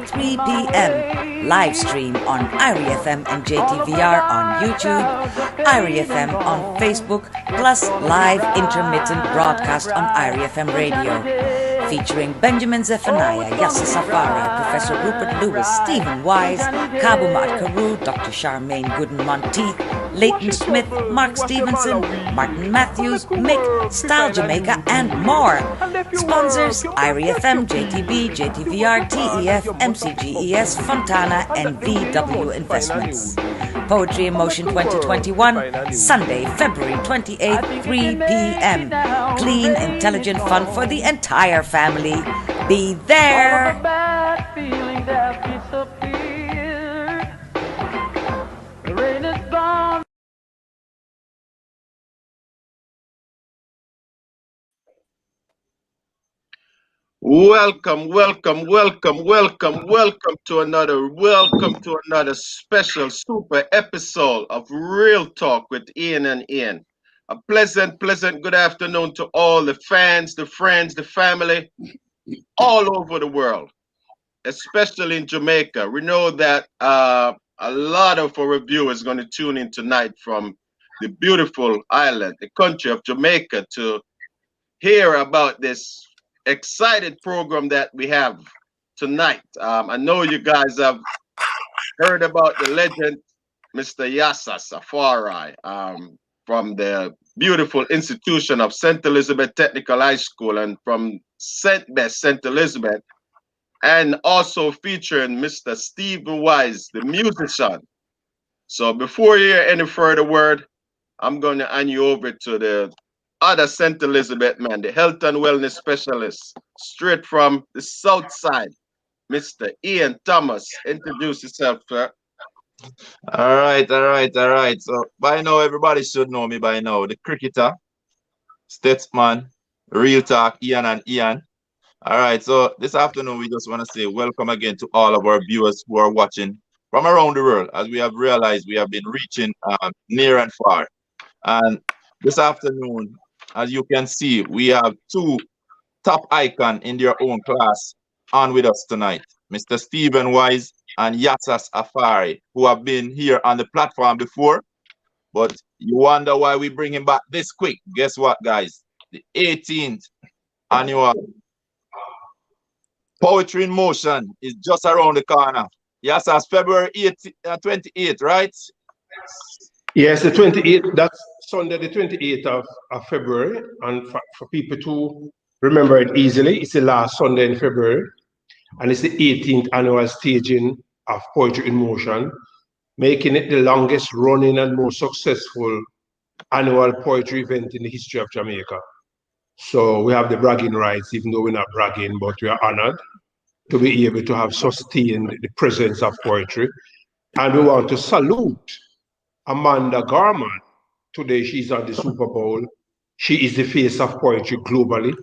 3 p.m. Live stream on IRI FM and JTVR on YouTube, IRI FM on Facebook, plus live intermittent broadcast on IRI FM radio. Featuring Benjamin Zephaniah, Yasus Afari, Professor Rupert Lewis, Stephen Wise, Kabu Matkaru, Dr. Charmaine Gooden-Monteith, Leighton Smith, Mark Stevenson, Martin Matthews, Mick, Style Jamaica, and more. Sponsors, IRI FM, JTB, JTVR, TEF, MCGES, Fontana, and VW Investments. Poetry in Motion 2021, Sunday, February 28th, 3 p.m. Clean, intelligent fun for the entire family. Be there! Welcome to another special super episode of Real Talk with Ian and Ian. A pleasant good afternoon to all the fans, the friends, the family all over the world, especially in Jamaica. We know that a lot of our viewers are going to tune in tonight from the beautiful island, the country of Jamaica, to hear about this excited program that we have tonight. I know you guys have heard about the legend, Mr. Yasus Afari, from the beautiful institution of St. Elizabeth Technical High School and from St. Elizabeth, and also featuring Mr. Stephen Wise, the musician. So before you hear any further word, I'm going to hand you over to the other St. Elizabeth man, the health and wellness specialist, straight from the south side, Mr. Ian Thomas. Introduce yourself, sir. All right. So by now, everybody should know me by now. The cricketer, statesman, real talk, Ian and Ian. All right, so this afternoon, we just want to say welcome again to all of our viewers who are watching from around the world. As we have realized, we have been reaching near and far. And this afternoon, as you can see, we have two top icons in their own class on with us tonight, Mr. Stephen Wise and Yasus Afari, who have been here on the platform before, but you wonder why we bring him back this quick. Guess what, guys? The 18th annual Poetry in Motion is just around the corner. Yasas, February 28th, right? Yes, the 28th, that's Sunday, the 28th of February. And for people to remember it easily, it's the last Sunday in February. And it's the 18th annual staging of Poetry in Motion, making it the longest running and most successful annual poetry event in the history of Jamaica. So we have the bragging rights, even though we're not bragging, but we are honored to be able to have sustained the presence of poetry. And we want to salute Amanda Garman. Today she's on the Super Bowl. She is the face of poetry globally.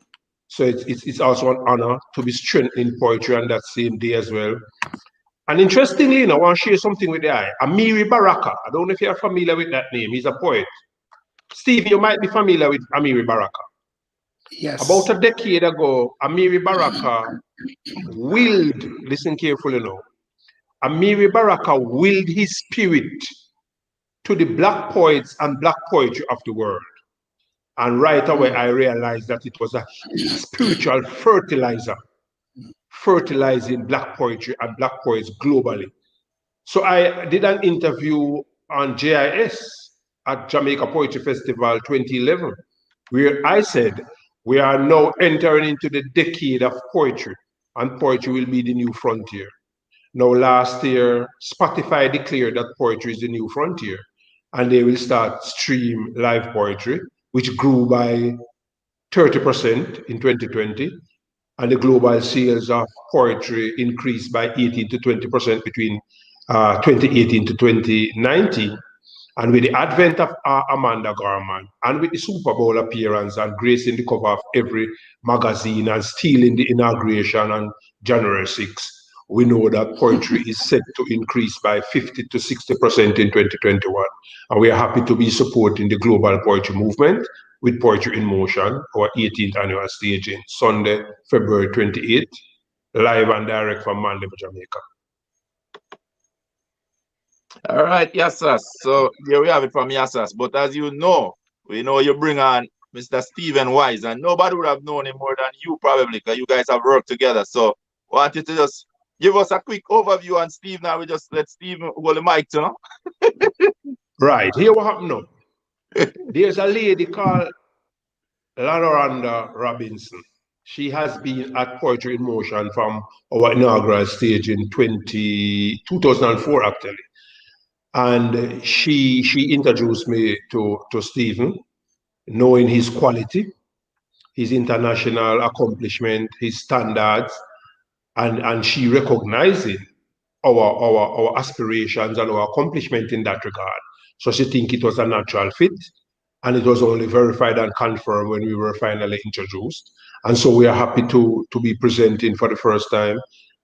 So it's also an honor to be strengthening poetry on that same day as well. And interestingly, I want to share something with the eye. Amiri Baraka. I don't know if you're familiar with that name. He's a poet. Steve, you might be familiar with Amiri Baraka. Yes. About a decade ago, Amiri Baraka willed, listen carefully now, Amiri Baraka willed his spirit to the black poets and black poetry of the world. And right away, I realized that it was a spiritual fertilizer, fertilizing black poetry and black poets globally. So I did an interview on JIS at Jamaica Poetry Festival 2011, where I said, we are now entering into the decade of poetry, and poetry will be the new frontier. Now, last year, Spotify declared that poetry is the new frontier, and they will start stream live poetry, which grew by 30% in 2020, and the global sales of poetry increased by 18 to 20% between 2018 to 2019. And with the advent of Amanda Garman, and with the Super Bowl appearance and gracing the cover of every magazine and stealing the inauguration on January 6th, we know that poetry is set to increase by 50 to 60% in 2021. And we are happy to be supporting the global poetry movement with Poetry in Motion, our 18th annual staging, Sunday, February 28th, live and direct from Mandeville, Jamaica. All right, Yasas. So here we have it from Yasas. But as you know, we know you bring on Mr. Stephen Wise, and nobody would have known him more than you probably, because you guys have worked together. So want you to just give us a quick overview on Steve now. We just let Steve hold the mic, you know? Right, here what happened now. There's a lady called Laloranda Robinson. She has been at Poetry in Motion from our inaugural stage in 2004, actually. And she introduced me to Stephen, knowing his quality, his international accomplishment, his standards, and she recognizing our aspirations and our accomplishment in that regard. So she think it was a natural fit, and it was only verified and confirmed when we were finally introduced. And so we are happy to be presenting for the first time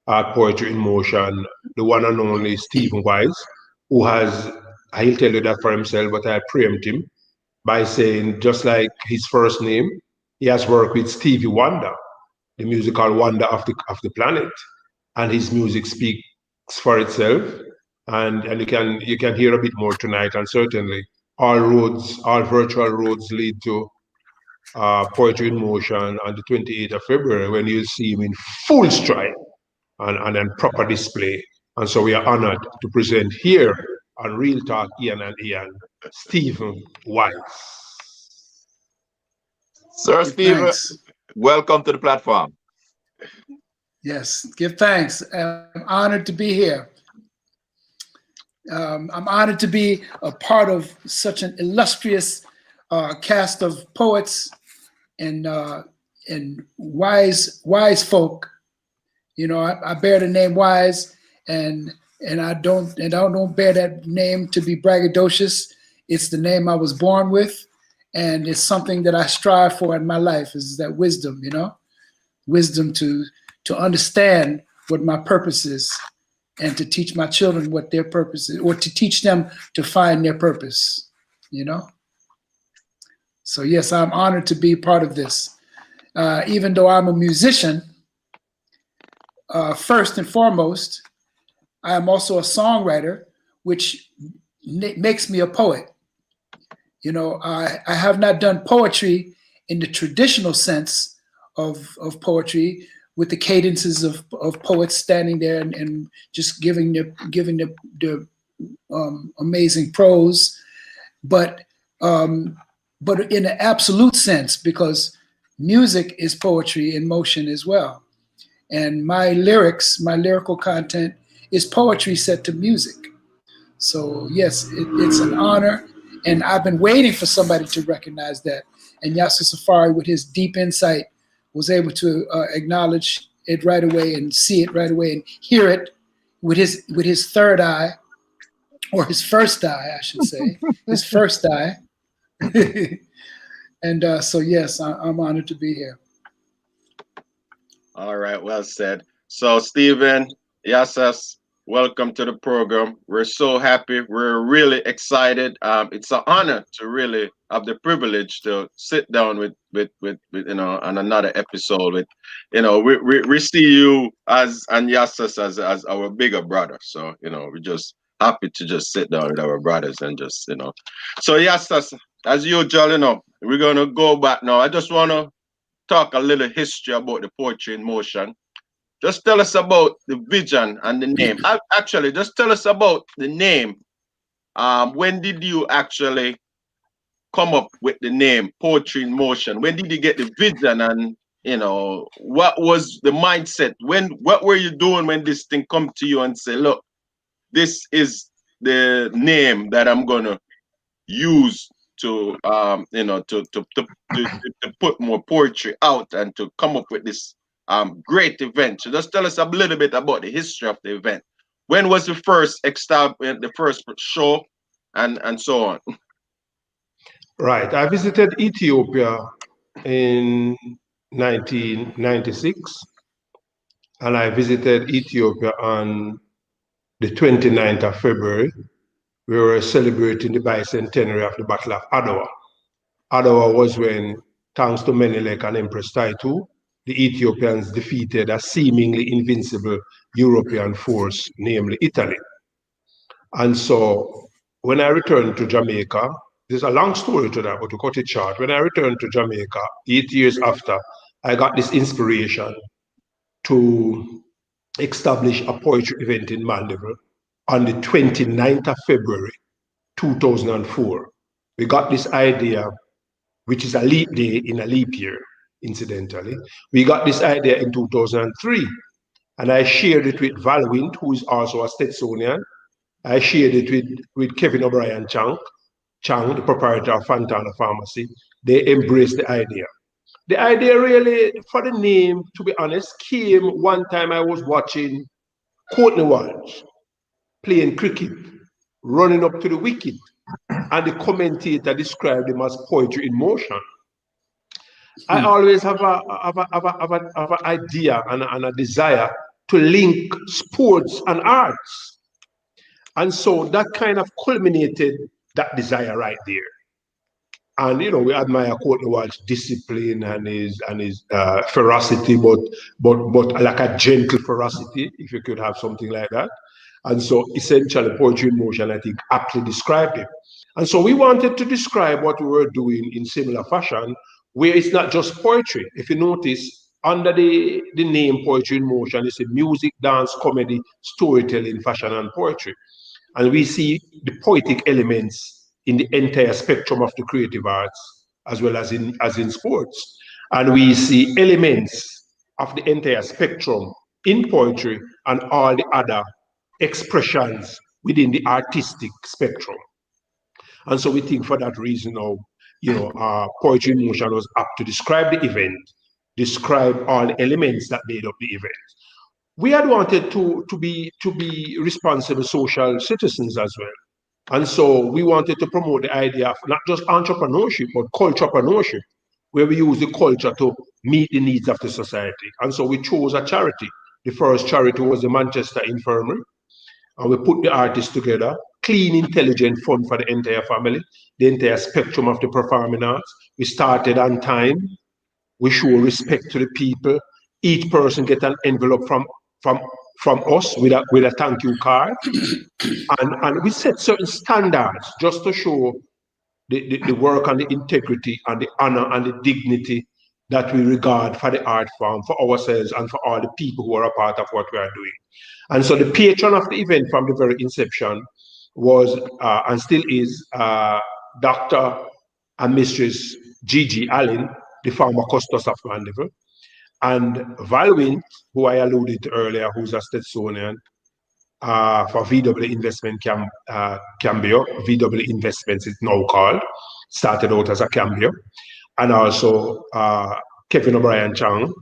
at Poetry in Motion the one and only Stephen Wise, who has, he'll tell you that for himself, but I preempt him by saying, just like his first name, he has worked with Stevie Wonder, the musical wonder of the planet, and his music speaks for itself. And you can hear a bit more tonight, and certainly all virtual roads lead to Poetry in Motion on the 28th of February, when you'll see him in full stride and then proper display. And so we are honored to present here on Real Talk Ian and Ian, Stephen Wise. Sir Stephen, welcome to the platform. Yes, give thanks. I'm honored to be here. I'm honored to be a part of such an illustrious cast of poets and wise folk. You know, I bear the name Wise, and I don't bear that name to be braggadocious. It's the name I was born with, and it's something that I strive for in my life. Is that wisdom? You know, wisdom to understand what my purpose is, and to teach my children what their purpose is, or to teach them to find their purpose. You know. So yes, I'm honored to be part of this. Even though I'm a musician, first and foremost, I am also a songwriter, which makes me a poet. You know, I have not done poetry in the traditional sense of poetry, with the cadences of poets standing there and just giving the amazing prose, but in an absolute sense, because music is poetry in motion as well. And my lyrical content is poetry set to music. So yes, it's an honor, and I've been waiting for somebody to recognize that. And Yasus Afari, with his deep insight, was able to acknowledge it right away and see it right away and hear it with his third eye, or his first eye, I should say, his first eye. And so yes, I'm honored to be here. All right, well said. So, Stephen, Yasas, welcome to the program. We're so happy. We're really excited. It's an honor to really have the privilege to sit down with on another episode. With, we see you as and Yasas as our bigger brother. So, we're just happy to just sit down with our brothers and just, So, Yasas, as usual, we're gonna go back now. I just wanna talk a little history about the Poetry in Motion. Just tell us about the vision and the name. Actually, just tell us about the name. When did you actually come up with the name Poetry in Motion? When did you get the vision, and what was the mindset? What were you doing when this thing come to you and say, look, this is the name that I'm gonna use to put more poetry out and to come up with this great event. So just tell us a little bit about the history of the event. When was the first show, and so on? Right. I visited Ethiopia in 1996, and I visited Ethiopia on the 29th of February. We were celebrating the bicentenary of the Battle of Adwa. Adwa was when, thanks to Menelik and Empress Taitu, the Ethiopians defeated a seemingly invincible European force, namely Italy. And so when I returned to Jamaica, there's a long story to that, but to cut it short, when I returned to Jamaica 8 years after, I got this inspiration to establish a poetry event in Mandeville on the 29th of February, 2004. We got this idea, which is a leap day in a leap year, incidentally. We got this idea in 2003, and I shared it with Valwint, who is also a Stetsonian. I shared it with Kevin O'Brien Chang, the proprietor of Fontana Pharmacy. They embraced the idea. The idea really, for the name, to be honest, came one time I was watching Courtney Walsh playing cricket, running up to the wicket, and the commentator described him as poetry in motion. I always have an idea and a desire to link sports and arts. And so that kind of culminated that desire right there. And we admire Courtney Walsh's discipline and his ferocity, but like a gentle ferocity, if you could have something like that. And so essentially poetry in motion, I think, aptly described him. And so we wanted to describe what we were doing in similar fashion, where it's not just poetry. If you notice, under the name Poetry in Motion, it's a music, dance, comedy, storytelling, fashion, and poetry. And we see the poetic elements in the entire spectrum of the creative arts, as well as in sports. And we see elements of the entire spectrum in poetry and all the other expressions within the artistic spectrum. And so we think for that reason Poetry in Motion was apt to describe the event, describe all the elements that made up the event. We had wanted to be responsible social citizens as well. And so we wanted to promote the idea of not just entrepreneurship, but culturepreneurship, where we use the culture to meet the needs of the society. And so we chose a charity. The first charity was the Manchester Infirmary. And we put the artists together, clean, intelligent fund for the entire family, the entire spectrum of the performing arts. We started on time. We show respect to the people. Each person get an envelope from us with a thank you card. And we set certain standards just to show the work and the integrity and the honor and the dignity that we regard for the art form, for ourselves and for all the people who are a part of what we are doing. And so the patron of the event from the very inception was and still is Dr. and Mistress Gigi Allen, the former Custos of Mandeville, and Valwint, who I alluded to earlier, who's a Stetsonian, for VW Investment Cambio. VW Investments is now called, started out as a Cambio. And also Kevin O'Brien Chang,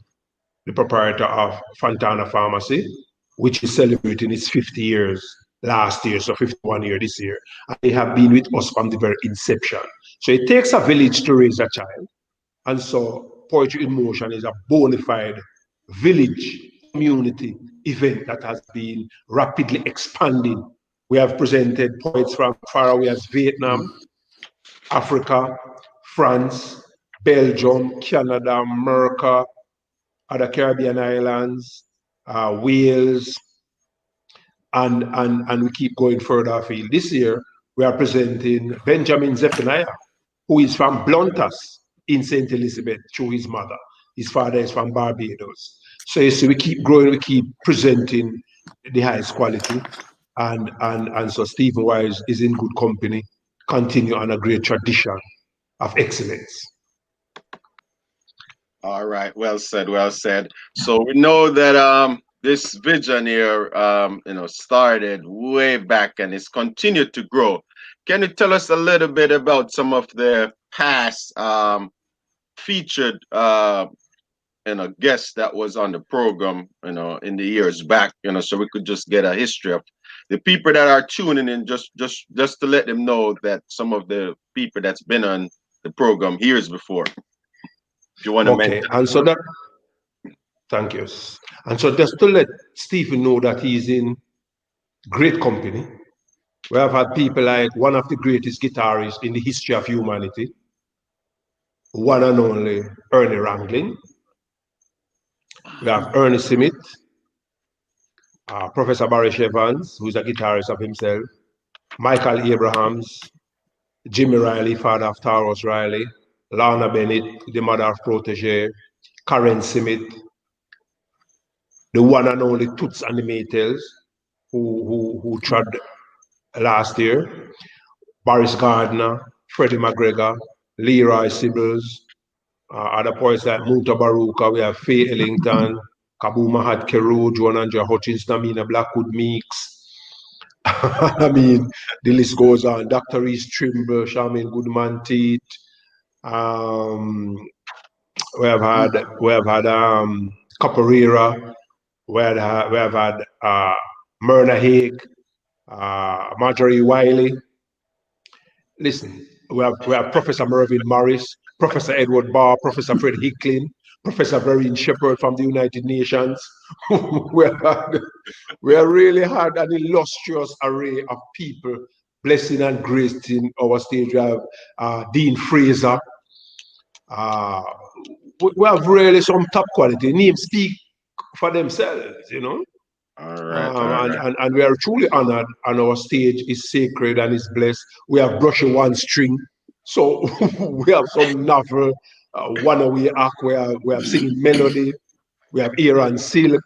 the proprietor of Fontana Pharmacy, which is celebrating its 50 years last year, so 51 years this year. And they have been with us from the very inception. So it takes a village to raise a child. And so Poetry in Motion is a bona fide village community event that has been rapidly expanding. We have presented poets from far away as Vietnam, Africa, France, Belgium, Canada, America, other Caribbean islands, Wales, and we keep going further afield. This year, we are presenting Benjamin Zephaniah, who is from Bluntas in St. Elizabeth through his mother. His father is from Barbados. So you see, we keep growing, we keep presenting the highest quality. And so Stephen Wise is in good company, continue on a great tradition of excellence. All right, well said, well said. So we know that this vision here, started way back and it's continued to grow. Can you tell us a little bit about some of the past featured guests that was on the program, in the years back, so we could just get a history of the people that are tuning in, just to let them know that some of the people that's been on the program years before. If you want to mention. And so that, thank you. And so just to let Stephen know that he's in great company. We have had people like one of the greatest guitarists in the history of humanity, one and only Ernie Ranglin. We have Ernest Smith, Professor Barry Evans, who's a guitarist of himself, Michael Abrahams, Jimmy Riley, father of Taros Riley, Lana Bennett, the mother of Protege, Karen Smith, the one and only Toots and the Maytals, who trod last year, Boris Gardner, Freddie McGregor, Leroy Sibbles, other poets like Munta Baruka, we have Faye Ellington, Kabu Mahat Keru, Joan Andrea Hutchins, Namina Blackwood Meeks. I mean, the list goes on. Dr. Reese Trimble, Charmaine Goodman Teeth. We have had Capoeira. We have had Myrna Haig, Marjorie Wiley. Listen, we have Professor Mervyn Morris, Professor Edward Barr, Professor Fred Hicklin, Professor Vereen Shepherd from the United Nations. we have really had an illustrious array of people blessing and gracing our stage. We have Dean Fraser. We have really some top quality. Names speak for themselves, you know. All right. And we are truly honored, and our stage is sacred and is blessed. We have Brushy One String, so we have some novel, one away act, we have singing melody, we have Aaron Silk.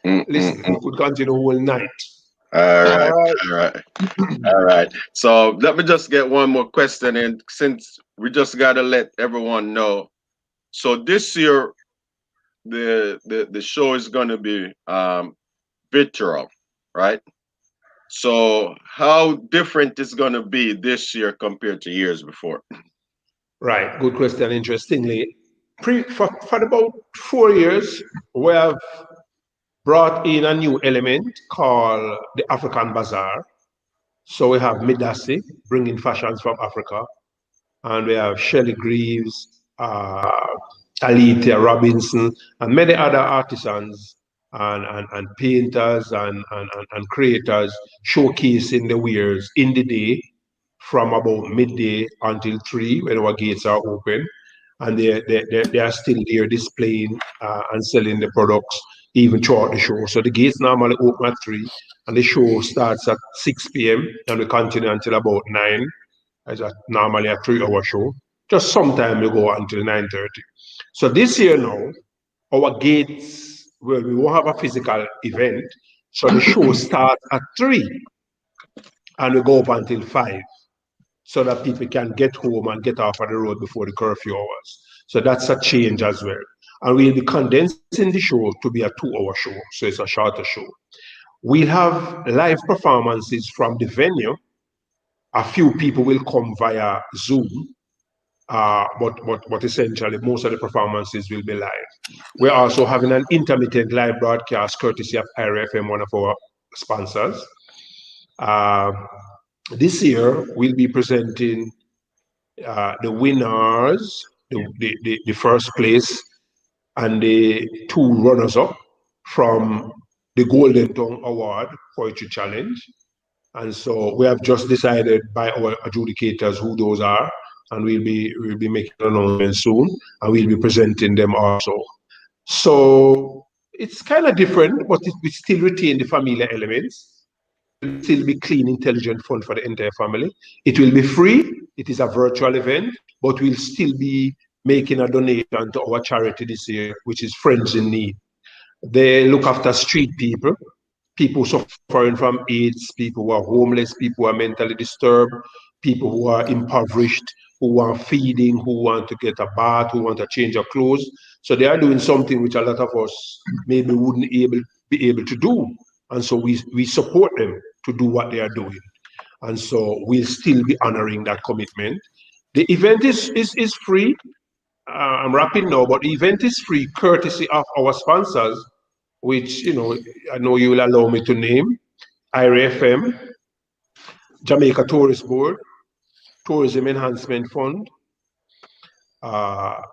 Listen, we could continue all night. All right. So let me just get one more question in, since we just gotta let everyone know. So this year, the show is gonna be virtual, right? So how different is gonna be this year compared to years before? Right, good question. Interestingly, for about 4 years, we have brought in a new element called the African Bazaar. So we have Midasi bringing fashions from Africa, and we have Shelley Greaves, Alethea Robinson, and many other artisans and painters and creators showcasing the wares in the day from about midday until 3 when our gates are open. And they are still there displaying and selling the products even throughout the show. So the gates normally open at 3 and the show starts at 6 p.m. and we continue until about 9. It's normally a 3-hour show. Just sometime we go until 9:30. So this year now, our gates, well, we won't have a physical event. So the show starts at 3 and we go up until 5 so that people can get home and get off of the road before the curfew hours. So that's a change as well. And we'll be condensing the show to be a 2-hour show, so it's a shorter show. We'll have live performances from the venue. A few people will come via Zoom, but essentially most of the performances will be live. We're also having an intermittent live broadcast courtesy of IRA FM, one of our sponsors. This year, we'll be presenting the winners, the first place, and the 2 runners-up from the Golden Tongue Award Poetry Challenge. And so we have just decided by our adjudicators who those are, and we'll be making an announcement soon, and we'll be presenting them also. So it's kind of different, but we still retain the familiar elements. It will still be clean, intelligent fun for the entire family. It will be free. It is a virtual event, but we'll still be making a donation to our charity this year, which is Friends in Need. They look after street people suffering from AIDS, people who are homeless, people who are mentally disturbed, people who are impoverished, who want feeding, who want to get a bath, who want a change of clothes. So they are doing something which a lot of us maybe wouldn't be able to do. And so we support them to do what they are doing. And so we'll still be honoring that commitment. The event is free. I'm wrapping now, but the event is free courtesy of our sponsors, which, I know you will allow me to name: IRA FM, Jamaica Tourist Board, Tourism Enhancement Fund,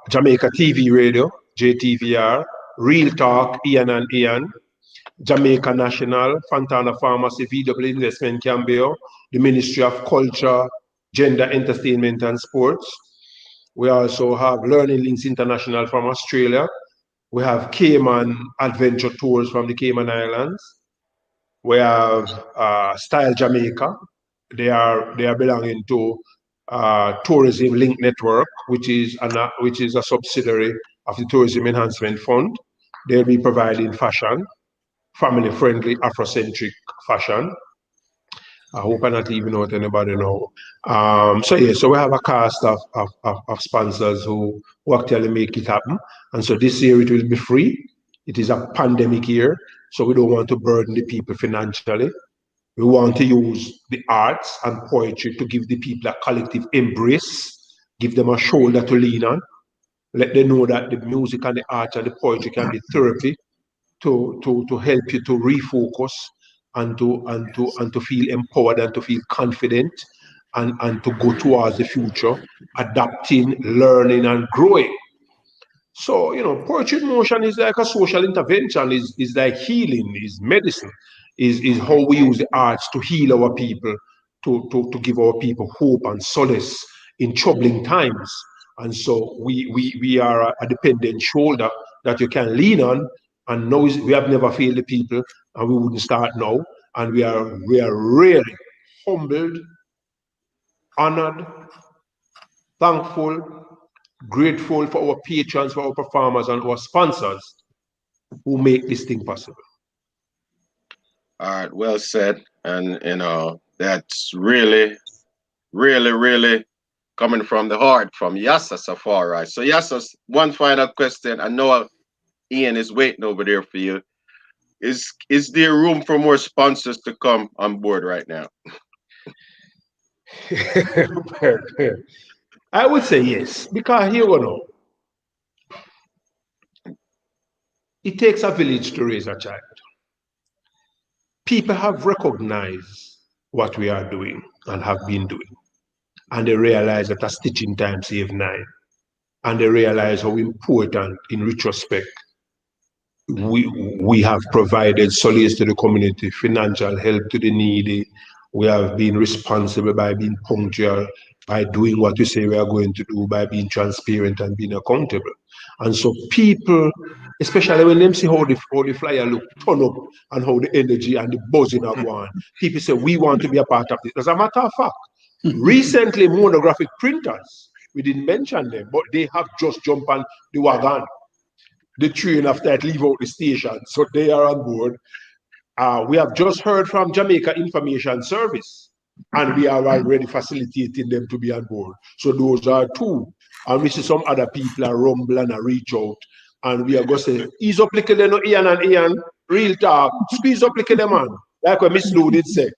Jamaica TV Radio, JTVR, Real Talk, Ian and Ian, Jamaica National, Fontana Pharmacy, VW Investment Cambio, the Ministry of Culture, Gender, Entertainment and Sports. We also have Learning Links International from Australia, We have Cayman adventure tours from the Cayman Islands. We have Style Jamaica. They are belonging to Tourism Link Network, which is a subsidiary of the Tourism Enhancement Fund. They'll be providing fashion, family-friendly, Afrocentric fashion. I hope I not even know what anybody know. So we have a cast of sponsors who actually make it happen. And so this year it will be free. It is a pandemic year, so we don't want to burden the people financially. We want to use the arts and poetry to give the people a collective embrace, give them a shoulder to lean on, let them know that the music and the art and the poetry can be therapy to help you to refocus and to feel empowered and to feel confident and to go towards the future, adapting, learning, and growing. So, poetry in motion is like a social intervention, is like healing, is medicine, is how we use the arts to heal our people, to give our people hope and solace in troubling times. And so we are a dependent shoulder that you can lean on, and know we have never failed the people, and we wouldn't start now. And we are really humbled, honored, thankful, grateful for our patrons, for our performers, and our sponsors who make this thing possible. All right, well said. And that's really, really, really coming from the heart from Yasus Afari. So Yasus, one final question. I know Ian is waiting over there for you. Is there room for more sponsors to come on board right now? I would say yes, because here we know it takes a village to raise a child. People have recognized what we are doing and have been doing, and they realize that a stitch in time saves nine, and they realize how important, in retrospect, we have provided solace to the community, financial help to the needy. We have been responsible by being punctual, by doing what we say we are going to do, by being transparent and being accountable. And so people, especially when they see how the flyer look, turn up, and how the energy and the buzzing are going, people say, we want to be a part of this. As a matter of fact, recently monographic printers, we didn't mention them, but they have just jumped on the wagon, the train after it leave out the station. So they are on board. We have just heard from Jamaica Information Service, and we are already facilitating them to be on board. So those are two. And we see some other people are rumble and reach out. And we are going to say, ease up like them, Ian and Ian, real talk, squeeze up like them, man. Like what Miss Lou did say.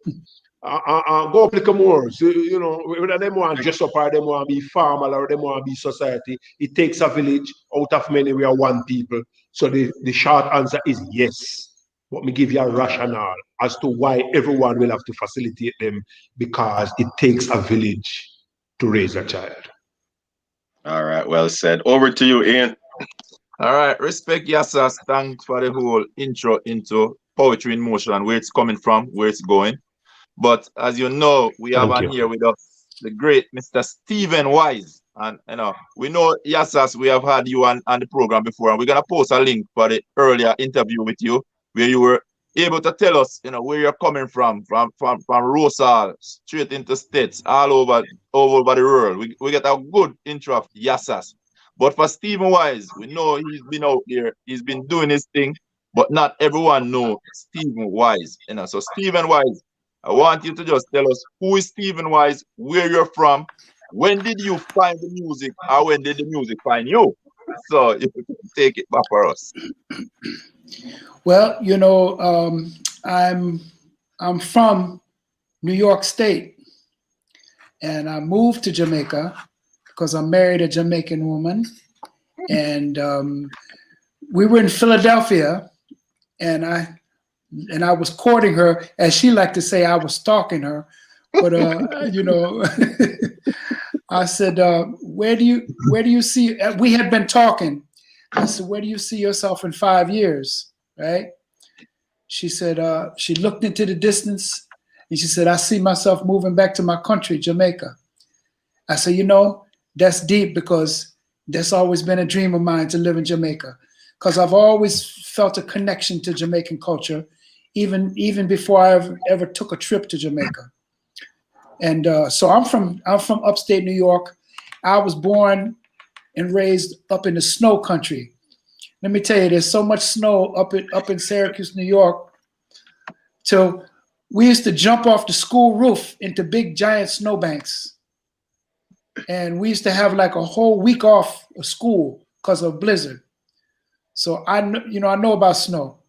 Go up like more. So, whether they want to dress up or they want to be formal or they want to be society, it takes a village. Out of many, we are one people. So the short answer is yes. But me give you a rationale as to why everyone will have to facilitate them, because it takes a village to raise a child. All right, well said. Over to you, Ian. All right, respect Yasas. Thanks for the whole intro into poetry in motion, where it's coming from, where it's going. But as you know, we have on here with us the great Mr. Stephen Wise. And we know Yasas, we have had you on the program before, and we're gonna post a link for the earlier interview with you, where you were able to tell us, where you're coming from Rosal, straight into states, all over the world. We get a good intro of Yasas. But for Stephen Wise, we know he's been out there, he's been doing his thing, but not everyone know Stephen Wise. So Stephen Wise, I want you to just tell us who is Stephen Wise, where you're from, when did you find the music, or when did the music find you? So if you can take it back for us. Well, I'm from New York State, and I moved to Jamaica because I married a Jamaican woman, and we were in Philadelphia, and I was courting her, as she liked to say, I was stalking her, but I said, where do you see? We had been talking. I said, where do you see yourself in 5 years? Right? She said, she looked into the distance and she said, I see myself moving back to my country, Jamaica. I said, that's deep, because that's always been a dream of mine, to live in Jamaica. because I've always felt a connection to Jamaican culture, even before I ever took a trip to Jamaica. And so I'm from upstate New York. I was born and raised up in the snow country. Let me tell you, there's so much snow up in Syracuse, New York. So we used to jump off the school roof into big giant snowbanks. And we used to have like a whole week off of school because of blizzard. So I know about snow.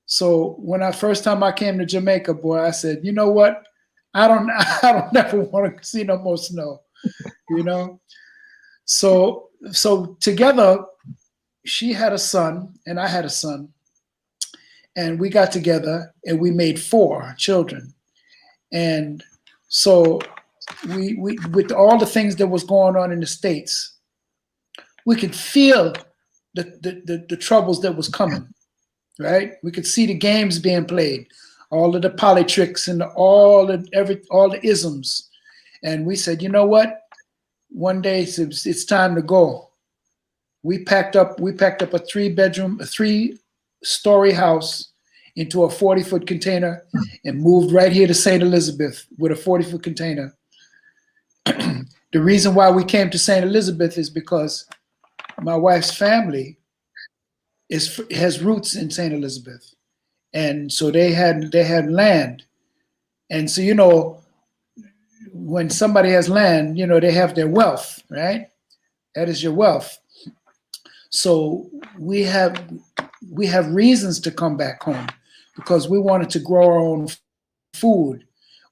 So when first time I came to Jamaica, boy, I said, you know what? I don't never want to see no more snow, you know? So together, she had a son and I had a son, and we got together and we made 4 children. And so we with all the things that was going on in the States, we could feel the troubles that was coming, right? We could see the games being played, all of the politricks and all the isms. And we said, you know what? One day it's time to go. We packed up a 3-story house into a 40-foot container and moved right here to St. Elizabeth with a 40-foot container. The reason why we came to St. Elizabeth is because my wife's family has roots in St. Elizabeth. And so they had land. And so, you know, when somebody has land, you know, they have their wealth, right? That is your wealth. So we have reasons to come back home because we wanted to grow our own food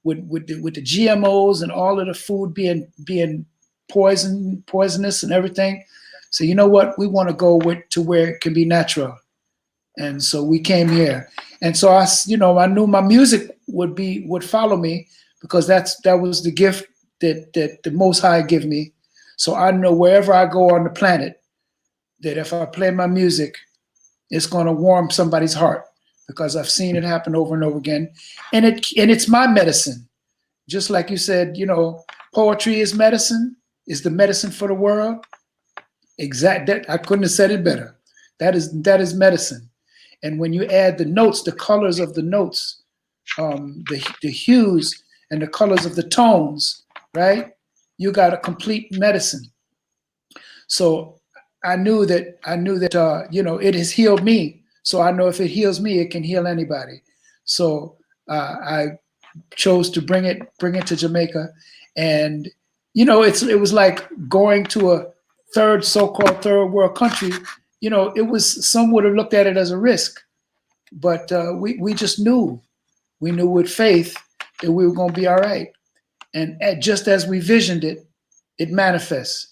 with the GMOs and all of the food being poisonous and everything. So you know what? We want to go to where it can be natural. And so we came here. And so I knew my music would follow me because that was the gift that the Most High give me. So I know wherever I go on the planet, that if I play my music, it's going to warm somebody's heart because I've seen it happen over and over again. And it's my medicine. Just like you said, you know, poetry is medicine, is the medicine for the world. I couldn't have said it better. That is medicine. And when you add the notes, the colors of the notes, the hues and the colors of the tones, right? You got a complete medicine. So I knew that you know, it has healed me. So I know if it heals me, it can heal anybody. So I chose to bring it to Jamaica, and you know, it was like going to a so-called third world country. You know, some would have looked at it as a risk, but we just knew with faith that we were going to be all right. And just as we visioned it, it manifests.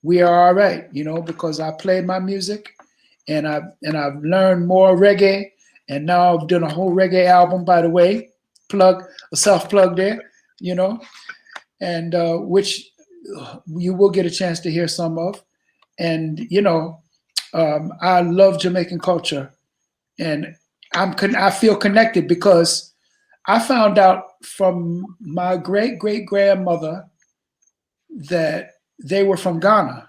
We are all right, you know, because I played my music, and I've learned more reggae, and now I've done a whole reggae album. By the way, a self plug there, you know, and which you will get a chance to hear some of. And you know, I love Jamaican culture, and I feel connected because I found out from my great grandmother that they were from Ghana,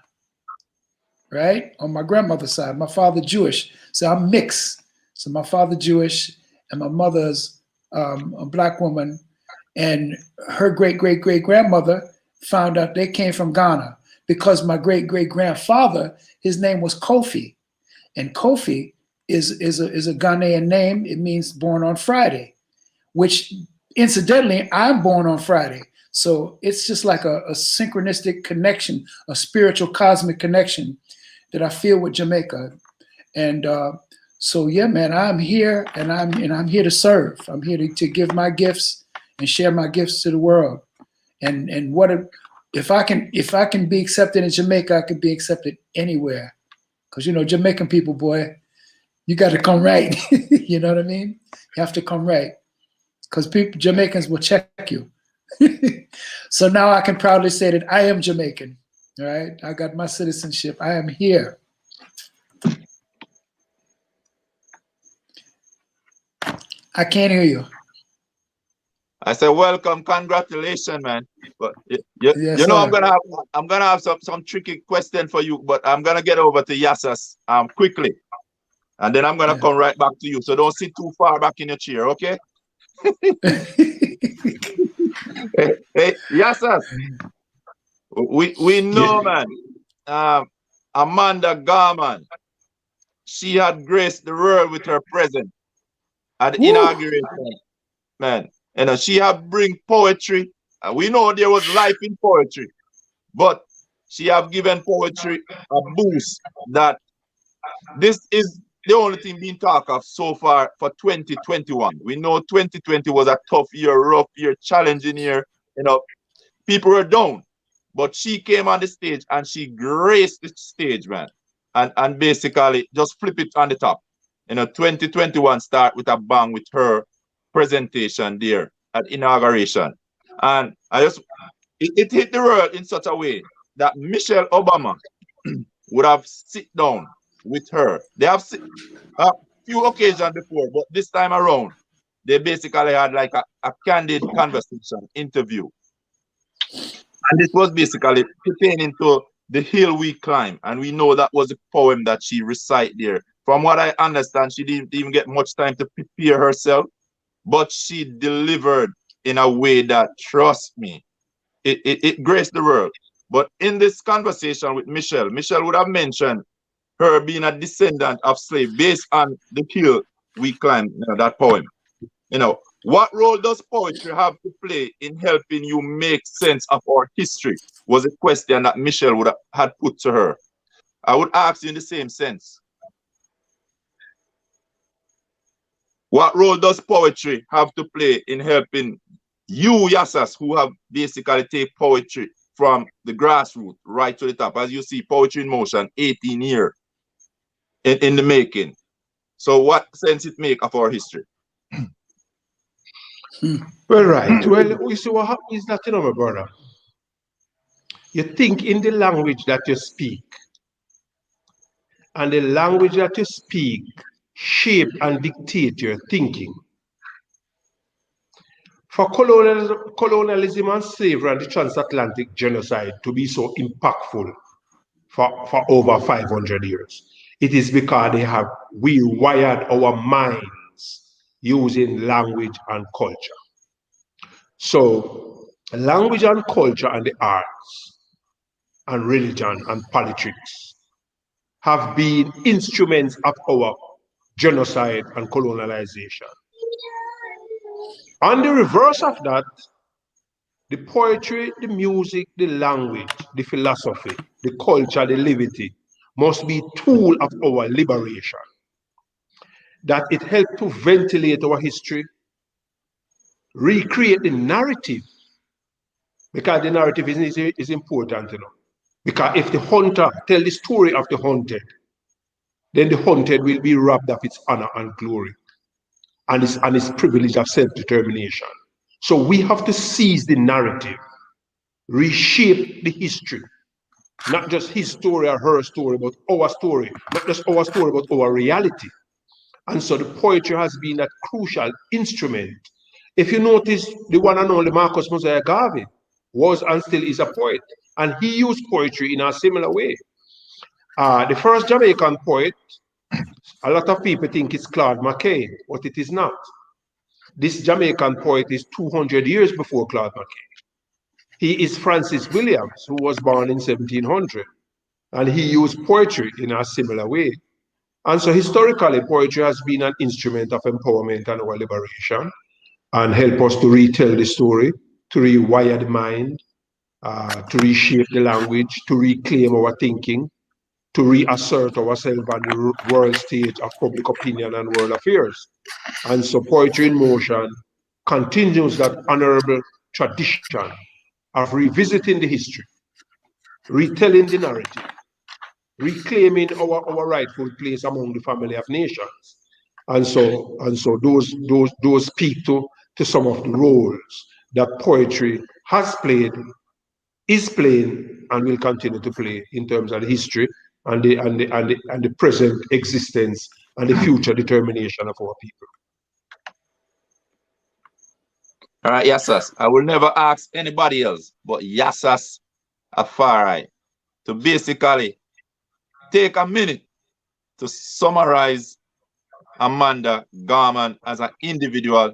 right? On my grandmother's side, my father Jewish, so I'm mixed. So my father Jewish and my mother's a black woman, and her great grandmother found out they came from Ghana because my great grandfather, his name was Kofi, and Kofi is a Ghanaian name. It means born on Friday, which incidentally I'm born on Friday. So it's just like a synchronistic connection, a spiritual cosmic connection that I feel with Jamaica. And so yeah, man, I'm here, and I'm here to serve. I'm here to give my gifts and share my gifts to the world. And if I can be accepted in Jamaica, I can be accepted anywhere. Because you know, Jamaican people, boy, you got to come right. You know what I mean? You have to come right, because Jamaicans will check you. So now I can proudly say that I am Jamaican. All right, I got my citizenship. I am here. I can't hear you. I said, welcome, congratulations, man. But Yes, you know, sir. I'm gonna have some tricky question for you, but I'm gonna get over to Yasas quickly. And then I'm gonna come right back to you. So don't sit too far back in your chair, okay? Hey, Yasas. We know, man. Amanda Garman, she had graced the world with her presence at the inauguration, man. She have bring poetry. And we know there was life in poetry, but she have given poetry a boost that this is the only thing being talked of so far for 2021. We know 2020 was a tough year, rough year, challenging year. People were down. But she came on the stage and she graced the stage, man. And basically just flip it on the top. 2021 start with a bang with her presentation there at inauguration. And it hit the world in such a way that Michelle Obama would have sit down with her. They have a few occasions before, but this time around, they basically had like a candid conversation, interview. And it was basically pertaining to the hill we climb. And we know that was a poem that she recited there. From what I understand, she didn't even get much time to prepare herself, but she delivered in a way that, trust me, it graced the world. But in this conversation with Michelle would have mentioned her being a descendant of slave based on the hill we climb, that poem. What role does poetry have to play in helping you make sense of our history? Was a question that Michelle would had put to her. I would ask you in the same sense. What role does poetry have to play in helping you, Yasas, who have basically take poetry from the grassroots right to the top? As you see, Poetry in Motion, 18 years in the making. So what sense it make of our history? Well, right. Well, we see what happens that, my brother. You think in the language that you speak, and the language that you speak shape and dictate your thinking. For colonialism and slavery and the transatlantic genocide to be so impactful for over 500 years, it is because we wired our minds using language and culture. So language and culture and the arts and religion and politics have been instruments of our genocide and colonialization. On the reverse of that, the poetry, the music, the language, the philosophy, the culture, the liberty must be a tool of our liberation. That it helps to ventilate our history, recreate the narrative, because the narrative is important, Because if the hunter tell the story of the hunted, then the hunted will be robbed of its honor and glory and its privilege of self-determination. So we have to seize the narrative, reshape the history, not just his story or her story, but our story, not just our story, but our reality. And so the poetry has been that crucial instrument. If you notice, the one and only Marcus Mosiah Garvey was and still is a poet, and he used poetry in a similar way. The first Jamaican poet, a lot of people think it's Claude McKay, but it is not. This Jamaican poet is 200 years before Claude McKay. He is Francis Williams, who was born in 1700, and he used poetry in a similar way. And so historically, poetry has been an instrument of empowerment and our liberation, and help us to retell the story, to rewire the mind, to reshape the language, to reclaim our thinking, to reassert ourselves on the world stage of public opinion and world affairs. And so Poetry in Motion continues that honorable tradition of revisiting the history, retelling the narrative, reclaiming our rightful place among the family of nations. And so those speak to some of the roles that poetry has played, is playing, and will continue to play in terms of the history and the present existence and the future determination of our people. All right, Yasas. I will never ask anybody else but Yasus Afari to basically take a minute to summarize Amanda Garman as an individual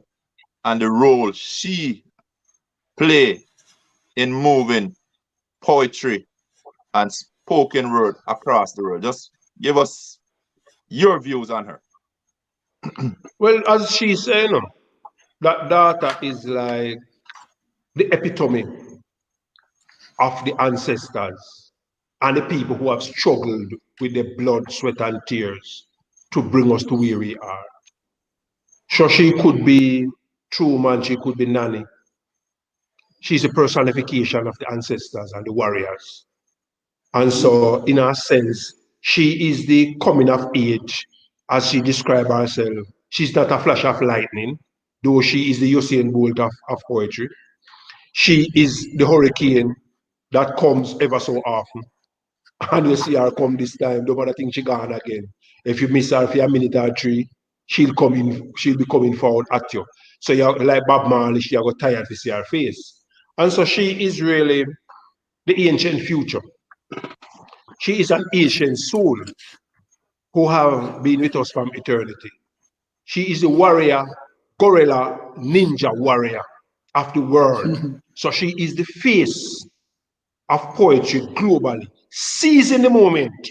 and the role she play in moving poetry and spoken word across the world. Just give us your views on her. Well, as she said, that daughter is like the epitome of the ancestors and the people who have struggled with their blood, sweat, and tears to bring us to where we are. So she could be Truman, she could be Nanny. She's a personification of the ancestors and the warriors. And so, in a sense, she is the coming of age, as she described herself. She's not a flash of lightning, though she is the Usain Bolt of poetry. She is the hurricane that comes ever so often. And you see her come this time, don't bother think she gone again. If you miss her for a minute or three, she'll be coming forward at you. So you're like Bob Marley, she got tired to see her face. And so she is really the ancient future. She is an ancient soul who have been with us from eternity. She is a warrior, gorilla, ninja warrior of the world. So she is the face of poetry globally, seizing the moment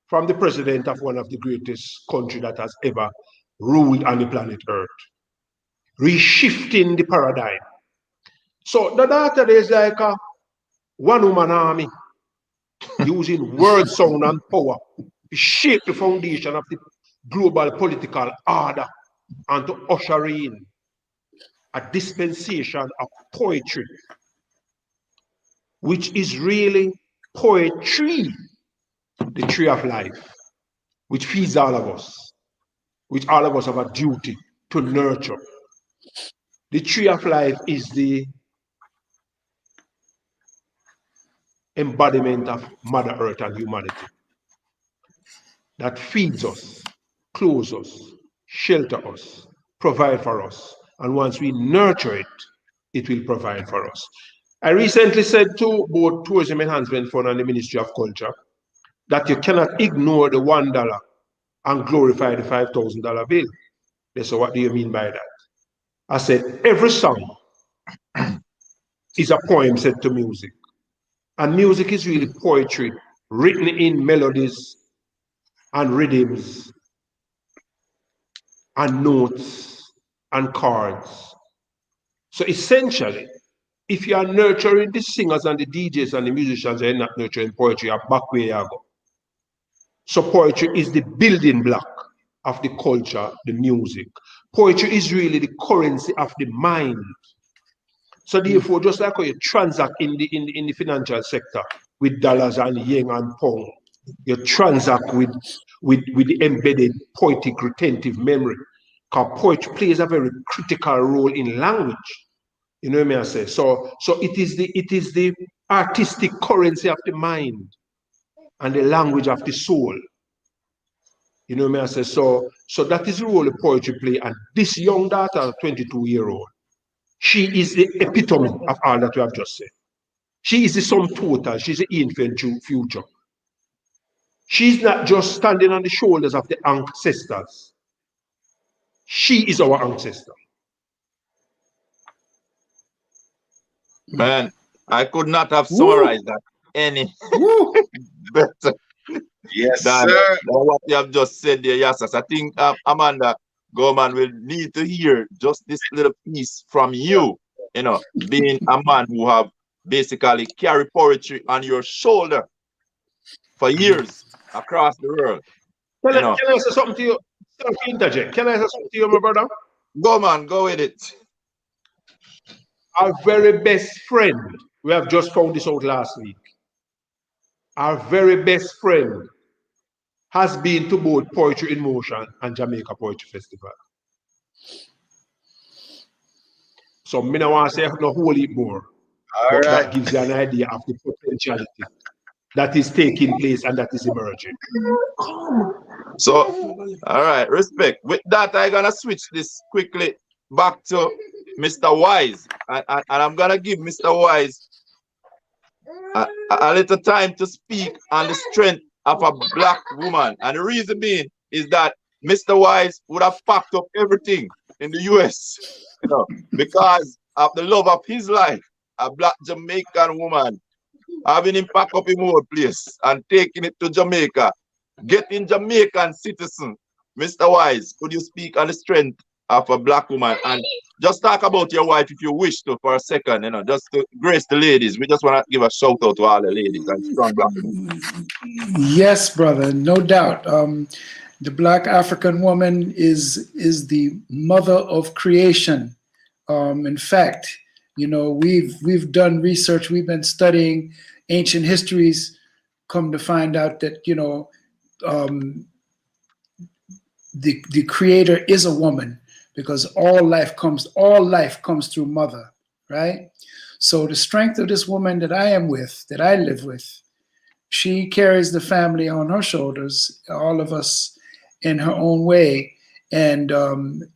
from the president of one of the greatest country that has ever ruled on the planet Earth, reshifting the paradigm. So the daughter is like a one-woman army using word, sound, and power to shape the foundation of the global political order and to usher in a dispensation of poetry, which is really poetry, the tree of life, which feeds all of us, which all of us have a duty to nurture. The tree of life is the embodiment of Mother Earth and humanity that feeds us, clothes us, shelter us, provide for us. And once we nurture it, it will provide for us. I recently said to both Tourism Enhancement Fund and the Ministry of Culture that you cannot ignore the $1 and glorify the $5,000 bill. They said, what do you mean by that? I said, every song is a poem set to music. And music is really poetry written in melodies and rhythms and notes and chords. So essentially, if you are nurturing the singers and the DJs and the musicians, you're not nurturing poetry, you're back where you go. So poetry is the building block of the culture, the music. Poetry is really the currency of the mind. So therefore, just like how you transact in the financial sector with dollars and yen and pound, you transact with the embedded poetic retentive memory. Because poetry plays a very critical role in language. You know what I say? So it is the artistic currency of the mind and the language of the soul. You know what I say? So that is the role of poetry play. And this young daughter, 22-year-old, she is the epitome of all that we have just said. She is the sum total. She's the infant future. She's not just standing on the shoulders of the ancestors. She is our ancestor. Man, I could not have summarized that any better Yes, than sir. what you have just said there, Yasas. I think Amanda Gorman will need to hear just this little piece from you, being a man who have basically carry poetry on your shoulder for years across the world. Can I say something to you? Interject. Can I say something to you, my brother? Go, man, go with it. Our very best friend, we have just found this out last week. Our very best friend has been to both Poetry in Motion and Jamaica Poetry Festival. So I don't want to say no whole heap more, but that gives you an idea of the potentiality that is taking place and that is emerging. So, all right, respect. With that, I'm gonna switch this quickly back to Mr. Wise, and I'm gonna give Mr. Wise a little time to speak on the strength of a black woman. And the reason being is that Mr. Wise would have packed up everything in the US, because of the love of his life, a black Jamaican woman, having him pack up in more place and taking it to Jamaica, getting Jamaican citizen. Mr. Wise, could you speak on the strength of a black woman and just talk about your wife if you wish to for a second, just to grace the ladies. We just want to give a shout out to all the ladies and strong black women. Yes, brother, no doubt. The black African woman is the mother of creation. In fact, we've done research. We've been studying ancient histories. Come to find out that the creator is a woman, because all life comes through mother, right? So the strength of this woman that I live with, she carries the family on her shoulders, all of us in her own way. And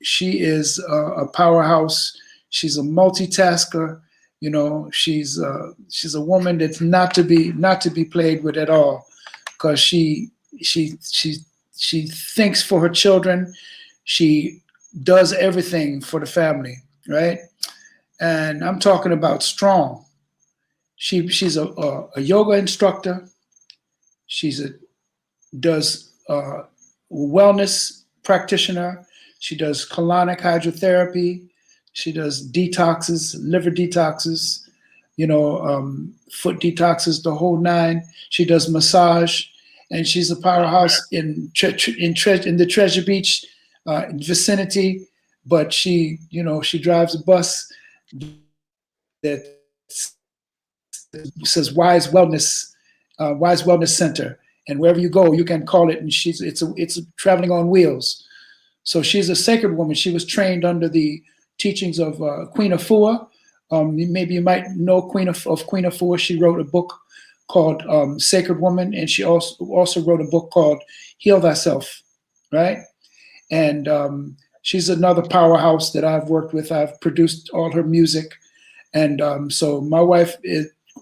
she is a powerhouse. She's a multitasker. She's a woman that's not to be played with at all, because she thinks for her children. She does everything for the family, right? And I'm talking about strong. She's a yoga instructor. Does wellness practitioner. She does colonic hydrotherapy. She does detoxes, liver detoxes, foot detoxes, the whole nine. She does massage, and she's a powerhouse in the Treasure Beach vicinity. But she drives a bus that says Wise Wellness Center, and wherever you go, you can call it, and it's traveling on wheels. So she's a sacred woman. She was trained under the teachings of Queen Afua. Maybe you might know Queen Afua. She wrote a book called Sacred Woman, and she also wrote a book called Heal Thyself, right? And she's another powerhouse that I've worked with. I've produced all her music, and so my wife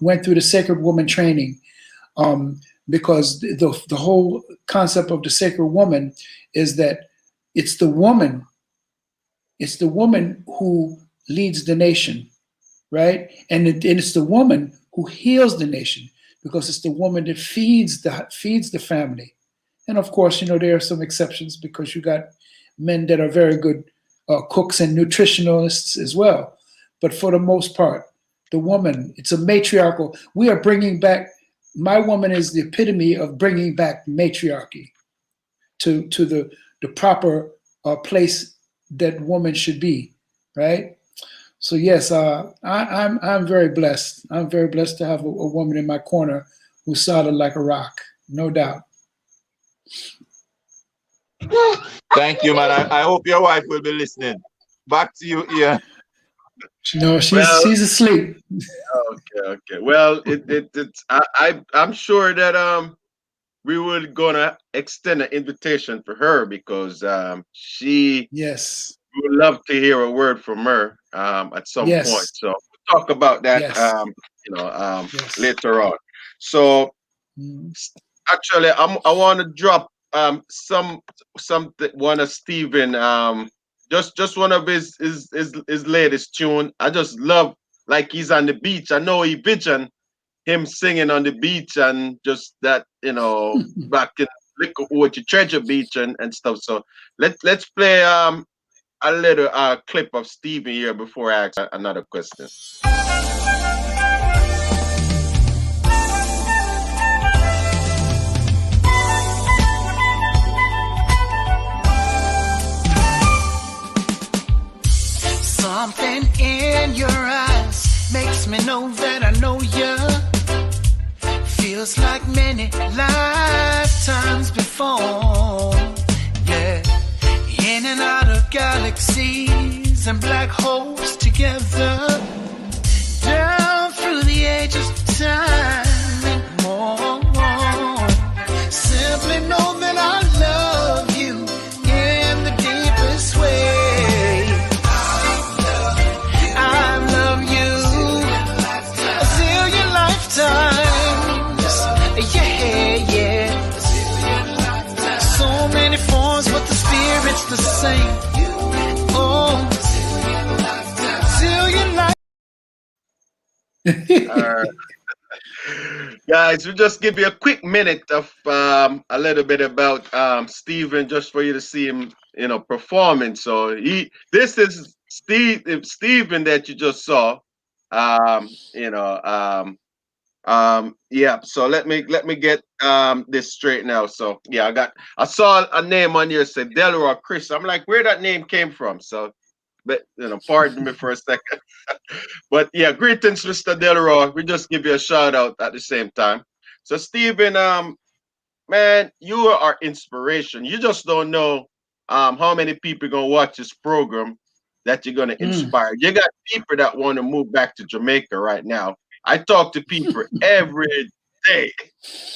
went through the Sacred Woman training, because the whole concept of the Sacred Woman is that it's the woman who leads the nation, right? And it's the woman who heals the nation, because it's the woman that feeds the family. And of course, there are some exceptions, because you got men that are very good cooks and nutritionalists as well. But for the most part, the woman, it's a matriarchal. We are bringing back, my woman is the epitome of bringing back matriarchy to the proper place that woman should be, right? So yes, I'm very blessed. I'm very blessed to have a woman in my corner who's solid like a rock, no doubt. Thank you, man. I hope your wife will be listening. Back to you, Ian. No, she's asleep. Okay. Well, I'm sure that we were gonna extend an invitation for her, because she would love to hear a word from her at some point. So we'll talk about that later on. So actually, I want to drop one of Stephen just one of his latest tune. I just love, like, he's on the beach. I know he vision him singing on the beach, and just that, back in Liquor Treasure Beach and stuff. So let's play a little clip of Stephen here before I ask another question. Something in your eyes makes me know that I know you. Feels like many lifetimes before. Yeah, in and out of galaxies and black holes together, down through the ages of time and more. Simply know that I love you in the deepest way. So many forms, but the spirit Uh, Guys, we just give you a quick minute of a little bit about Stephen, just for you to see him, performing. So this is Stephen that you just saw. Um, you know, um, yeah. So let me get this straight now. So yeah, I saw a name on here said Delroy Chris. I'm like, where that name came from? So, but pardon me for a second. But yeah, greetings, Mr. Delroy. We just give you a shout out at the same time. So Stephen, man, you are our inspiration. You just don't know how many people gonna watch this program that you're gonna Mm. inspire. You got people that want to move back to Jamaica right now. I talk to people every day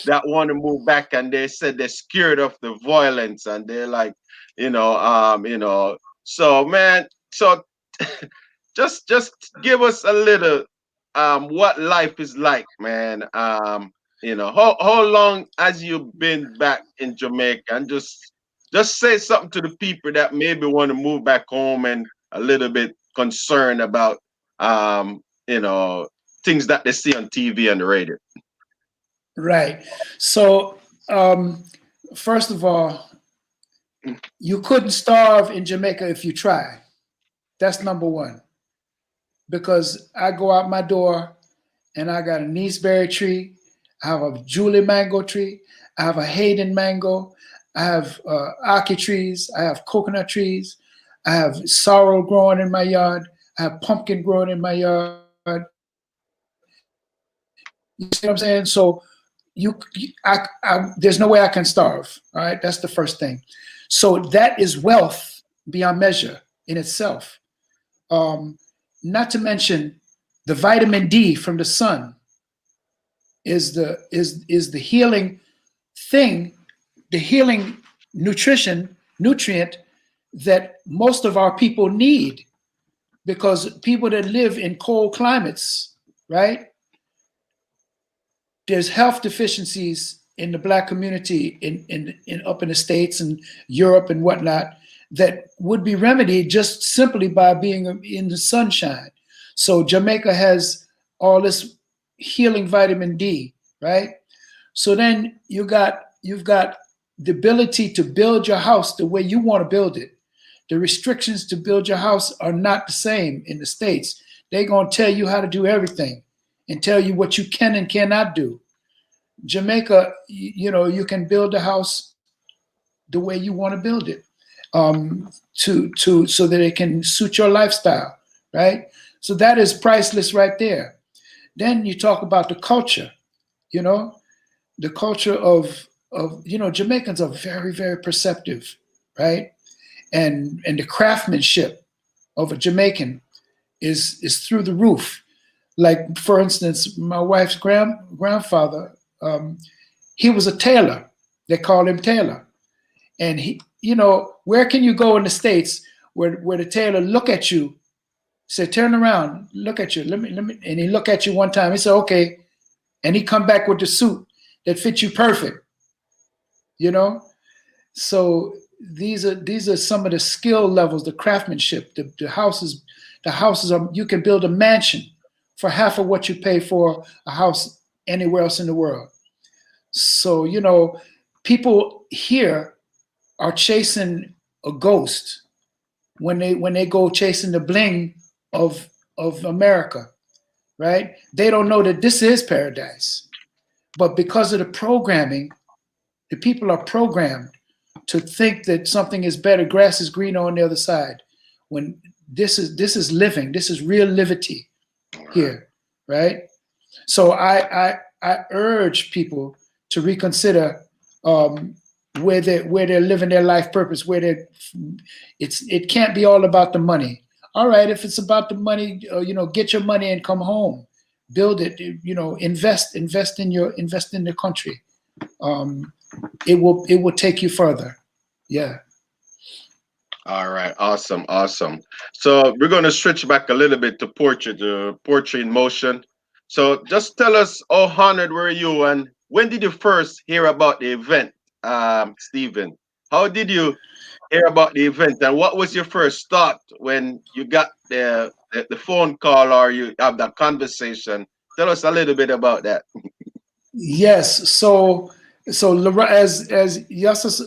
that want to move back, and they said they're scared of the violence, and they're like, so man, so just give us a little what life is like, man. How long has you been back in Jamaica? And just say something to the people that maybe want to move back home and a little bit concerned about um, you know, things that they see on TV and the radio. Right. So, first of all, you couldn't starve in Jamaica if you tried. That's number one. Because I go out my door and I got a nieceberry tree, I have a Julie mango tree, I have a Hayden mango, I have ackee trees, I have coconut trees, I have sorrel growing in my yard, I have pumpkin growing in my yard. You see what I'm saying? So there's no way I can starve. All right, that's the first thing. So that is wealth beyond measure in itself. Um, Not to mention the vitamin D from the sun is the healing thing, the healing nutrient that most of our people need, because people that live in cold climates, right? There's health deficiencies in the black community in up in the States and Europe and whatnot that would be remedied just simply by being in the sunshine. So Jamaica has all this healing vitamin D, right? So then you've got the ability to build your house the way you want to build it. The restrictions to build your house are not the same in the States. They're gonna tell you how to do everything and tell you what you can and cannot do. Jamaica, you can build a house the way you want to build it, to so that it can suit your lifestyle, right? So that is priceless right there. Then you talk about the culture, you know, the culture of Jamaicans are very, very perceptive, right? And the craftsmanship of a Jamaican is through the roof. Like, for instance, my wife's grandfather, he was a tailor. They called him Taylor. And where can you go in the States where the tailor look at you, say, turn around, look at you, let me, and he look at you one time, he said, okay, and he come back with the suit that fits you perfect, you know? So these are some of the skill levels, the craftsmanship, the houses are, you can build a mansion for half of what you pay for a house anywhere else in the world. So, people here are chasing a ghost when they go chasing the bling of America, right? They don't know that this is paradise. But because of the programming, the people are programmed to think that something is better, grass is greener on the other side. When this is living, this is real liberty here, right? So I urge people to reconsider where they're living their life purpose, it can't be all about the money. All right, if it's about the money, get your money and come home, build it, invest in the country. It will take you further. Yeah. All right, awesome, awesome. So we're gonna switch back a little bit to Poetry in Motion. So just tell us how honored were you, and when did you first hear about the event, Stephen? How did you hear about the event, and what was your first thought when you got the phone call or you have that conversation Tell us a little bit about that. Yes. So as Yasas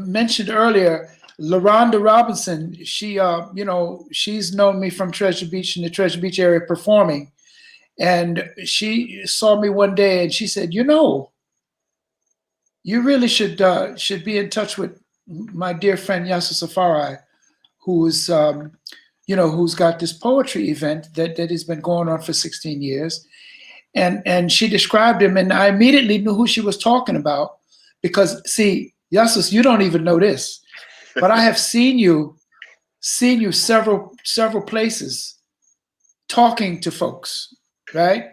mentioned earlier, LaRonda Robinson, she she's known me from Treasure Beach, in the Treasure Beach area, performing, and she saw me one day and she said, you really should be in touch with my dear friend Yasus Afari, who's who's got this poetry event that has been going on for 16 years. And she described him, and I immediately knew who she was talking about, because see, Yasus, you don't even know this, but I have seen you several places talking to folks, right?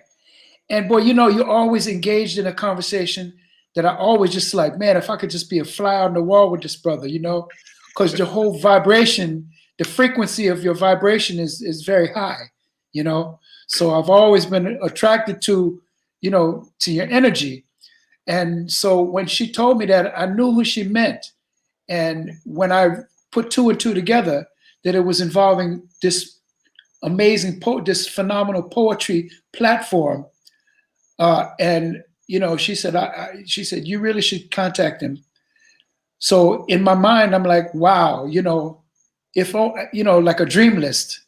And boy, you're always engaged in a conversation that I always just like, man, if I could just be a fly on the wall with this brother, because the whole vibration, the frequency of your vibration is very high, So I've always been attracted to your energy. And so when she told me that, I knew who she meant. And when I put two and two together, that it was involving this amazing, this phenomenal poetry platform. And she said, she said, you really should contact him. So in my mind, I'm like, wow, if like a dream list,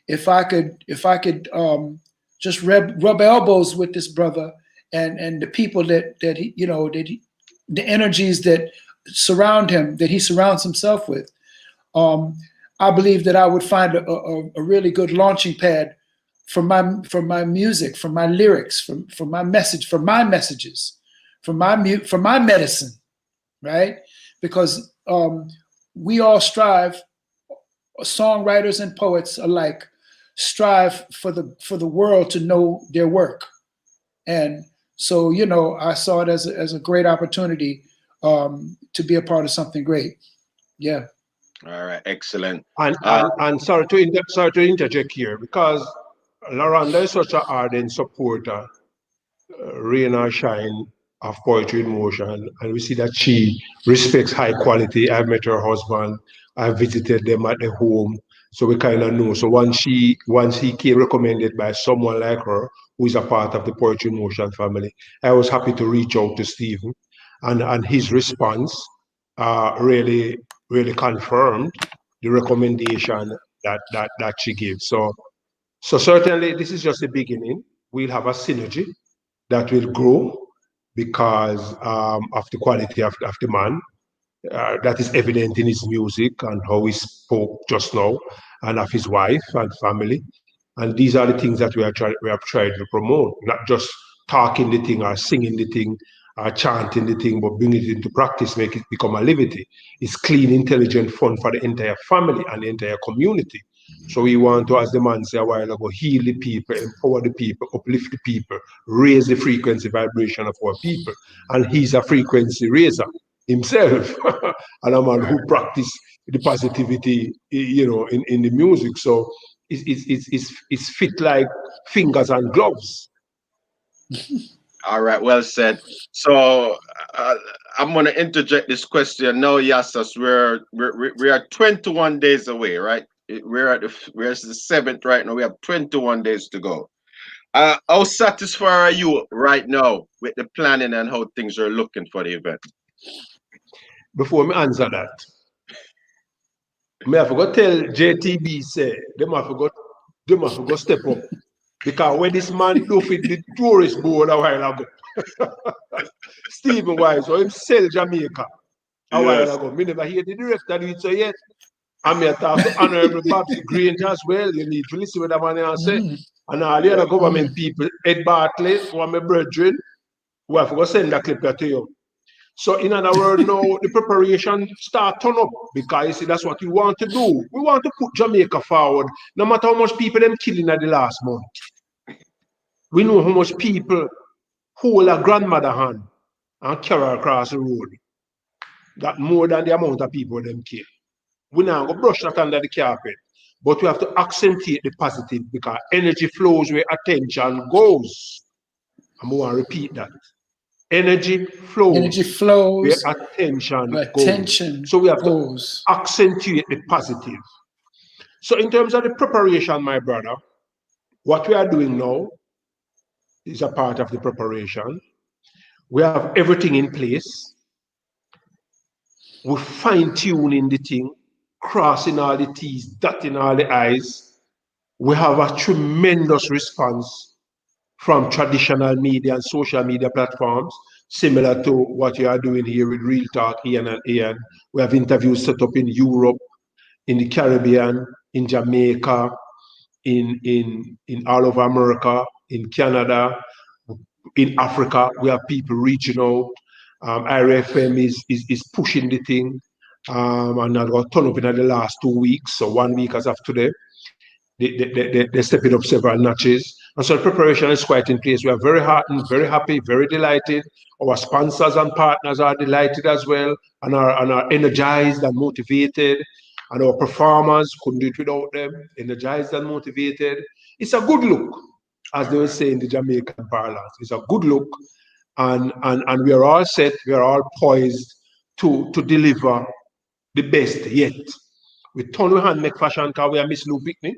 if I could just rub elbows with this brother and the people that he, the energies that surround him, that he surrounds himself with, I believe that I would find a really good launching pad for my music, for my lyrics, for my message, for my messages, for my medicine, right? Because we all strive, songwriters and poets alike, strive for the world to know their work. And so, I saw it as a great opportunity to be a part of something great. Yeah. All right, excellent. And sorry to interject here, because Loranda is such an ardent supporter, rain or shine, of poetry in motion, and we see that she respects high quality. I've met her husband, I visited them at the home, so we kind of know. So once he came recommended by someone like her, who is a part of the poetry in motion family, I was happy to reach out to Stephen, and his response really confirmed the recommendation that she gave. So certainly this is just the beginning. We'll have a synergy that will grow because of the quality of the man. That is evident in his music and how he spoke just now, and of his wife and family. And these are the things that we have tried to promote, not just talking the thing or singing the thing or chanting the thing, but bring it into practice, make it become a livity. It's clean, intelligent fun for the entire family and the entire community. So we want to, as the man said a while ago, heal the people, empower the people, uplift the people, raise the frequency vibration of our people. And he's a frequency raiser himself, and a man who practice the positivity, in the music. So it's fit like fingers and gloves. All right, well said. So I'm going to interject this question now, Yasas. We are 21 days away, right? We're the 7th right now. We have 21 days to go. How satisfied are you right now with the planning and how things are looking for the event? Before me answer that, I forgot tell JTB say them have forgot step up, because when this man do fit the tourist board a while ago, Stephen Wise, or him sell Jamaica a while ago. Me never hear the director do it so yet. I'm here talk to Honorable Babs Grange as well. You need to listen to what that man say. And all the other government people, Ed Bartley, who are my brethren, who have to send that clip to you. So in other words, now the preparation start turn up, because you see, that's what we want to do. We want to put Jamaica forward, no matter how much people them killing at the last month. We know how much people hold a grandmother hand and carry her across the road. That more than the amount of people them kill. We now go brush that under the carpet, but we have to accentuate the positive, because energy flows where attention goes. I'm going to repeat that. Energy flows where attention goes. So we have to accentuate the positive. So in terms of the preparation, my brother, what we are doing now is a part of the preparation. We have everything in place. We're fine-tuning the thing, crossing all the T's, dotting all the I's. We have a tremendous response from traditional media and social media platforms, similar to what you are doing here with Real Talk, Ian and Ian. We have interviews set up in Europe, in the Caribbean, in Jamaica, in all over America, in Canada, in Africa. We have people reaching out. IRFM is pushing the thing. And I got turned up in the last 2 weeks, so 1 week as of today. They're stepping up several notches. And so the preparation is quite in place. We are very heartened, very happy, very delighted. Our sponsors and partners are delighted as well and are energized and motivated. And our performers couldn't do it without them, energized and motivated. It's a good look, as they would say in the Jamaican parlance. It's a good look. And we are all set, we are all poised to deliver the best yet. We turn we hand make fashion because we are Miss Lou Picnic.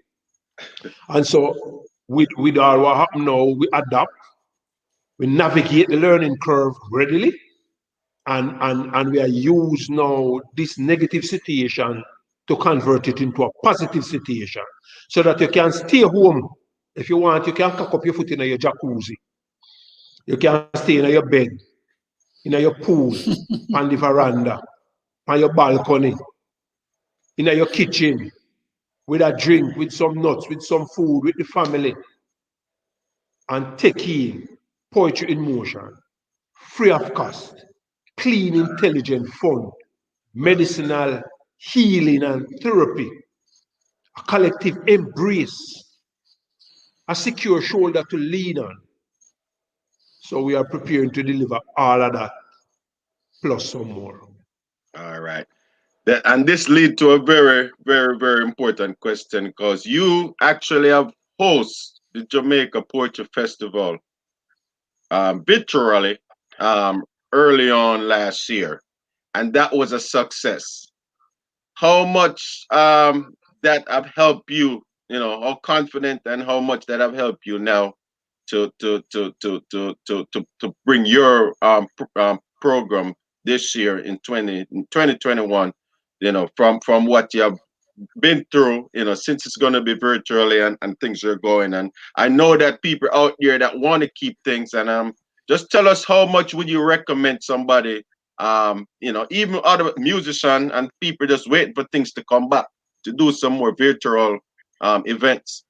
And so with all what happened now, we adapt, we navigate the learning curve readily, and we are use now this negative situation to convert it into a positive situation so that you can stay home. If you want, you can cock up your foot in your jacuzzi. You can stay in your bed, in your pool, on the veranda, on your balcony, in your kitchen, with a drink, with some nuts, with some food, with the family, and take in poetry in motion, free of cost, clean, intelligent, fun, medicinal, healing, and therapy, a collective embrace, a secure shoulder to lean on. So we are preparing to deliver all of that, plus some more. All right. And this lead to a very, very, very important question because you actually have host the Jamaica Poetry Festival virtually um, early on last year, and that was a success. How much that have helped you? You know, how confident and how much that have helped you now to bring your program this year in 2021. You know, from what you have been through, you know, since it's going to be virtually and things are going. And I know that people out there that want to keep things. And just tell us how much would you recommend somebody, you know, even other musician and people just waiting for things to come back to do some more virtual events.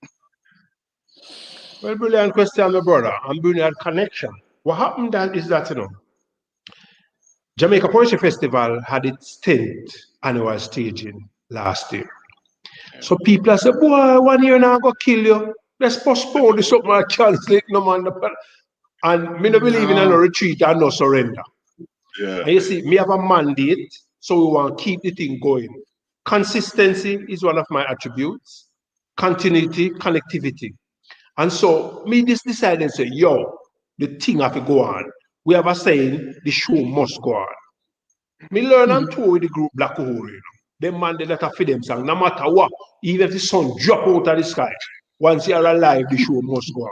Well, brilliant question, my brother, and brilliant connection. What happened that is that, Jamaica Poetry Festival had its 10th annual staging last year. So people are saying, boy, 1 year now go kill you. Let's postpone this up my cancel it, no man. And me no believe in a no retreat and no surrender. Yeah. And you see, me have a mandate, so we want to keep the thing going. Consistency is one of my attributes. Continuity, connectivity. And so me just decided and say, yo, the thing have to go on. We have a saying, the show must go on. Me learn and tour with the group Black Uhuru. Them man they let a feed them song, no matter what, even if the sun drop out of the sky. Once you are alive, the show must go on.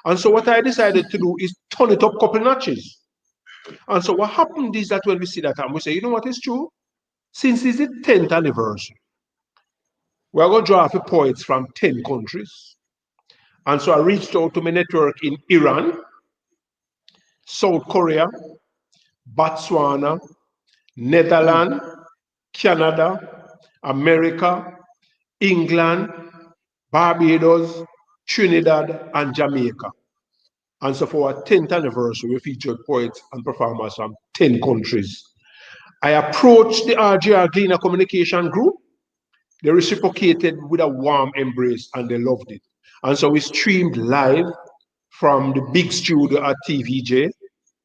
And so what I decided to do is turn it up couple notches. And so what happened is that when we see that and we say, you know what is true? Since it's the 10th anniversary, we're going to draw for poets from 10 countries. And so I reached out to my network in Iran, South Korea, Botswana, Netherlands, Canada, America, England, Barbados, Trinidad, and Jamaica. And so for our 10th anniversary, we featured poets and performers from 10 countries. I approached the RGR Gleaner Communication Group. They reciprocated with a warm embrace and they loved it. And so we streamed live from the big studio at TVJ.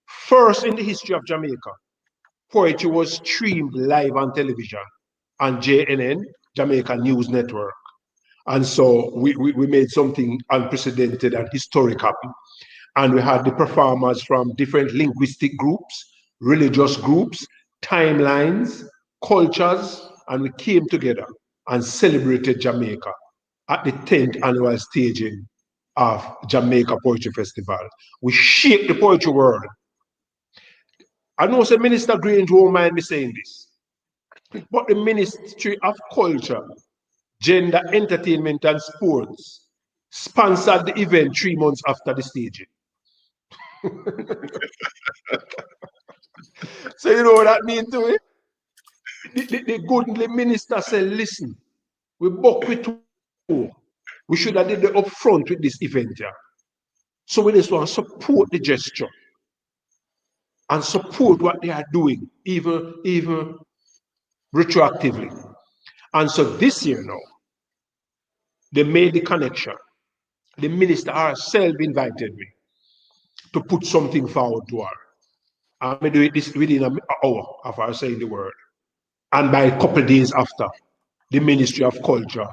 First in the history of Jamaica, poetry was streamed live on television on JNN, Jamaica News Network. And so we made something unprecedented and historic happen. And we had the performers from different linguistic groups, religious groups, timelines, cultures, and we came together and celebrated Jamaica at the 10th annual staging of Jamaica Poetry Festival. We shape the poetry world. I know the Minister Grange won't mind me saying this, but the Ministry of Culture, Gender, Entertainment and Sports sponsored the event 3 months after the staging. So you know what that means to it? The good minister said, listen, we book with two. We should have did the upfront with this event here. So we just want to support the gesture and support what they are doing, even retroactively. And so this year now, they made the connection. The minister herself invited me to put something forward to her. I'm going to do it this within an hour of her saying the word. And by a couple of days after, the Ministry of Culture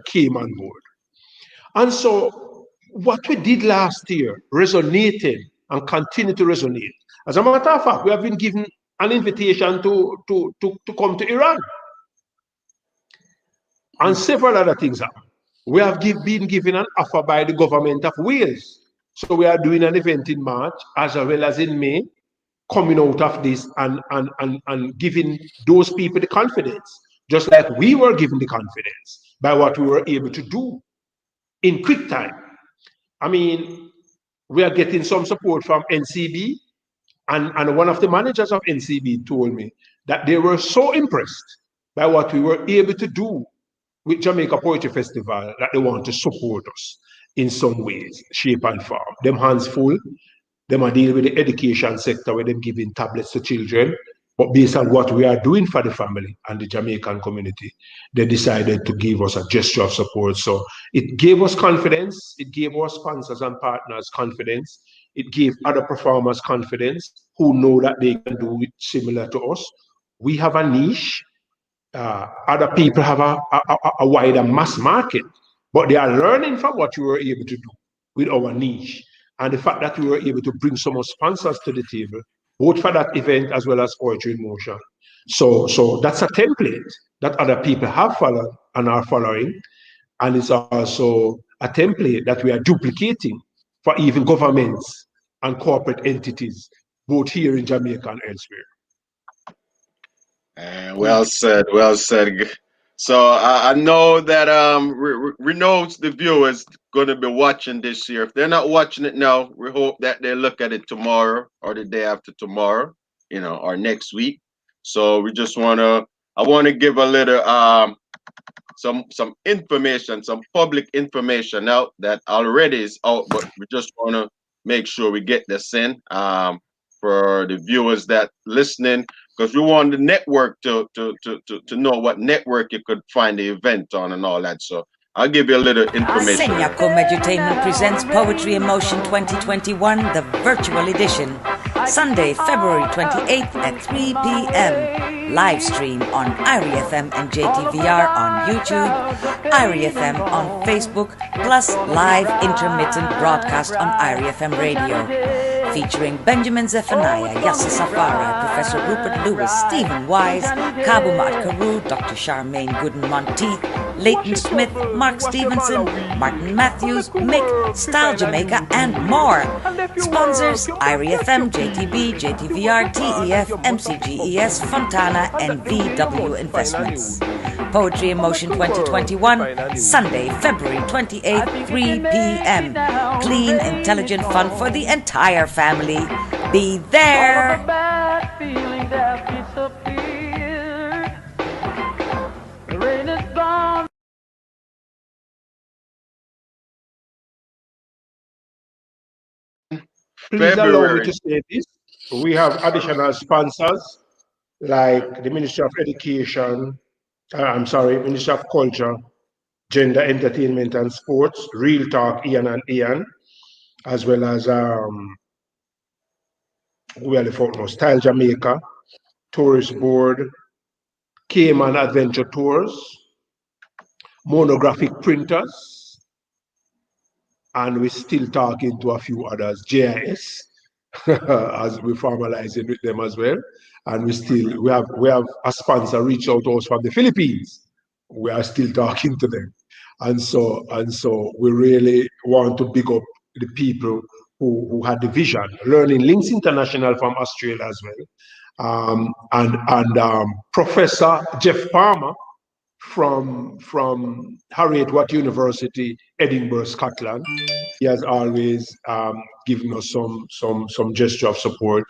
came on board. And so what we did last year resonated and continue to resonate. As a matter of fact, we have been given an invitation to come to Iran. And several other things happen. We have been given an offer by the government of Wales. So we are doing an event in March as well as in May, coming out of this and giving those people the confidence, just like we were given the confidence by what we were able to do in quick time. I mean, we are getting some support from NCB, and one of the managers of NCB told me that they were so impressed by what we were able to do with Jamaica Poetry Festival that they want to support us in some ways, shape and form. Them hands full. Them are dealing with the education sector where them giving tablets to children. But based on what we are doing for the family and the Jamaican community, they decided to give us a gesture of support. So it gave us confidence. It gave our sponsors and partners confidence. It gave other performers confidence who know that they can do it similar to us. We have a niche. Other people have a wider mass market, but they are learning from what we were able to do with our niche. And the fact that we were able to bring some more sponsors to the table, both for that event as well as Poetry in Motion. So that's a template that other people have followed and are following. And it's also a template that we are duplicating for even governments and corporate entities, both here in Jamaica and elsewhere. Well said, well said. So I know that we know the viewers going to be watching this year. If they're not watching it now, we hope that they look at it tomorrow or the day after tomorrow, or next week. So we just I want to give a little some information, some public information out that already is out, but we just want to make sure we get this in for the viewers that listening, because we want the network to know what network you could find the event on and all that. So I'll give you a little information. Senyako Medutainment presents Poetry in Motion 2021, the virtual edition, Sunday, February 28th at 3 p.m. Live stream on IRI FM and JTVR on YouTube, IRI FM on Facebook, plus live intermittent broadcast on IRI FM radio. Featuring Benjamin Zephaniah, Yasus Afari, Professor Rupert Lewis, Stephen Wise, Kabumat Karu, Dr. Charmaine Gooden Monteith, Leighton Smith, Mark Stevenson, Martin Matthews, Mick, Style Jamaica, and more. Sponsors, IRI FM, JTB, JTVR, TEF, MCGES, Fontana, and VW Investments. Poetry in Motion 2021, Sunday, February 28th, 3 p.m. Clean, intelligent fun for the entire family. Be there! Please allow me to say this. We have additional sponsors like the Ministry of Education, Ministry of Culture, Gender, Entertainment and Sports, Real Talk, Ian and Ian, as well as Style Jamaica, Tourist Board, Cayman Adventure Tours, Monographic Printers, and we're still talking to a few others, JIS, as we formalize it with them as well. And we have a sponsor reach out to us from the Philippines. We are still talking to them. And so we really want to big up the people who had the vision. Learning Links International from Australia as well. And Professor Jeff Palmer from Harriet Watt University, Edinburgh, Scotland. He has always given us some gesture of support,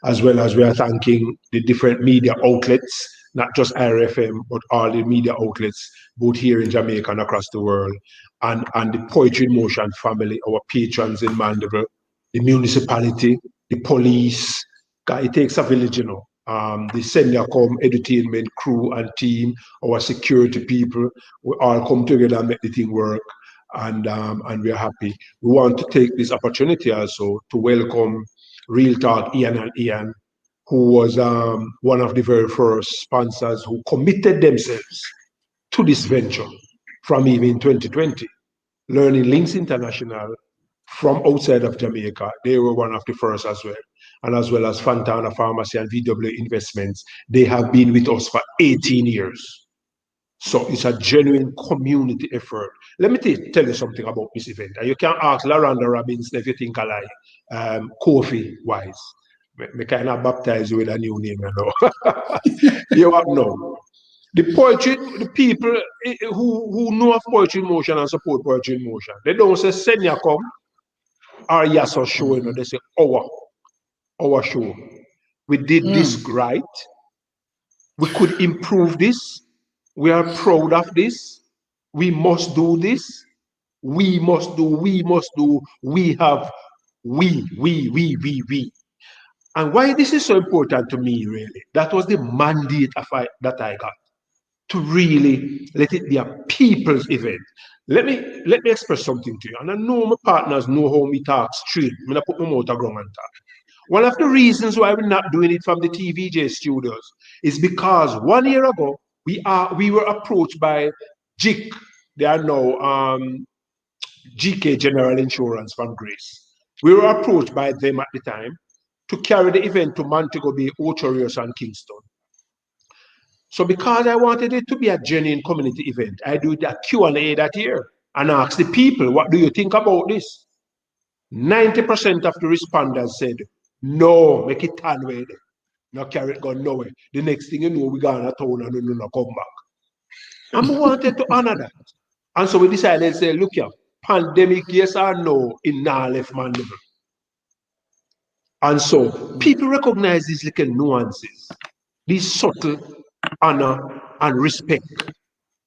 as well as we are thanking the different media outlets, not just IRFM, but all the media outlets, both here in Jamaica and across the world, and the Poetry in Motion family, our patrons in Mandeville, the municipality, the police. It takes a village, the Seniacom entertainment crew and team, our security people, we all come together and make the thing work. And we're happy. We want to take this opportunity also to welcome Real Talk Ian and Ian, who was one of the very first sponsors who committed themselves to this venture from even 2020. Learning Links International from outside of Jamaica, they were one of the first as well. And as well as Fontana Pharmacy and VW Investments, they have been with us for 18 years. So it's a genuine community effort. Let me tell you something about this event. And you can ask Laranda Robinson if you think I like Kofi wise. Me kind of baptize you with a new name, You have no. The poetry, the people who know of Poetry in Motion and support Poetry in Motion, they don't say Senya come or Yasas show, they say our show. We did this right. We could improve this. We are proud of this. We must do this. We must do. We have. We. And why this is so important to me, really, that was the mandate that I got to really let it be a people's event. Let me express something to you. And I know my partners know how me talk straight. I'm gonna put my mouth around and talk. One of the reasons why we're not doing it from the TVJ studios is because 1 year ago we were approached by JIC. They are now GK General Insurance from Greece. We were approached by them at the time to carry the event to Montego Bay, Ocho Rios, and Kingston. So because I wanted it to be a genuine community event, I do that Q&A that year and ask the people, what do you think about this? 90% of the responders said, no, make it turn away. No carry it gone nowhere. The next thing you know, we gone to town and we no come back. And we wanted to honor that. And so we decided to say, look here, pandemic, yes or no, in now left Mandeville. And so people recognize these little nuances, these subtle honor and respect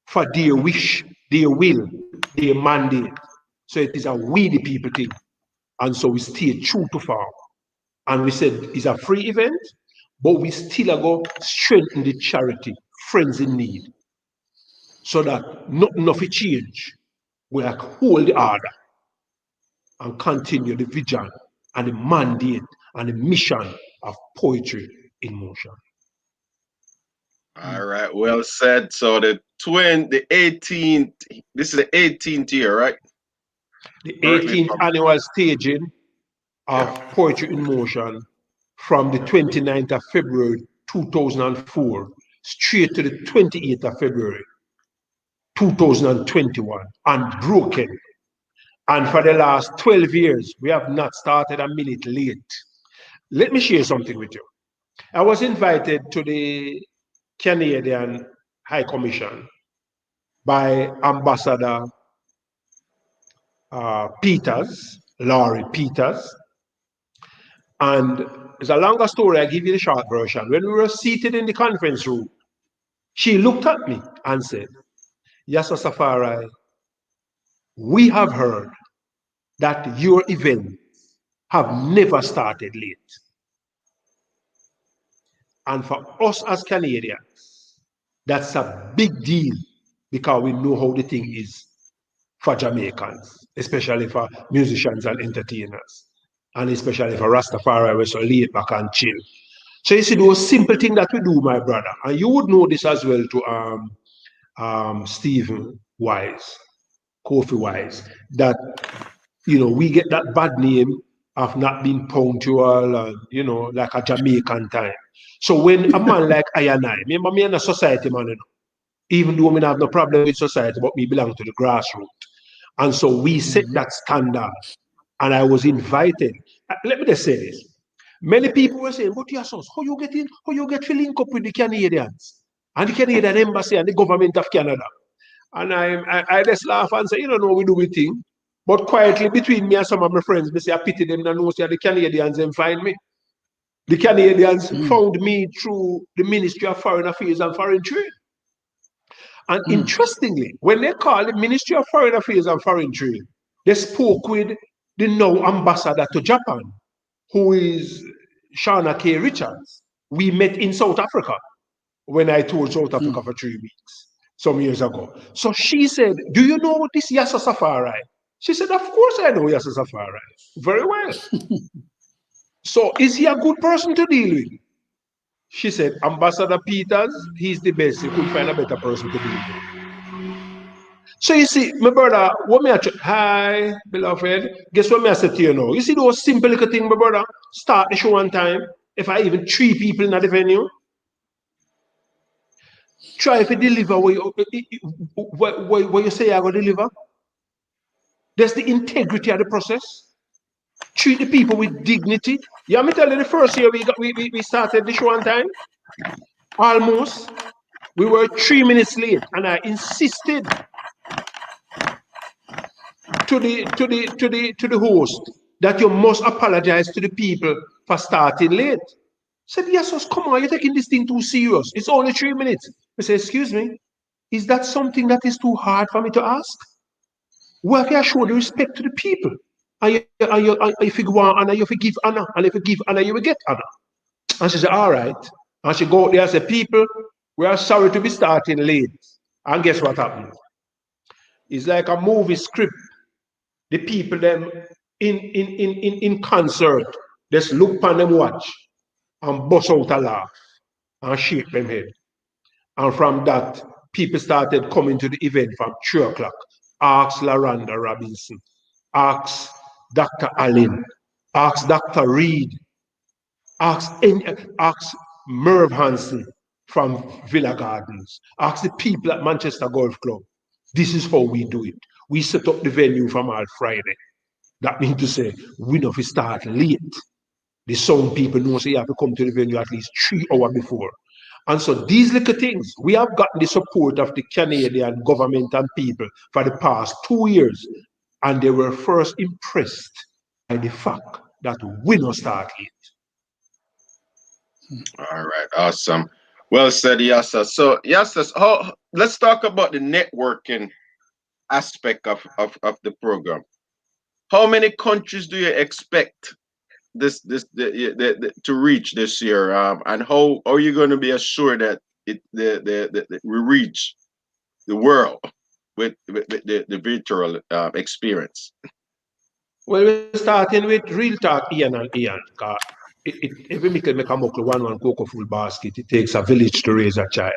for their wish, their will, their mandate. So it is a we the people thing. And so we stay true to form. And we said it's a free event, but we still are going to strengthen the charity, Friends in Need, so that nothing of it change. We like hold the order and continue the vision and the mandate and the mission of Poetry in Motion. All right, well said. So the 18th, this is the 18th year, right? The 18th annual staging of Poetry in Motion from the 29th of February 2004 straight to the 28th of February 2021, unbroken. And for the last 12 years, we have not started a minute late. Let me share something with you. I was invited to the Canadian High Commission by Ambassador Laurie Peters. And it's a longer story, I give you the short version. When we were seated in the conference room, she looked at me and said, Yasus Afari, we have heard that your events have never started late. And for us as Canadians, that's a big deal because we know how the thing is for Jamaicans, especially for musicians and entertainers, and especially for Rastafari, we're so laid back and chill. So you see those simple things that we do, my brother, and you would know this as well to Stephen Wise, Kofi Wise, that we get that bad name of not being punctual and like a Jamaican time. So when a man like I and I, remember me in a society man, even though we have no problem with society, but we belong to the grassroots. And so we set that standard. And I was invited. Let me just say this. Many people were saying, but Yasus, how you get to link up with the Canadians and the Canadian embassy and the government of Canada? And I just laugh and say, you don't know we do we thing. But quietly between me and some of my friends, they say I pity them and know say the Canadians and find me. The Canadians found me through the Ministry of Foreign Affairs and Foreign Trade. And interestingly, when they called the Ministry of Foreign Affairs and Foreign Trade, they spoke with the now ambassador to Japan, who is Shauna K. Richards. We met in South Africa when I toured South Africa for 3 weeks some years ago. So she said, do you know this Yasus Afari? She said, of course I know Yasus Afari. Very well. So is he a good person to deal with? She said, Ambassador Peters, he's the best. You couldn't find a better person to deal with. So you see, my brother, what me hi, beloved. Guess what me I said to you now? You see those simple little thing, my brother? Start the show on time. If I even 3 people in the venue, try to deliver what you say you're going to deliver. There's the integrity of the process. Treat the people with dignity. Yeah, me tell you, the first year we started the show on time. Almost. We were 3 minutes late, and I insisted to the host that you must apologize to the people for starting late. I said, Yasus, come on, you're taking this thing too serious. It's only 3 minutes. I said, excuse me, is that something that is too hard for me to ask? Well, can I show the respect to the people? And if you go on honor, you forgive honor. And if you give honor, you will get honor. And she said, all right. And she go out there and said, people, we are sorry to be starting late. And guess what happened? It's like a movie script. The people them in concert, just look upon them watch and bust out a laugh and shake them head. And from that, people started coming to the event from 3 o'clock. Ask LaRonda Robinson, ask Dr. Allen, ask Dr. Reed, ask Merv Hansen from Villa Gardens, ask the people at Manchester Golf Club. This is how we do it. We set up the venue from all Friday. That means to say, we know if we start late, the sound people know say you have to come to the venue at least 3 hours before. And so these little things, we have gotten the support of the Canadian government and people for the past 2 years. And they were first impressed by the fact that we not start late. All right, awesome. Well said, Yasas. So, Yasas, let's talk about the networking aspect of the program. How many countries do you expect to reach this year? And how are you going to be assured that we reach the world with the virtual experience? Well, we're starting with real talk, Ian and Ian. Every make a muckle one cocoa full basket, it takes a village to raise a child.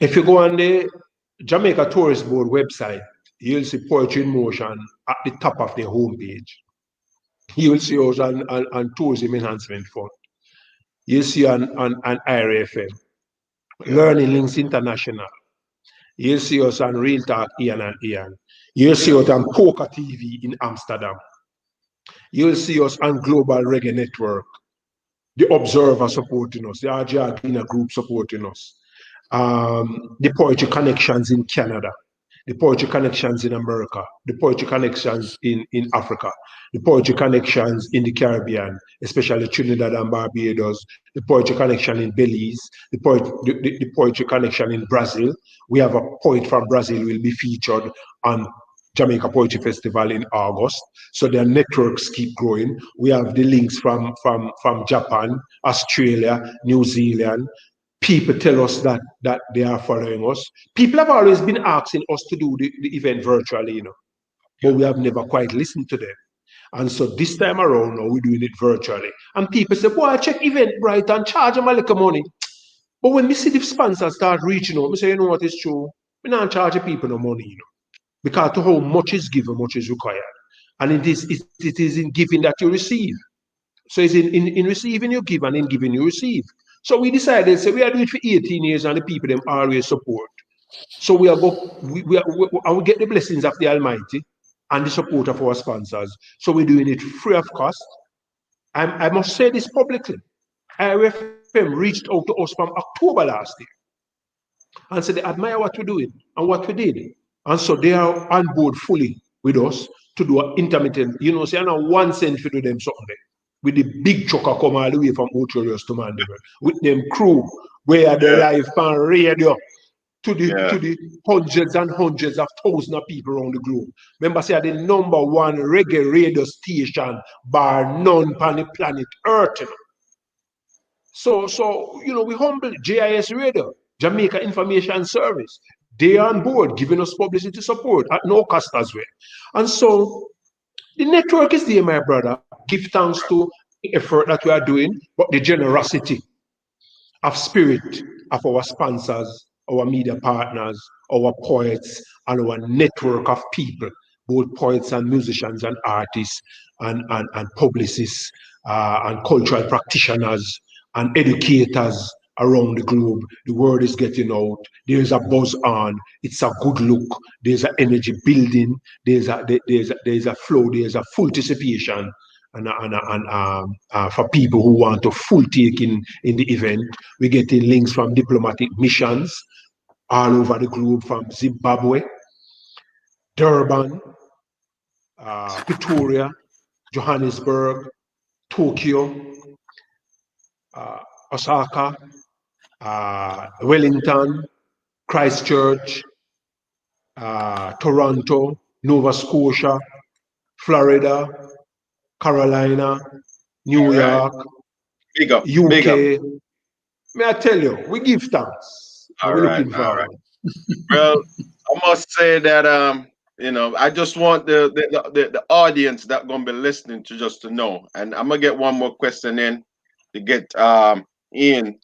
If you go on the Jamaica Tourist Board website, you'll see Poetry in Motion at the top of the homepage. You'll see us on Tourism Enhancement Fund. You'll see on IRFM, Learning Links International. You'll see us on Real Talk Ian and Ian. You'll see us on Poker TV in Amsterdam. You'll see us on Global Reggae Network, the Observer supporting us, the Argentina group supporting us, the Poetry Connections in Canada, the Poetry Connections in America, the Poetry Connections in Africa, the Poetry Connections in the Caribbean, especially Trinidad and Barbados, the Poetry Connection in Belize, the Poetry Connection in Brazil. We have a poet from Brazil who will be featured on Jamaica Poetry Festival in August. So their networks keep growing. We have the links from Japan, Australia, New Zealand. People tell us that they are following us. People have always been asking us to do the event virtually, but we have never quite listened to them. And so this time around, now we're doing it virtually. And people say, boy, I check Eventbrite and charge them a little money. But when we see the sponsors start reaching out, we say, you know what is true? We not charge people no money, because to how much is given, much is required. And it is in giving that you receive. So it's in receiving you give and in giving you receive. So we decided, so we are doing it for 18 years and the people them always support. So we get the blessings of the Almighty and the support of our sponsors. So we're doing it free of cost. I must say this publicly. IRFM reached out to us from October last year and said they admire what we're doing and what we did. And so they are on board fully with us to do an intermittent, say, I know 1 cent to do them something there. With the big trucker come all the way from Outroyos to Mandeville, with them crew where they Yeah, live on radio to yeah, the hundreds and hundreds of thousands of people around the globe. Remember, say the #1 reggae radio station bar none on the planet Earth. So we humble JIS Radio, Jamaica Information Service. They are on board, giving us publicity support at no cost as well. And so the network is there, my brother. Give thanks to the effort that we are doing, but the generosity of spirit of our sponsors, our media partners, our poets, and our network of people, both poets and musicians and artists and publicists and cultural practitioners and educators around the globe. The word is getting out. There's a buzz on. It's a good look. There's an energy building. There's a flow. There's a full anticipation and for people who want to full take in the event. We're getting links from diplomatic missions all over the globe, from Zimbabwe, Durban, Pretoria, Johannesburg, Tokyo, Osaka, Wellington, Christchurch, Toronto, Nova Scotia, Florida, Carolina, all New right. York, Big up, big up. UK. May I tell you, we give thanks and All we're right, looking all right. forward. Well, I must say that I just want the audience that gonna be listening to just to know, and I'm gonna get one more question in to get Ian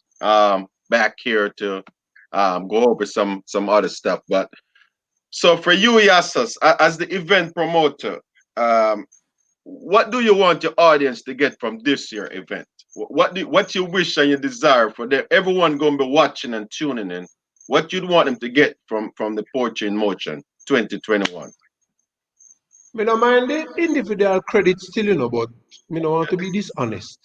back here to go over some other stuff. But so for you, Yasas, as the event promoter, um, what do you want your audience to get from this year event? What you wish and you desire for them, everyone going to be watching and tuning in? What you'd want them to get from the Poetry in Motion 2021? Me no mind the individual credit still, but me no want to be dishonest.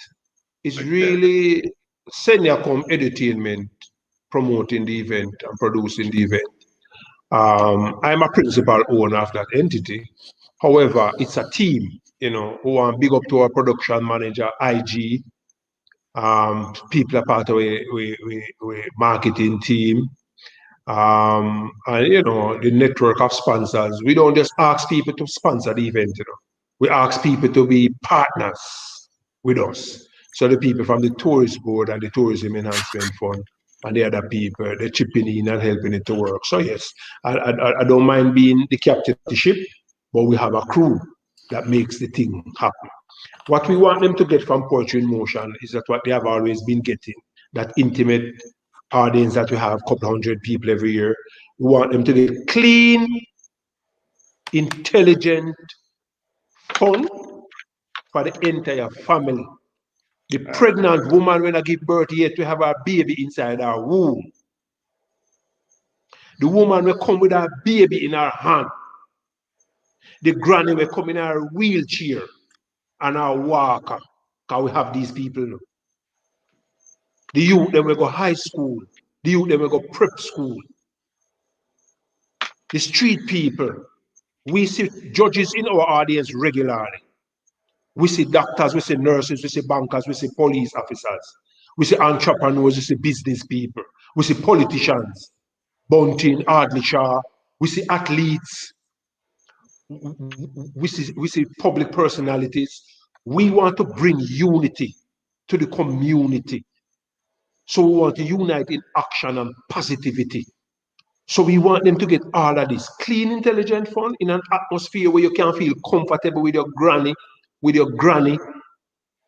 It's Okay, really senior come entertainment promoting the event and producing the event. I'm a principal owner of that entity. However, it's a team, who want big up to our production manager, IG. People are part of a marketing team. And the network of sponsors. We don't just ask people to sponsor the event, we ask people to be partners with us. So the people from the tourist board and the tourism enhancement fund and the other people, they're chipping in and helping it to work. So yes, I don't mind being the captain of the ship, but we have a crew that makes the thing happen. What we want them to get from Poetry in Motion is that what they have always been getting, that intimate audience that we have, a couple hundred people every year. We want them to get clean, intelligent, fun for the entire family. The pregnant woman, when I give birth, yet to have a baby inside her womb. The woman will come with her baby in her hand. The granny will come in her wheelchair and her walker. Because we have these people now. The youth, them will go high school. The youth, them will go prep school. The street people. We see judges in our audience regularly. We see doctors, we see nurses, we see bankers, we see police officers. We see entrepreneurs, we see business people. We see politicians, Bunting, Ardley Shaw. We see athletes. We see public personalities. We want to bring unity to the community. So we want to unite in action and positivity. So we want them to get all of this clean, intelligent fun in an atmosphere where you can feel comfortable with your granny, with your granny,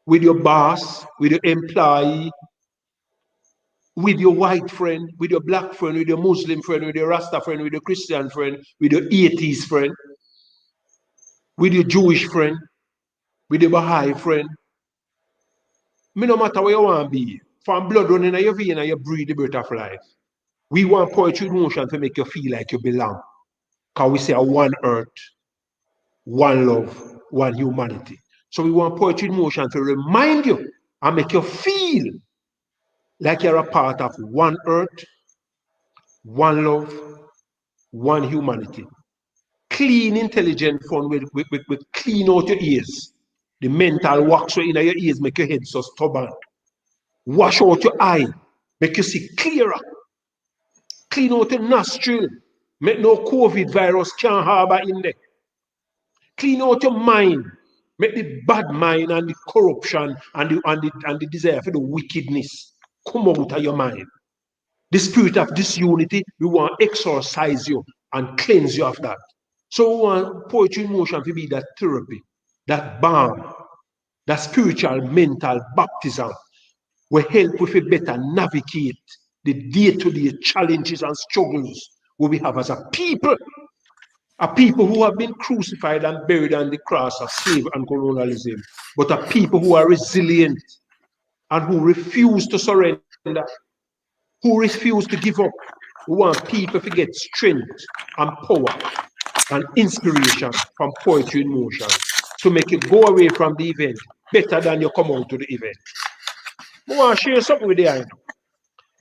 with your boss, with your employee, with your white friend, with your black friend, with your Muslim friend, with your Rasta friend, with your Christian friend, with your atheist friend, with your Jewish friend, with your Baha'i friend. Me no matter where you want to be, from blood running in your vein and you breathe the breath of life. We want poetry in motion to make you feel like you belong. Because we say a one earth, one love, one humanity. So we want poetry in motion to remind you and make you feel like you're a part of one earth, one love, one humanity. Clean, intelligent fun with clean out your ears. The mental wax in your ears make your head so stubborn. Wash out your eye, make you see clearer. Clean out your nostril, make no COVID virus can harbor in there. Clean out your mind, make the bad mind and the corruption and the desire for the wickedness come out of your mind. The spirit of disunity, we want to exorcise you and cleanse you of that. So we want poetry in motion to be that therapy, that balm, that spiritual mental baptism will help with a better navigate the day-to-day challenges and struggles we have as a people who have been crucified and buried on the cross of slavery and colonialism, but a people who are resilient and who refuse to surrender, who refuse to give up. We want people to get strength and power and inspiration from poetry in motion to make you go away from the event better than you come out to the event. I want to share something with you.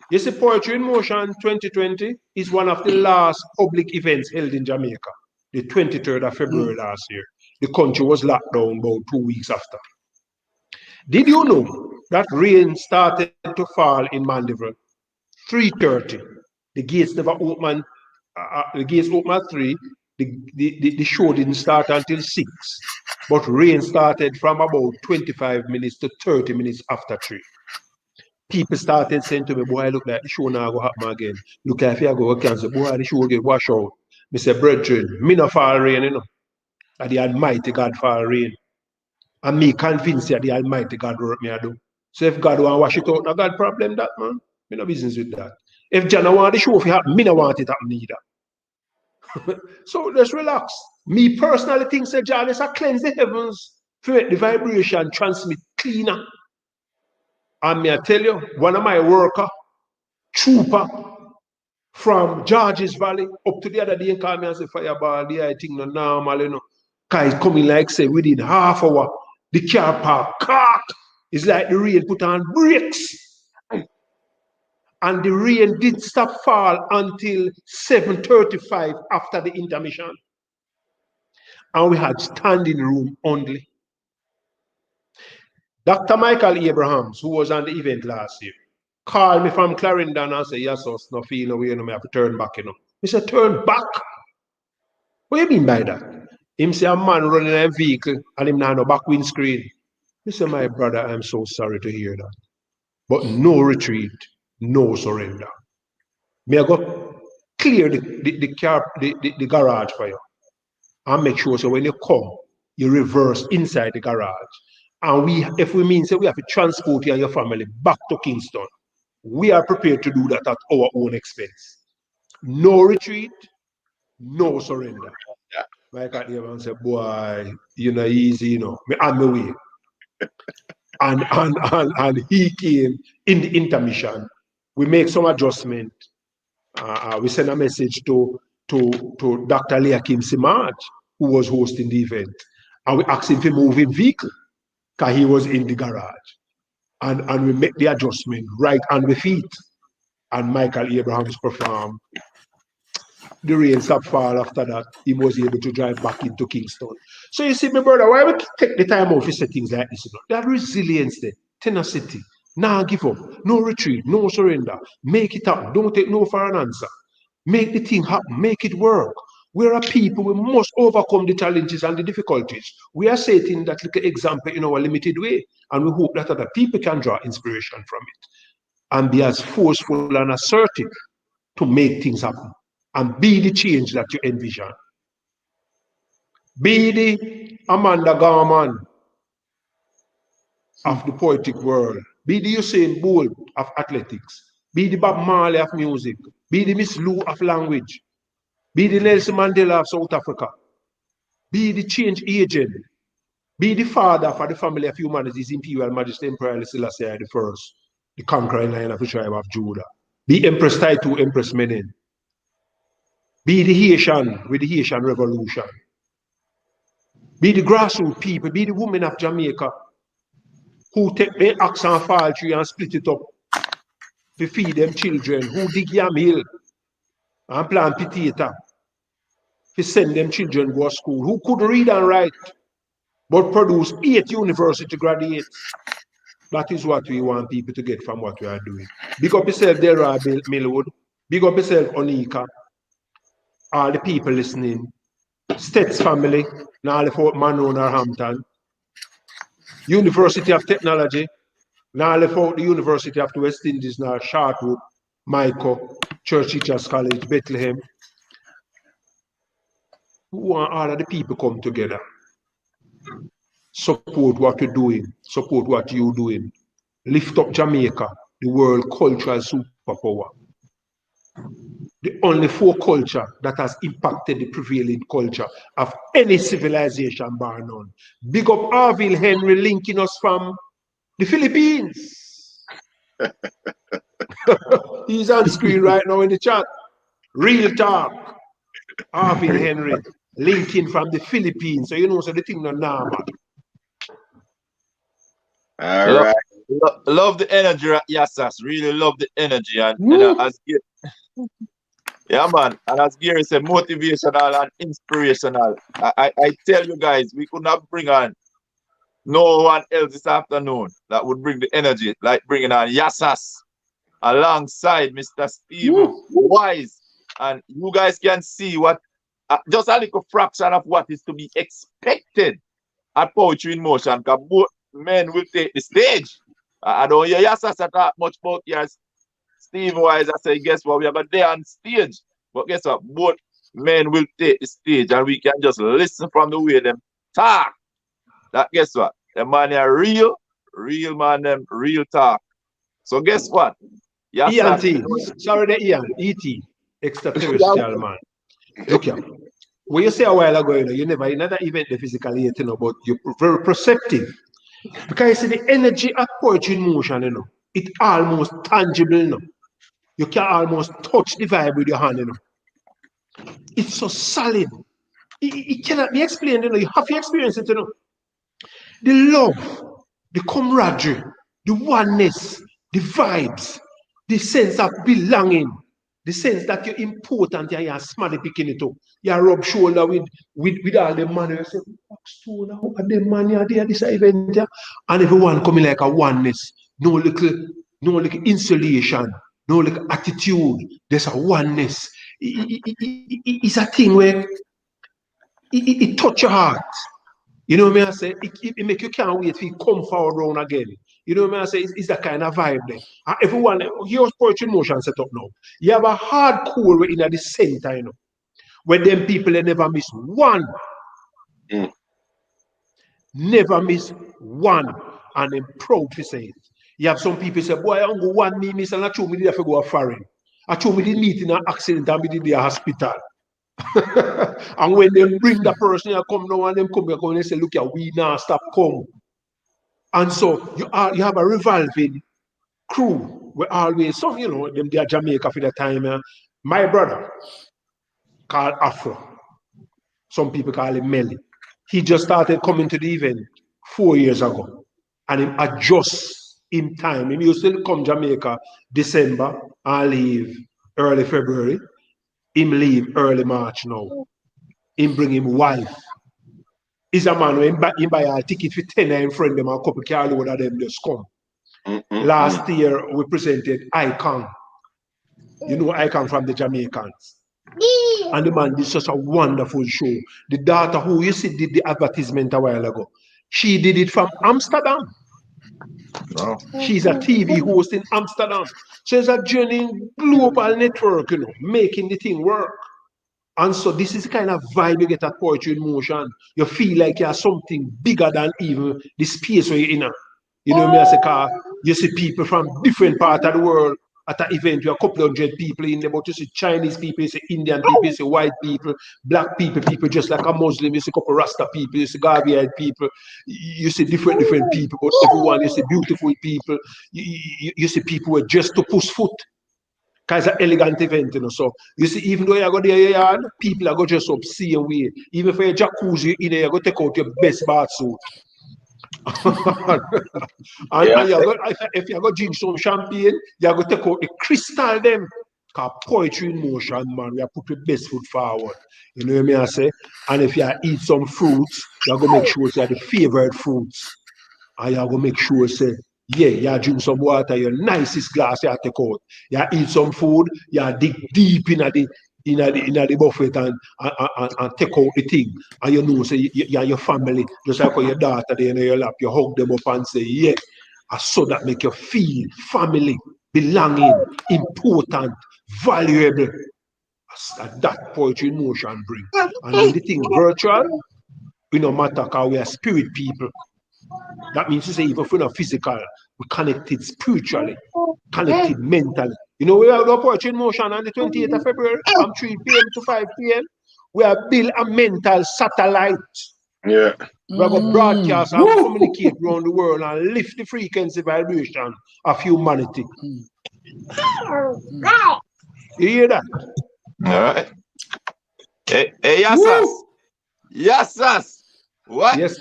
You see, Poetry in Motion 2020 is one of the last public events held in Jamaica, the 23rd of February last year. The country was locked down about 2 weeks after. Did you know that rain started to fall in Mandeville 3:30? The gates never opened. The gates opened at 3. The show didn't start until 6. But rain started from about 25 minutes to 30 minutes after 3. People started saying to me, boy, look like the show now go happen again. Look like if you go cancel, boy, the show get washed out. Me say, brethren, me no fall rain, you know. And the Almighty God fall rain. And me convinced that the Almighty God work me I do. So if God want to wash it out, no God problem that, man. Me no business with that. If John want the show to happen, me no want it happen either. So let's relax. Me personally think say John is a cleanse the heavens to make the vibration transmit cleaner. And me I tell you, one of my worker, trooper from Georges Valley up to the other day and call me and say fireball, the I think no normal, you know. Cause it's coming like say within half hour, the car park crack. It's like the rain put on brakes. And the rain didn't stop fall until 7:35 after the intermission. And we had standing room only. Dr. Michael Abrahams, who was on the event last year, called me from Clarendon and said, Yasus, no feel no way, you know, I have to turn back, you know. He said, turn back? What do you mean by that? Him say a man running a vehicle and him now no back windscreen. He said, my brother, I'm so sorry to hear that. But no retreat, no surrender. May I go clear the garage for you and make sure so when you come, you reverse inside the garage. And if we mean say we have to transport you and your family back to Kingston, we are prepared to do that at our own expense. No retreat, no surrender. Like I hear and say, boy, you know, easy, you know, me on my way. And he came in the intermission. We make some adjustment. We send a message to Dr. Leakim Simaj, who was hosting the event. And we asked him to move his vehicle because he was in the garage. And we make the adjustment right on the feet. And Michael Abrahams performed. The rain stopped fall after that. He was able to drive back into Kingston. So you see, my brother, why we take the time out to say things like this? You know? That resilience there, tenacity, nah give up, no retreat, no surrender. Make it happen. Don't take no for an answer. Make the thing happen. Make it work. We are people, we must overcome the challenges and the difficulties. We are setting that little example in our limited way. And we hope that other people can draw inspiration from it and be as forceful and assertive to make things happen and be the change that you envision. Be the Amanda Garman of the poetic world. Be the Usain Bolt of athletics. Be the Bob Marley of music. Be the Miss Lou of language. Be the Nelson Mandela of South Africa. Be the change agent. Be the father for the family of humanity's Imperial Majesty Emperor Selassie I, the conquering lion of the tribe of Judah. Be Empress Taitu, Empress Menen. Be the Haitian with the Haitian Revolution. Be the grassroots people, be the women of Jamaica who take their axe and fall tree and split it up to feed them children, who dig yam hill and plant potato to send them children go to school, who could read and write, but produce 8 university graduates. That is what we want people to get from what we are doing. Big up yourself, Delra Millwood. Big up yourself, Onika. All the people listening. States family, now the Fort Manon or Hampton. University of Technology, now the Fort the University of the West Indies, now Chartwood, Michael, Church Teachers College, Bethlehem. We want all of the people come together. Support what you're doing, support what you're doing. Lift up Jamaica, the world cultural superpower. The only 4 culture that has impacted the prevailing culture of any civilization bar none. Big up Arville Henry linking us from the Philippines. He's on screen right now in the chat. Real talk. Arville Henry linking from the Philippines. So you know, so the thing not normal. All right. Love the energy, Yasas. Really love the energy. And as yeah, man. And as Gary said, motivational and inspirational. I tell you guys, we could not bring on no one else this afternoon that would bring the energy, like bringing on Yasas alongside Mr. Steve Wise. And you guys can see what, just a little fraction of what is to be expected at Poetry in Motion, because both men will take the stage. I don't hear Yasas talk much about yours. Steve Wise, I say, guess what? We have a day on stage. But guess what? Both men will take the stage and we can just listen from the way them talk. That guess what? The man are real man, them real talk. So guess what? Ian T. Sorry, the Ian, E.T. Extraterrestrial man. Look here. When you say a while ago, you never in another event the physically yet, but you're very perceptive. Because you see the energy of Poetry in Motion, it almost tangible, You can almost touch the vibe with your hand, It's so solid. It cannot be explained, You have to experience it, The love, the camaraderie, the oneness, the vibes, the sense of belonging, the sense that you're important, you're smarty picking it up. You rub shoulder with all the man, you say, and the man are there, this event, and everyone coming like a oneness, no little insulation, no little attitude, there's a oneness. It's a thing where it touch your heart. You know what I say? It make you can't wait to come forward round again. You know what I say? It's that kind of vibe there. And everyone, here's Poetry in Motion set up now. You have a hardcore in the center, where them people they never miss one. Never miss one. And I'm proud to say it. You have some people say, boy, I'm go one me miss and I told me did have to go a foreign. I told me did meet in an accident and we did the hospital. And when they bring the person here come now and them come back and they say, look here, we now stop come. And so you have a revolving crew where always some, them they are Jamaica for the time. My brother called Afro. Some people call him Melly. He just started coming to the event 4 years ago. And him adjust in time. He used to come Jamaica December and leave early February. Him leave early March now. Him bring him wife. He's a man when he buy a ticket for 10 and friend them a couple car load of them just come. Last year we presented Icon. You know Icon from the Jamaicans. And the man did such a wonderful show. The daughter who you see did the advertisement a while ago. She did it from Amsterdam. Wow. She's a TV host in Amsterdam. So it's a journey global network, making the thing work. And so this is the kind of vibe you get at Poetry in Motion. You feel like you're something bigger than even the space where you're in. You know what I say? You see people from different parts of the world at an event. You have a couple of hundred people in there, but you see Chinese people, you see Indian people, you see white people, black people just like a Muslim, you see a couple of Rasta people, you see Garvey-eyed people, you see different people, but everyone, you see beautiful people, you see people who are just to push foot. Because it's an elegant event, you know. So you see, even though you go there, your yard, people are going to dress up same way. Even for your jacuzzi in there, you go take out your best bath suit. And you go, if you go drink some champagne, you go take out the crystal them. Cause poetry in motion, man. We have put the best foot forward. You know what I mean? I say, and if you eat some fruits, you go make sure it's the favorite fruits. And you go make sure say, yeah, you drink some water, your nicest glass you take out. You eat some food, you dig deep in the buffet and take out the thing. And you know, say you and your family, just like your daughter there in your lap, you hug them up and say, yeah. And so that make you feel family, belonging, important, valuable. That poetry in motion bring. And when the thing virtual, we no matter because we are spirit people. That means to say even if we're not physical, we connected spiritually, connected mentally. You know, we have the poetry in motion on the 28th of February from 3 p.m. to 5 p.m. We have built a mental satellite. Yeah. We're going to broadcast and communicate around the world and lift the frequency vibration of humanity. You hear that? All right. Hey, Yasas. Yasas. What? Yes,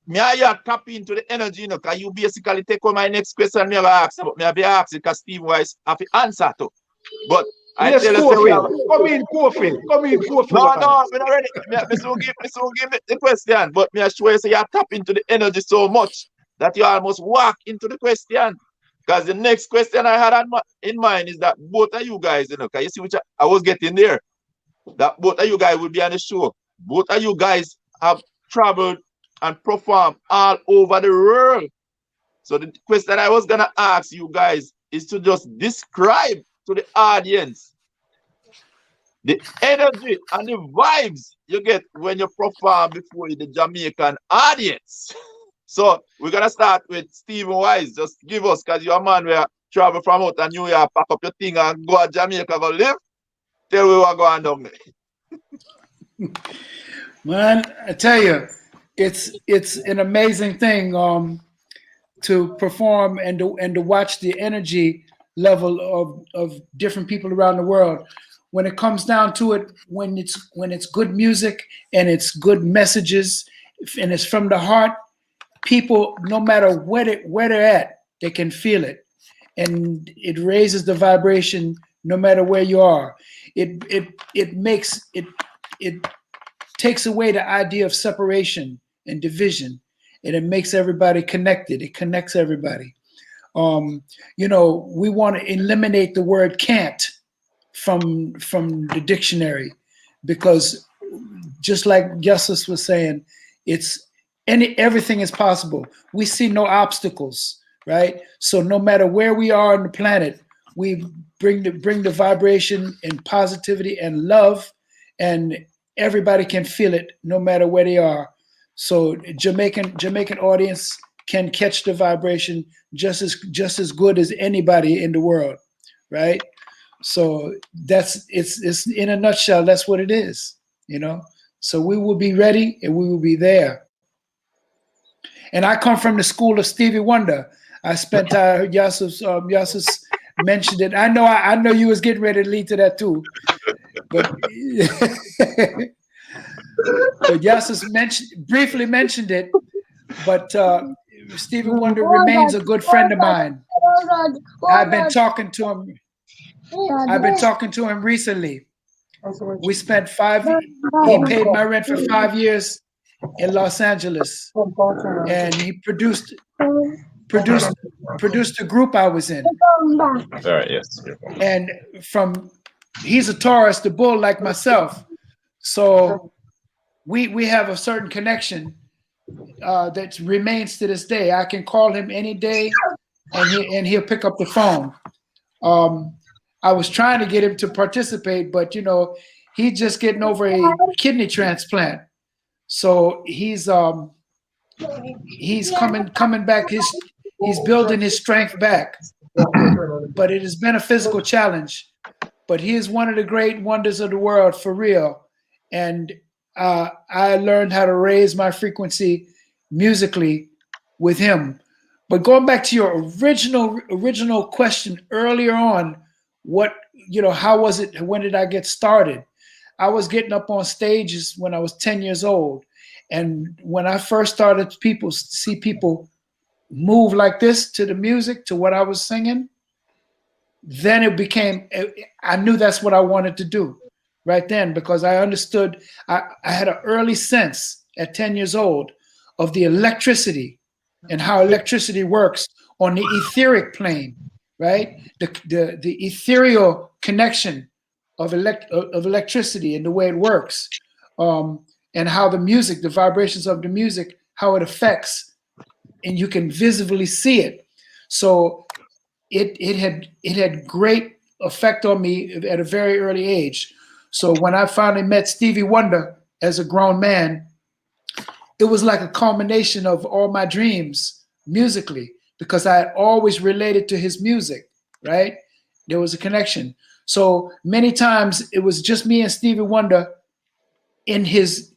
Me and you tap into the energy, you know, because you basically take on my next question. Me have asked, but me have asked because Steve Wise have to answer to. But I yes, tell you, come in, Kofi. No, we're not ready. Me soon give the question, but me assure you, say you tap into the energy so much that you almost walk into the question. Because the next question I had in mind is that both of you guys, you know, because you see which I was getting there, that both of you guys will be on the show. Both of you guys have traveled and performed all over the world. So the question I was going to ask you guys is to just describe to the audience the energy and the vibes you get when you perform before the Jamaican audience. So we're going to start with Stephen Wise. Just give us, because you're a man where travel from out of New York, pack up your thing and go to Jamaica, go live. Tell me what going down there. Man, I tell you, it's an amazing thing to perform and to watch the energy level of different people around the world. When it comes down to it, when it's good music and it's good messages and it's from the heart, people, no matter where they're at, they can feel it, and it raises the vibration no matter where you are. It takes away the idea of separation and division, and it makes everybody connected. It connects everybody. You know, we want to eliminate the word can't from the dictionary, because just like Yasas was saying, everything is possible. We see no obstacles, right? So no matter where we are on the planet, we bring the vibration and positivity and love, and everybody can feel it no matter where they are. So Jamaican audience can catch the vibration just as good as anybody in the world, right? So it's in a nutshell, that's what it is, you know. So we will be ready and we will be there. And I come from the school of Stevie Wonder. I spent Yasus mentioned it. I know you was getting ready to lead to that too, but but Yasus briefly mentioned it. But Stevie Wonder remains a good friend of mine. I've been talking to him recently. We spent he paid my rent for 5 years in Los Angeles, and he produced the group I was in. All right, yes. And he's a Taurus, the bull, like myself. So we have a certain connection that remains to this day. I can call him any day, and he'll pick up the phone. I was trying to get him to participate, but you know, he's just getting over a kidney transplant, so he's coming back. He's building his strength back, but it has been a physical challenge. But he is one of the great wonders of the world, for real. And I learned how to raise my frequency musically with him. But going back to your original question earlier on, how was it? When did I get started? I was getting up on stages when I was 10 years old. And when I first started see people move like this to the music, to what I was singing, then I knew that's what I wanted to do right then, because I understood, I had an early sense at 10 years old of the electricity and how electricity works on the etheric plane, right? The ethereal connection of electricity and the way it works, and how the music, the vibrations of the music, how it affects, and you can visibly see it. So it had great effect on me at a very early age. So when I finally met Stevie Wonder as a grown man, it was like a culmination of all my dreams musically, because I had always related to his music, right? There was a connection. So many times it was just me and Stevie Wonder in his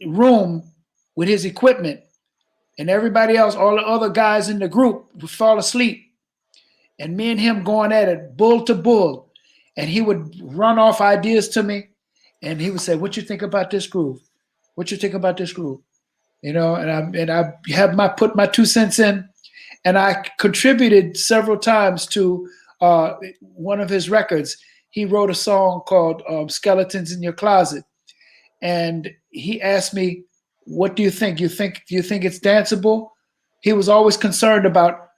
room with his equipment, and everybody else, all the other guys in the group, would fall asleep, and me and him going at it bull to bull. And he would run off ideas to me, and he would say, "What you think about this groove? What you think about this groove?" And I have put my 2 cents in, and I contributed several times to one of his records. He wrote a song called "Skeletons in Your Closet," and he asked me, "What do you think? Do you think it's danceable?" He was always concerned about,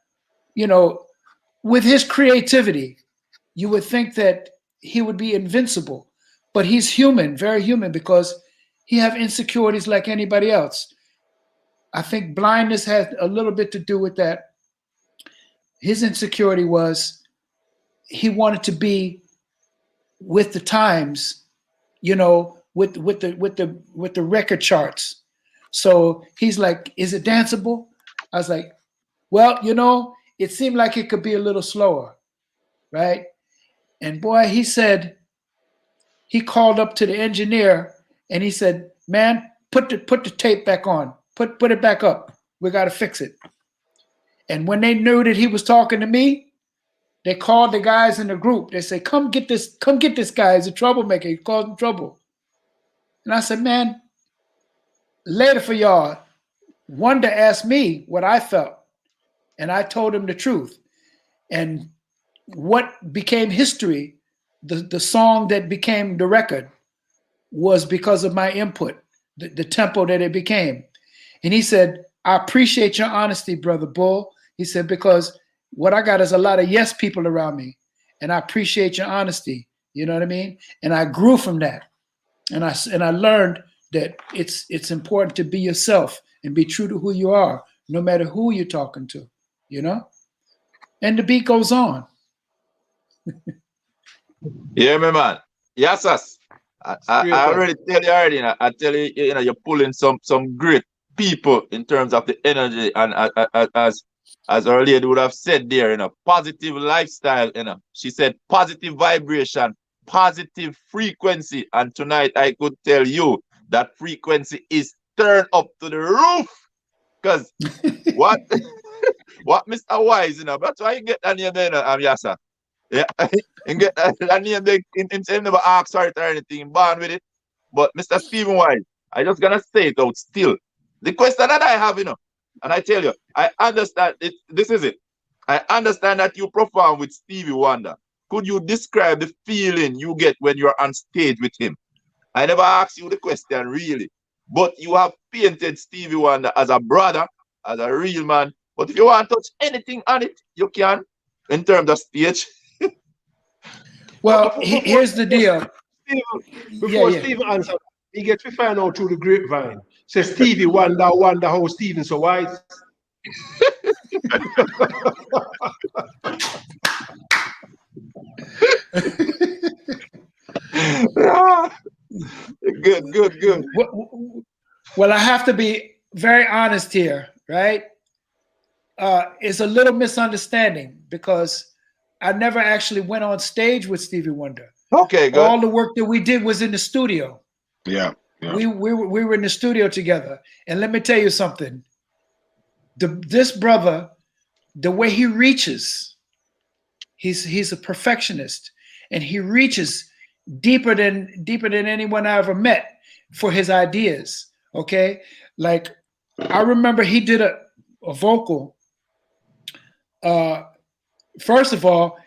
with his creativity, you would think that he would be invincible, but he's human, very human, because he have insecurities like anybody else. I think blindness had a little bit to do with that. His insecurity was he wanted to be with the times, with the record charts. So he's like, "Is it danceable?" I was like, "Well, it seemed like it could be a little slower," right? And boy, he said, he called up to the engineer and he said, "Man, put the tape back on. Put it back up. We got to fix it." And when they knew that he was talking to me, they called the guys in the group. They say, come get this guy. He's a troublemaker. He causing trouble." And I said, "Man, later for y'all." Wonder asked me what I felt, and I told him the truth. And what became history, the song that became the record, was because of my input, the tempo that it became. And he said, "I appreciate your honesty, Brother Bull." He said, "Because what I got is a lot of yes people around me, and I appreciate your honesty." You know what I mean? And I grew from that. And I learned that it's important to be yourself and be true to who you are, no matter who you're talking to, And the beat goes on. Yeah, me man. Yasas. I already tell you already. I tell you, you're pulling some great people in terms of the energy, and as our lady would have said there, positive lifestyle. She said positive vibration, positive frequency, and tonight I could tell you that frequency is turned up to the roof. Because what Mr. Wise, that's why you get that name there, Yasa. Yeah, and get that name there. Him never asked for it or anything, born with it. But Mr. Stephen Wise, I just gonna say it out still. The question that I have, and I tell you, I understand it. This is it. I understand that you perform with Stevie Wonder. Could you describe the feeling you get when you're on stage with him? I never asked you the question really, but you have painted Stevie Wonder as a brother, as a real man. But if you want to touch anything on it, you can, in terms of stage. Well, here's the deal. Steve answers, he gets to find out through the grapevine. Says Stevie wonder how Steven so wise. Good. Well, I have to be very honest here, right? It's a little misunderstanding because I never actually went on stage with Stevie Wonder. Okay, good. All the work that we did was in the studio. Yeah. We were in the studio together. And let me tell you something. This brother, the way he reaches, He's a perfectionist, and he reaches deeper than anyone I ever met for his ideas. Okay, like I remember he did a vocal. First of all,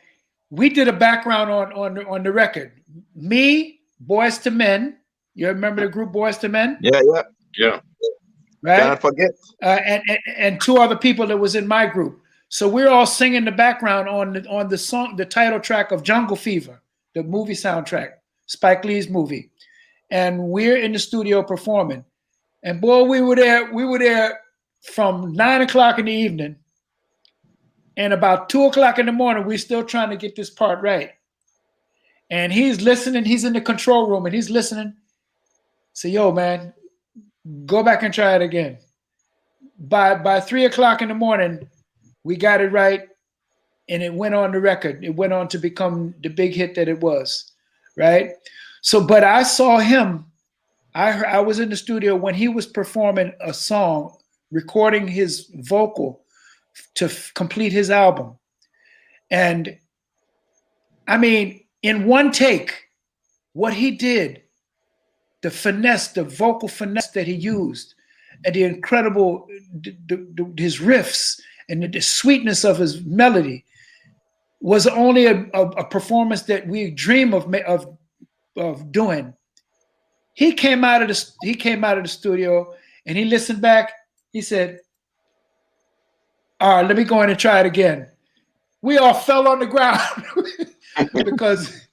we did a background on the record. Me, Boys to Men. You remember the group Boys to Men? Yeah. Right. Cannot forget. And two other people that was in my group. So we're all singing the background on the song, the title track of Jungle Fever, the movie soundtrack, Spike Lee's movie. And we're in the studio performing. And boy, we were there from 9 o'clock in the evening. And about 2 o'clock in the morning, we're still trying to get this part right. And he's listening, he's in the control room and he's listening. Say, yo, man, go back and try it again. By 3 o'clock in the morning, we got it right, and it went on the record. It went on to become the big hit that it was, right? So, but I saw him. I was in the studio when he was performing a song, recording his vocal to complete his album. And I mean, in one take, what he did, the finesse, the vocal finesse that he used, and the incredible, his riffs and the sweetness of his melody was only a performance that we dream of doing. He came out of the studio and he listened back. He said, all right, let me go in and try it again. We all fell on the ground because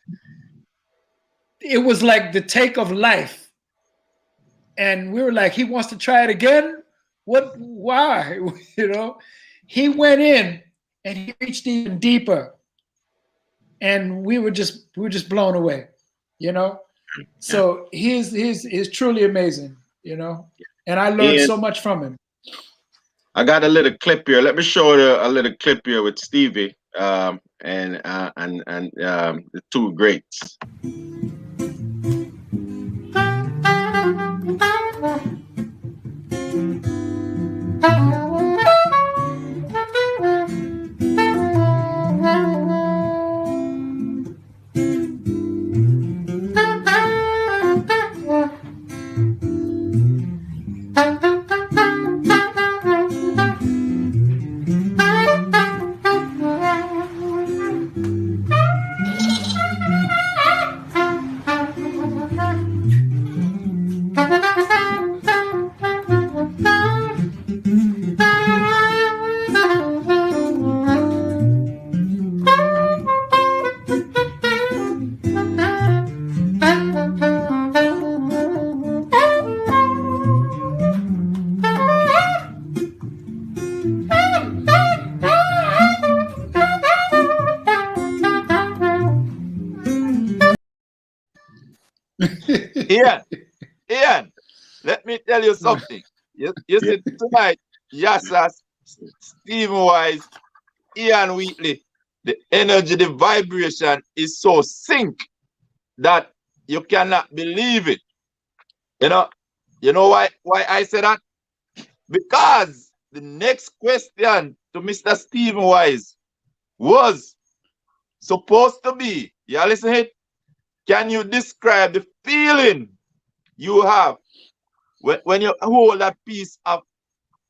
it was like the take of life. And we were like, he wants to try it again? What? Why? You know? He went in and he reached even deeper. And we were just blown away, you know? So he's truly amazing, you know? And I learned so much from him. I got a little clip here. Let me show you a little clip here with Stevie and the two greats. Ian, let me tell you something. You see tonight, Yasas, Stephen Wise, Ian Wheatley, the energy, the vibration is so sync that you cannot believe it. You know why I say that? Because the next question to Mr. Stephen Wise was supposed to be, you listen to it? Can you describe the feeling you have when you hold that piece of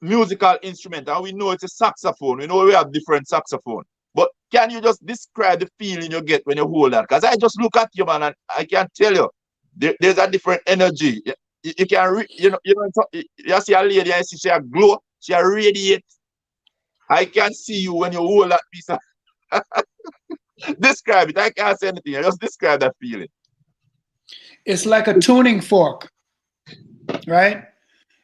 musical instrument? And we know it's a saxophone. We know we have different saxophone. But can you just describe the feeling you get when you hold that? Because I just look at you, man, and I can tell you, there's a different energy. You can, you see a lady and see she a glow, she a radiate. I can see you when you hold that piece of describe it. I can't say anything. I just describe that feeling. It's like a tuning fork, right?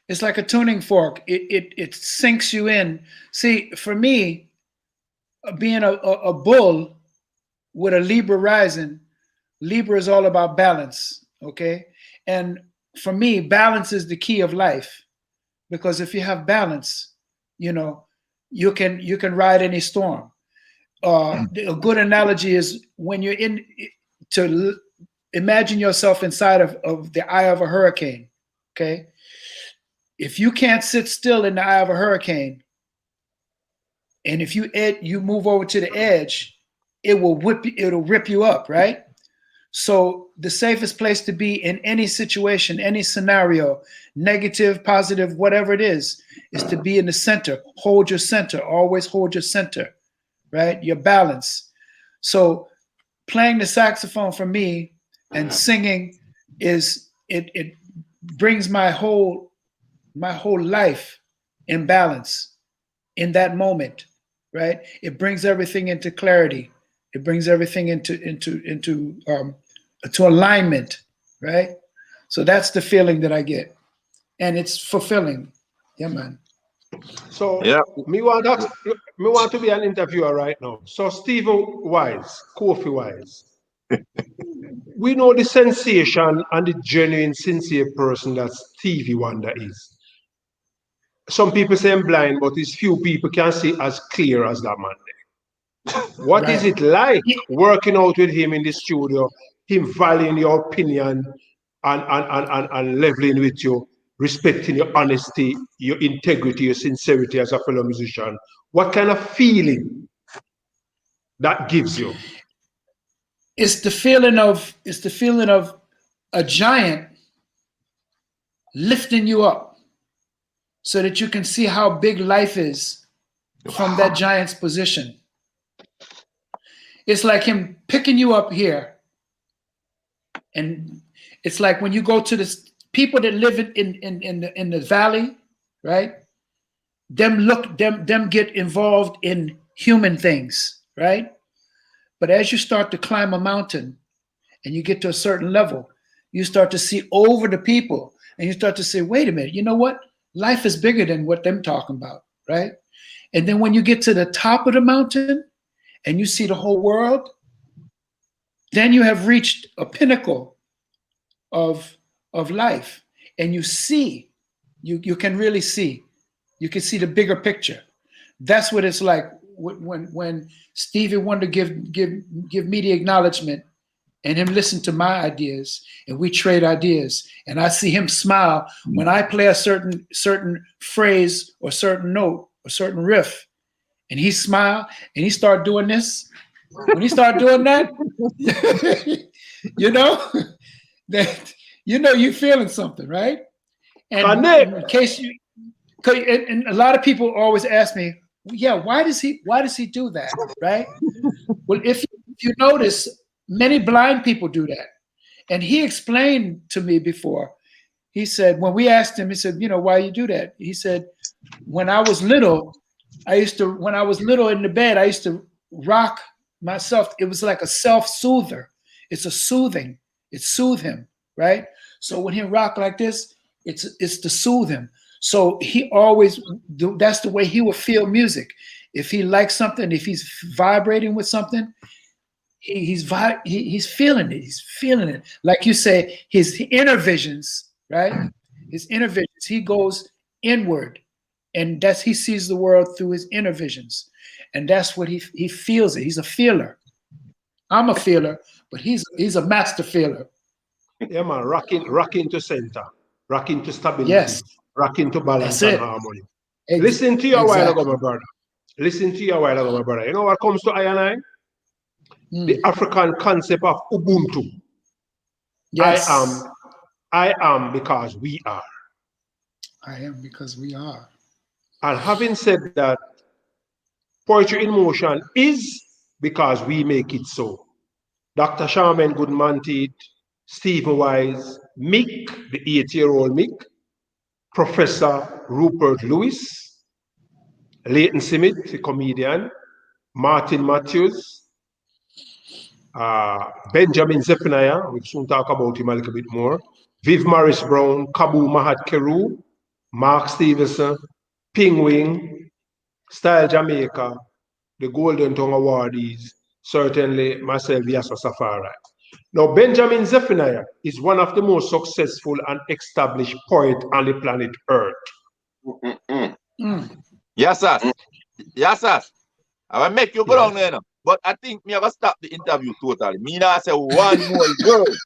It's like a tuning fork. It sinks you in. See, for me, being a bull with a Libra rising, Libra is all about balance, okay? And for me, balance is the key of life, because if you have balance, you know, you can ride any storm. A good analogy is when you're to imagine yourself inside of the eye of a hurricane, okay? If you can't sit still in the eye of a hurricane, and if you move over to the edge, it'll rip you up, right? So the safest place to be in any situation, any scenario, negative, positive, whatever it is to be in the center. Hold your center. Always hold your center, right? Your balance. So playing the saxophone for me and singing is it brings my whole life in balance in that moment, right? It brings everything into clarity. It brings everything into alignment, right? So that's the feeling that I get, and it's fulfilling. Yeah, man. So Yeah. me want to be an interviewer right now. So Stephen Wise, Kofi Wise, we know the sensation and the genuine, sincere person that Stevie Wonder is. Some people say I'm blind, but it's few people can see as clear as that man. What is Right. it like working out with him in the studio, him valuing your opinion and leveling with you, respecting your honesty, your integrity, your sincerity as a fellow musician? What kind of feeling that gives you? It's the feeling of a giant lifting you up so that you can see how big life is from that giant's position. It's like him picking you up here. And it's like when you go to the people that live in the valley, right? Them get involved in human things, right? But as you start to climb a mountain and you get to a certain level, you start to see over the people and you start to say, wait a minute, you know what? Life is bigger than what them talking about, right? And then when you get to the top of the mountain and you see the whole world, then you have reached a pinnacle of life, and you see, you can really see, you can see the bigger picture. That's what it's like when Stevie Wonder give me the acknowledgement, and him listen to my ideas, and we trade ideas, and I see him smile when I play a certain phrase or certain note or certain riff, and he smile and he start doing this. When he start doing that, you know that you're feeling something, right? And in case and a lot of people always ask me, yeah, why does he do that, right? Well, if you notice, many blind people do that, and he explained to me before. He said, when we asked him, he said, why you do that? He said, when I was little in the bed, I used to rock myself. It was like a self-soother. It's a soothing. It soothed him, right? So when he rock like this, it's to soothe him. So he always, that's the way he would feel music. If he likes something, if he's vibrating with something, he's feeling it. He's feeling it. Like you say, his inner visions, right? His inner visions. He goes inward, and he sees the world through his inner visions, and that's what he feels it. He's a feeler. I'm a feeler, but he's a master feeler. Yeah, man, rocking to center, rocking to stability, Yes, rocking to balance that's and it. harmony. Listen to you a while ago, my brother. Listen to you a while ago, my brother. You know what comes to I and I? The African concept of Ubuntu. Yes. I am because we are. I am because we are. And having said that, poetry in motion is because we make it so. Dr. Charmaine Goodman-Teed, Stephen Wise, Mick, the 8-year-old Mick, Professor Rupert Lewis, Leighton Simit, the comedian, Martin Matthews, Benjamin Zephaniah, we'll soon talk about him a little bit more, Viv Morris Brown, Kabu Mahat Keru, Mark Stevenson, Pingwing, Style Jamaica, the Golden Tongue awardees, certainly myself, Yasus Afari. Now, Benjamin Zephaniah is one of the most successful and established poets on the planet Earth. Yasas, I will make you go down there now. But I think me have to stop the interview totally. Me now say one more word.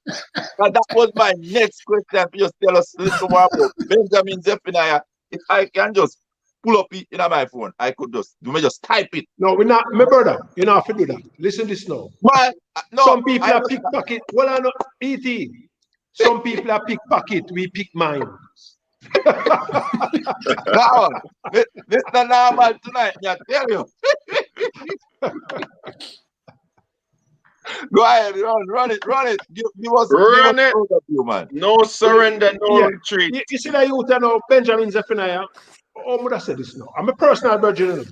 But that was my next question for you to tell us a little more about Benjamin Zephaniah. If I can just pull up it in my phone. I could just type it. No, we're not, my brother. You don't have to do that. Listen to this now. But no, Some people I are pickpocket. Well, I know, E.T. Some people are pickpocket. We pick mine. now, this not normal tonight. I tell you. Go ahead, run it. Give us Run it. overview, man. No surrender, no Yeah. retreat. You see that youth now, Benjamin Zephaniah? Oh, would I say this now? I'm a personal virgin. You know.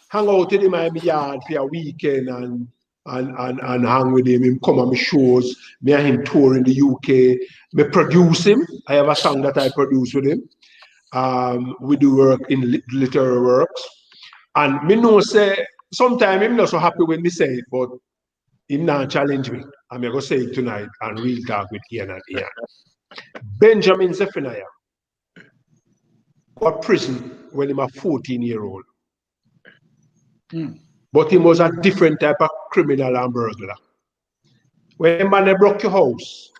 Hang out in my yard for a weekend and hang with him. Him come on my shows. Me and him tour in the UK. Me produce him. I have a song that I produce with him. We do work in literary works. And me know say sometimes I'm not so happy when me say it, but him not challenge me. I'm going to say it tonight and real talk with Ian and Ian. Benjamin Zephaniah got prison when he was a 14-year-old. But he was a different type of criminal and burglar. When man they broke your house,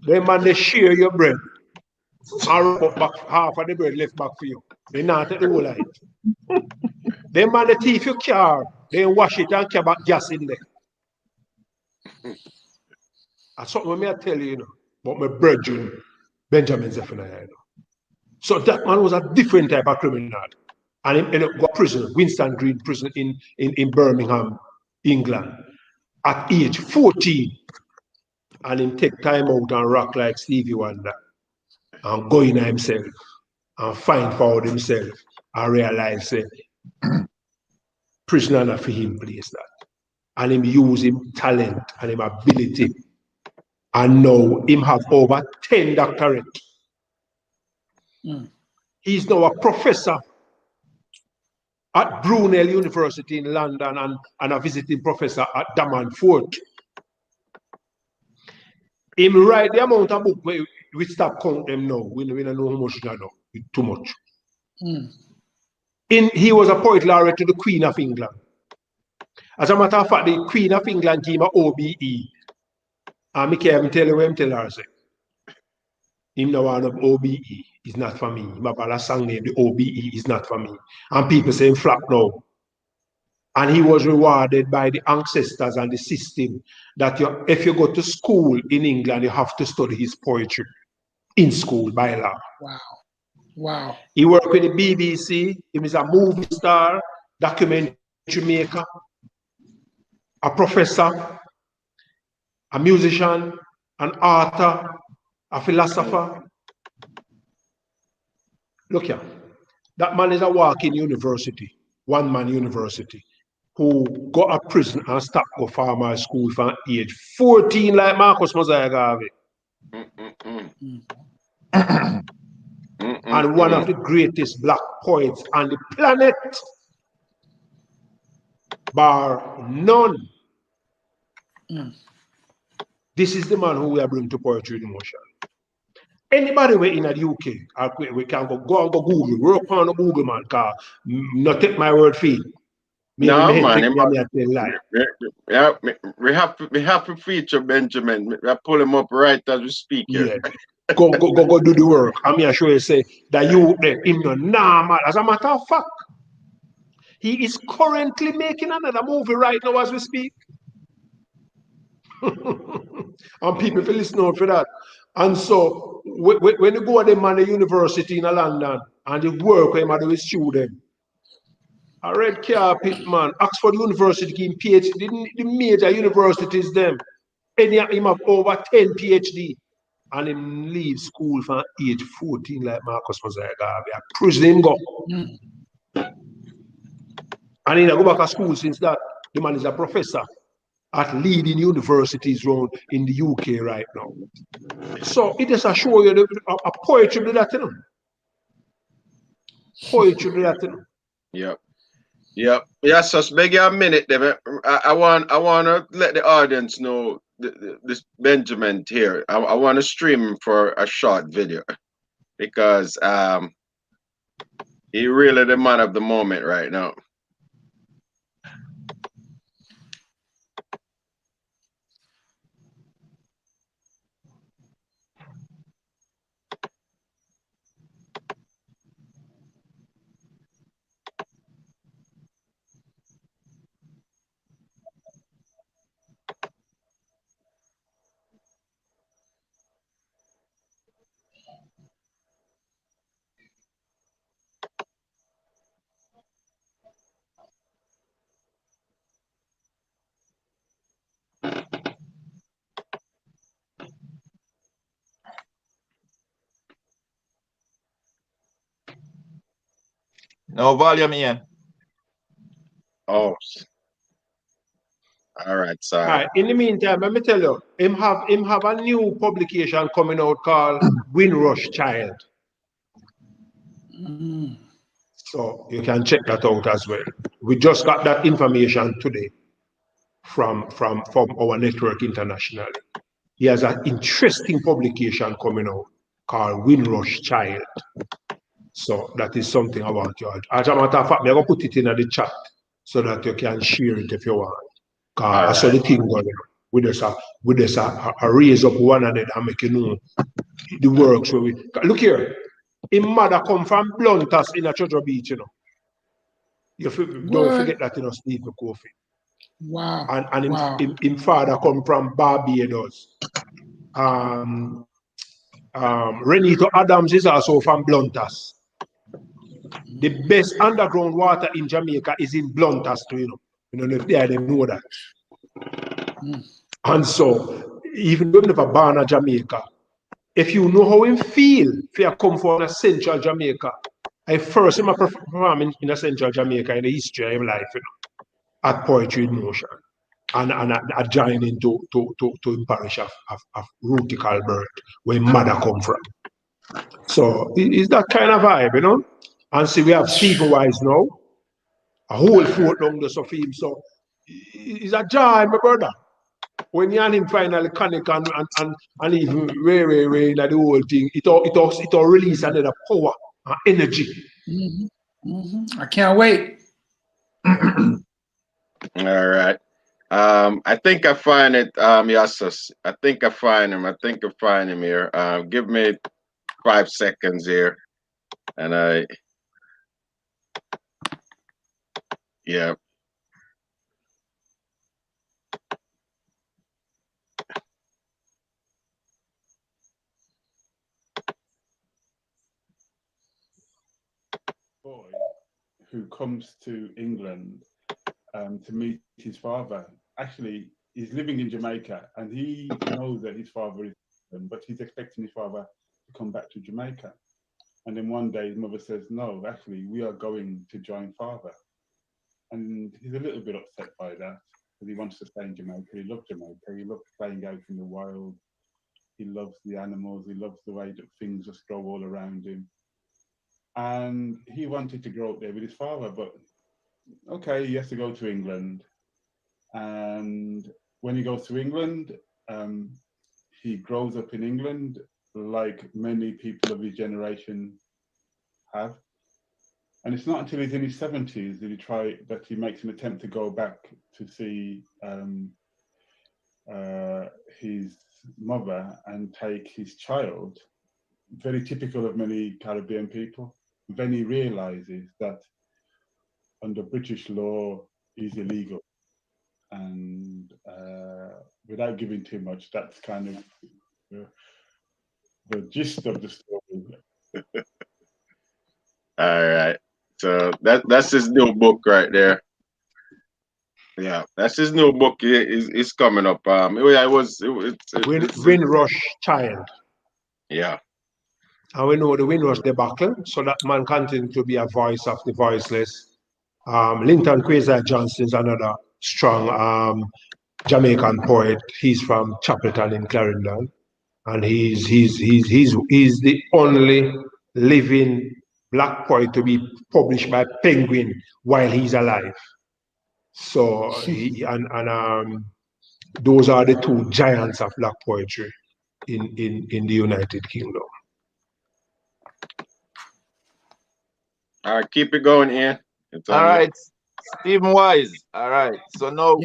when man they share your bread, and wrap up back half of the bread left back for you. They not take the whole of it. Then man they thief your car, they wash it and carry back gas in there. That's something I tell you, you know, about my brethren, Benjamin Zephaniah. You know. So that man was a different type of criminal. And he ended up got prison, Winston Green prison in Birmingham, England, at age 14. And him take time out and rock like Stevie Wonder and go in himself and find out himself and realize prisoner not for him place that. And him use him talent and him ability. And now him have over 10 doctorates. He's now a professor at Brunel University in London and a visiting professor at Daman Fort. Him write the amount of book we stop count them now. We don't know how much now. It's too much. He was a poet laureate to the Queen of England. As a matter of fact, the Queen of England gave him an OBE. And I can't tell you what I'm telling her. Him no one of OBE is not for me. My brother sang name, the OBE is not for me. And people say him flap now. And he was rewarded by the ancestors and the system that if you go to school in England, you have to study his poetry in school by law. Wow. He worked with the BBC. He was a movie star, documentary maker, a professor, a musician, an author, a philosopher. Look here. That man is a walking university, one-man university, who got a prison and stopped go farmer school from age 14 like Marcus Mosiah Garvey. And one of the greatest black poets on the planet, bar none. This is the man who we are bringing to poetry in motion. Anybody we in the UK, we can go and go Google, work on the Google, man, because not take my word for it. No, man. We have to feature Benjamin. We pull him up right as we speak here. Yeah. go do the work. I'm here sure you say that you him no normal. As a matter of fact, he is currently making another movie right now as we speak. And people feel listening for that. And so when you go to them at the university in London and the work when you do with students, a red carpet man, Oxford University give him PhD, the major universities them. Any of him have over 10 PhD. And him leave school from age 14 like Marcus Mosiah Garvey. Prison him go. And he go back to school since that. The man is a professor at leading universities around in the UK right now. So it is a show you a poetry do that, you know. Poetry do that, you know. Yep. Yes, just beg you a minute, David. I want to let the audience know this Benjamin here. I want to stream him for a short video because he really the man of the moment right now. No volume, Ian. Oh, all right, sorry. Right. In the meantime, let me tell you, him have a new publication coming out called Windrush Child. So you can check that out as well. We just got that information today from our network internationally. He has an interesting publication coming out called Windrush Child. So that is something I want you. As a matter of fact, I'm going to put it in the chat so that you can share it if you want. Because I saw the thing going on. We just raise up one another and make you know the works where we look here. His mother come from Bluntas in a Treasure Beach, you know. Don't forget that, you know, Steve McCoffey. Wow. And wow. him father come from Barbados. Renito Adams is also from Bluntas. The best underground water in Jamaica is in Bluntas, you know. You don't know if they know that. And so, even though you never born in Jamaica, if you know how him feel if you come from a central Jamaica, I first him perform in a central Jamaica in the history of his life, you know, at Poetry in Motion. And I joined into the parish of Ruti Calbert, where mother come from. So it's that kind of vibe, you know. And see, we have Stephen Wise now, a whole fort down the of him. So it's a joy, my brother. When you and him finally connect and even way like the whole thing, it all release another power and energy. I can't wait. All right. I think I find it, Yasas. I think I find him here. Give me 5 seconds here. And yeah. Boy who comes to England to meet his father. Actually, he's living in Jamaica and he knows that his father is England, but he's expecting his father to come back to Jamaica. And then one day his mother says, no, actually, we are going to join father. And he's a little bit upset by that because he wants to stay in Jamaica. He loves Jamaica. He loves playing out in the wild. He loves the animals. He loves the way that things just grow all around him. And he wanted to grow up there with his father, but okay, he has to go to England. And when he goes to England, he grows up in England like many people of his generation have. And it's not until he's in his 70s that he makes an attempt to go back to see his mother and take his child. Very typical of many Caribbean people. Then he realizes that under British law is illegal. And without giving too much, that's kind of the gist of the story. All right. So that's his new book right there. Yeah, that's his new book. It's coming up. Windrush Child. Yeah. And we know the Windrush debacle, so that man continues to be a voice of the voiceless. Linton Kwesi Johnson is another strong Jamaican poet. He's from Chapelton in Clarendon, and he's the only living black poet to be published by Penguin while he's alive. So those are the two giants of black poetry in the United Kingdom. All right, keep it going, Ian. All right, Stephen Wise. All right, so now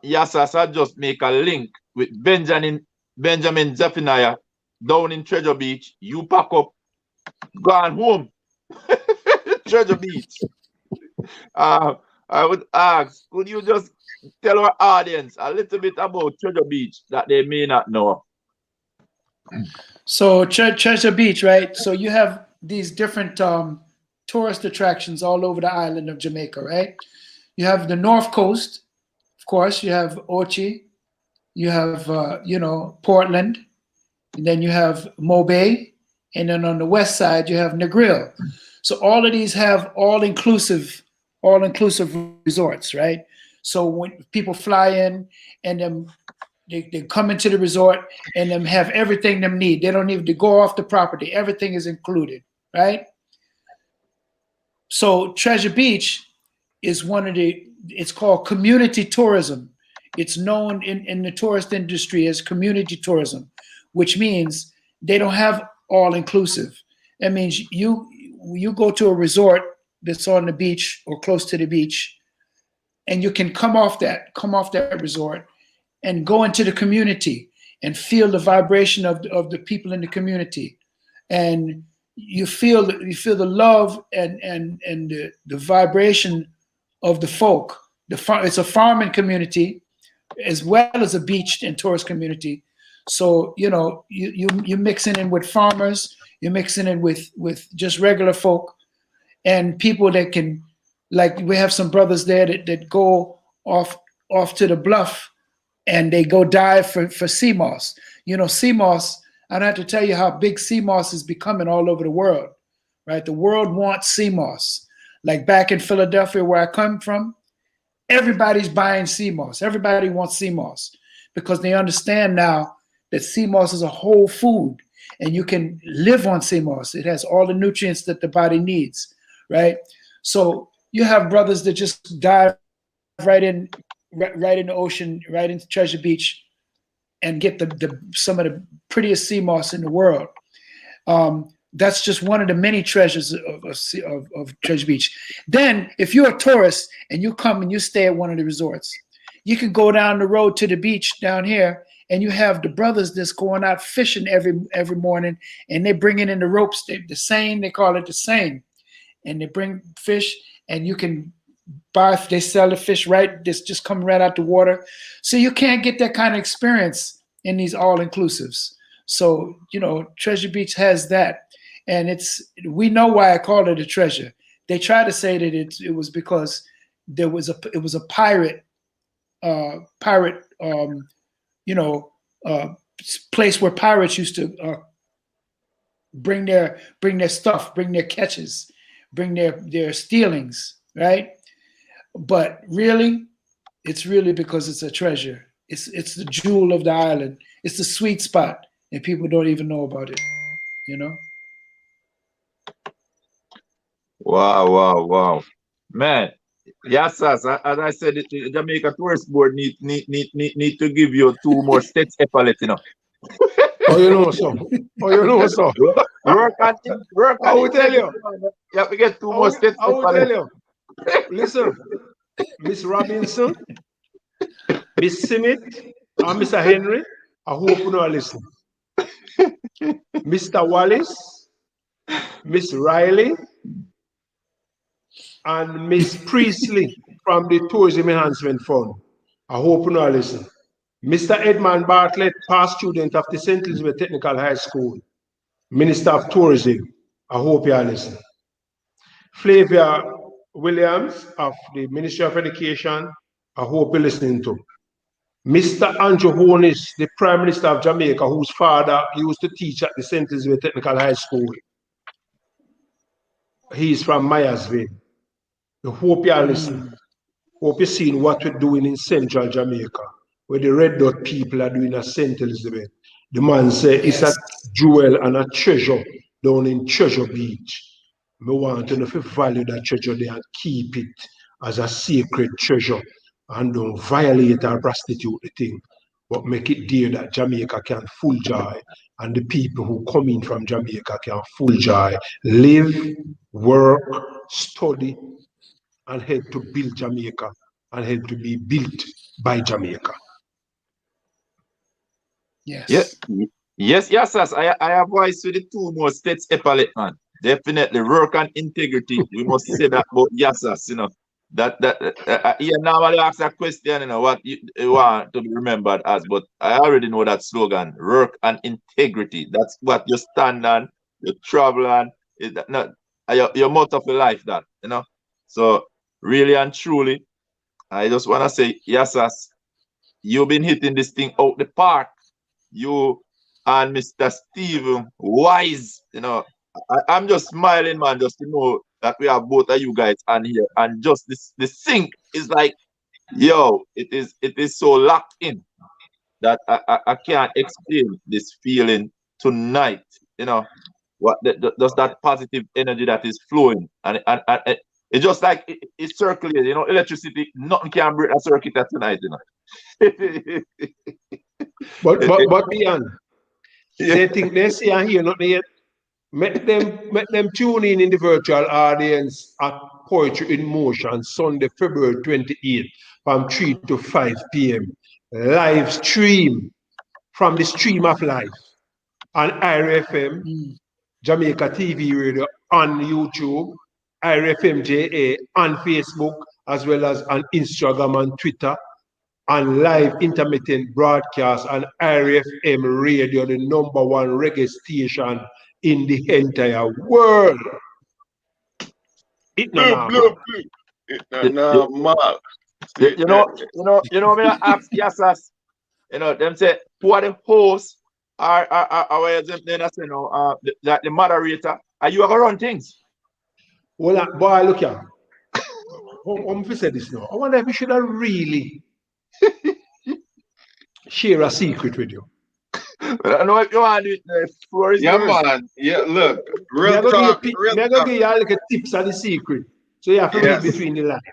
Yasas I just make a link with Benjamin Zephaniah down in Treasure Beach. You pack up, go on home. Treasure Beach. I would ask, could you just tell our audience a little bit about Treasure Beach that they may not know? So Treasure Beach, right? So you have these different tourist attractions all over the island of Jamaica, right? You have the North Coast, of course. You have Ochi, you have Portland, and then you have Mobay, and then on the west side you have Negril. So all of these have all-inclusive resorts, right? So when people fly in and then they come into the resort and them have everything them need. They don't need to go off the property. Everything is included, right? So Treasure Beach is it's called community tourism. It's known in the tourist industry as community tourism, which means they don't have all inclusive. That means you go to a resort that's on the beach or close to the beach, and you can come off that resort and go into the community and feel the vibration of the people in the community, and you feel the love and the vibration of the folk. It's a farming community as well as a beach and tourist community. So you're mixing in with farmers, you're mixing in with just regular folk and people that can, like we have some brothers there that go off to the bluff and they go dive for sea moss. Sea moss, I don't have to tell you how big sea moss is becoming all over the world, right? The world wants sea moss. Like back in Philadelphia where I come from, everybody's buying sea moss. Everybody wants sea moss because they understand now that sea moss is a whole food and you can live on sea moss. It has all the nutrients that the body needs, right? So you have brothers that just dive right in the ocean, right into Treasure Beach, and get some of the prettiest sea moss in the world. That's just one of the many treasures of Treasure Beach. Then, if you're a tourist and you come and you stay at one of the resorts, you can go down the road to the beach down here, and you have the brothers that's going out fishing every morning, and they bring in the ropes, the seine, they call it the seine, and they bring fish, and you can buy. They sell the fish right, this just come right out the water. So you can't get that kind of experience in these all-inclusives. So Treasure Beach has that. And we know why I called it a treasure. They try to say that it was because it was a pirate place where pirates used to bring their stuff, bring their catches, bring their stealings, right? But really, it's really because it's a treasure. It's the jewel of the island. It's the sweet spot, and people don't even know about it. Wow. Man, Yasas, as I said, the Jamaica Tourist Board need to give you 2 more states epaulet, Oh, you know so. Work on I will tell you. You have to get 2 more states I will tell epaulet. you. Listen, Miss Robinson, Miss Simit, and Mr. Henry, I hope you know listen. Mr. Wallace, Miss Riley, and Miss Priestley from the Tourism Enhancement Fund. I hope you know listen. Mr. Edmund Bartlett, past student of the St. Elizabeth Technical High School, Minister of Tourism. I hope you listen. Flavia Williams of the Ministry of Education. I hope you're listening to. Mr. Andrew Honis, the Prime Minister of Jamaica, whose father used to teach at the St. Elizabeth Technical High School. He's from Myersville. I hope you're listening. Hope you're seeing what we're doing in Central Jamaica, where the Red Dot people are doing at St. Elizabeth. The man said it's a jewel and a treasure down in Treasure Beach. We want to know if you value that treasure there and keep it as a sacred treasure and don't violate or prostitute the thing, but make it dear that Jamaica can full joy and the people who come in from Jamaica can full joy, live, work, study, and help to build Jamaica and help to be built by Jamaica. Yes. Yes, Yasas. I have voice with the 2 more states epaulet, man. Definitely work on integrity. We must say that about Yasas, That you normally ask that question, what you want to be remembered as, but I already know that slogan, work and integrity. That's what you stand on, you travel on, your motto for life, that, So really and truly, I just want to say, Yasas, you've been hitting this thing out the park. You and Mr. Steve Wise. I'm just smiling, man, just to know that we have both of you guys on here. And just this the sync is like, yo, it is so locked in that I can't explain this feeling tonight. Just that positive energy that is flowing, and it's just like it's circulating. Electricity, nothing can break a circuit that tonight. But Ian, they think they see and hear nothing yet. Make them tune in the virtual audience at Poetry in Motion Sunday, February 28th from 3 to 5 p.m. Live stream from the Stream of Life on IRFM, Jamaica TV radio on YouTube, IRFM JA on Facebook, as well as on Instagram and Twitter, and live intermittent broadcast on IRFM radio, the #1 reggae station in the entire world. It no Mark. Me ask Yasas, them say, who are the hosts are then I say like the moderator. Are you gonna run things? Well, boy, look here. I'm going to say this now. I wonder if we should have really share a secret with you. I know if you want to do it, floor is Yeah, yours. man. Yeah, look. Real I'm going talk. to give you all the tips and the secret. So you have to read Yes. between the lines.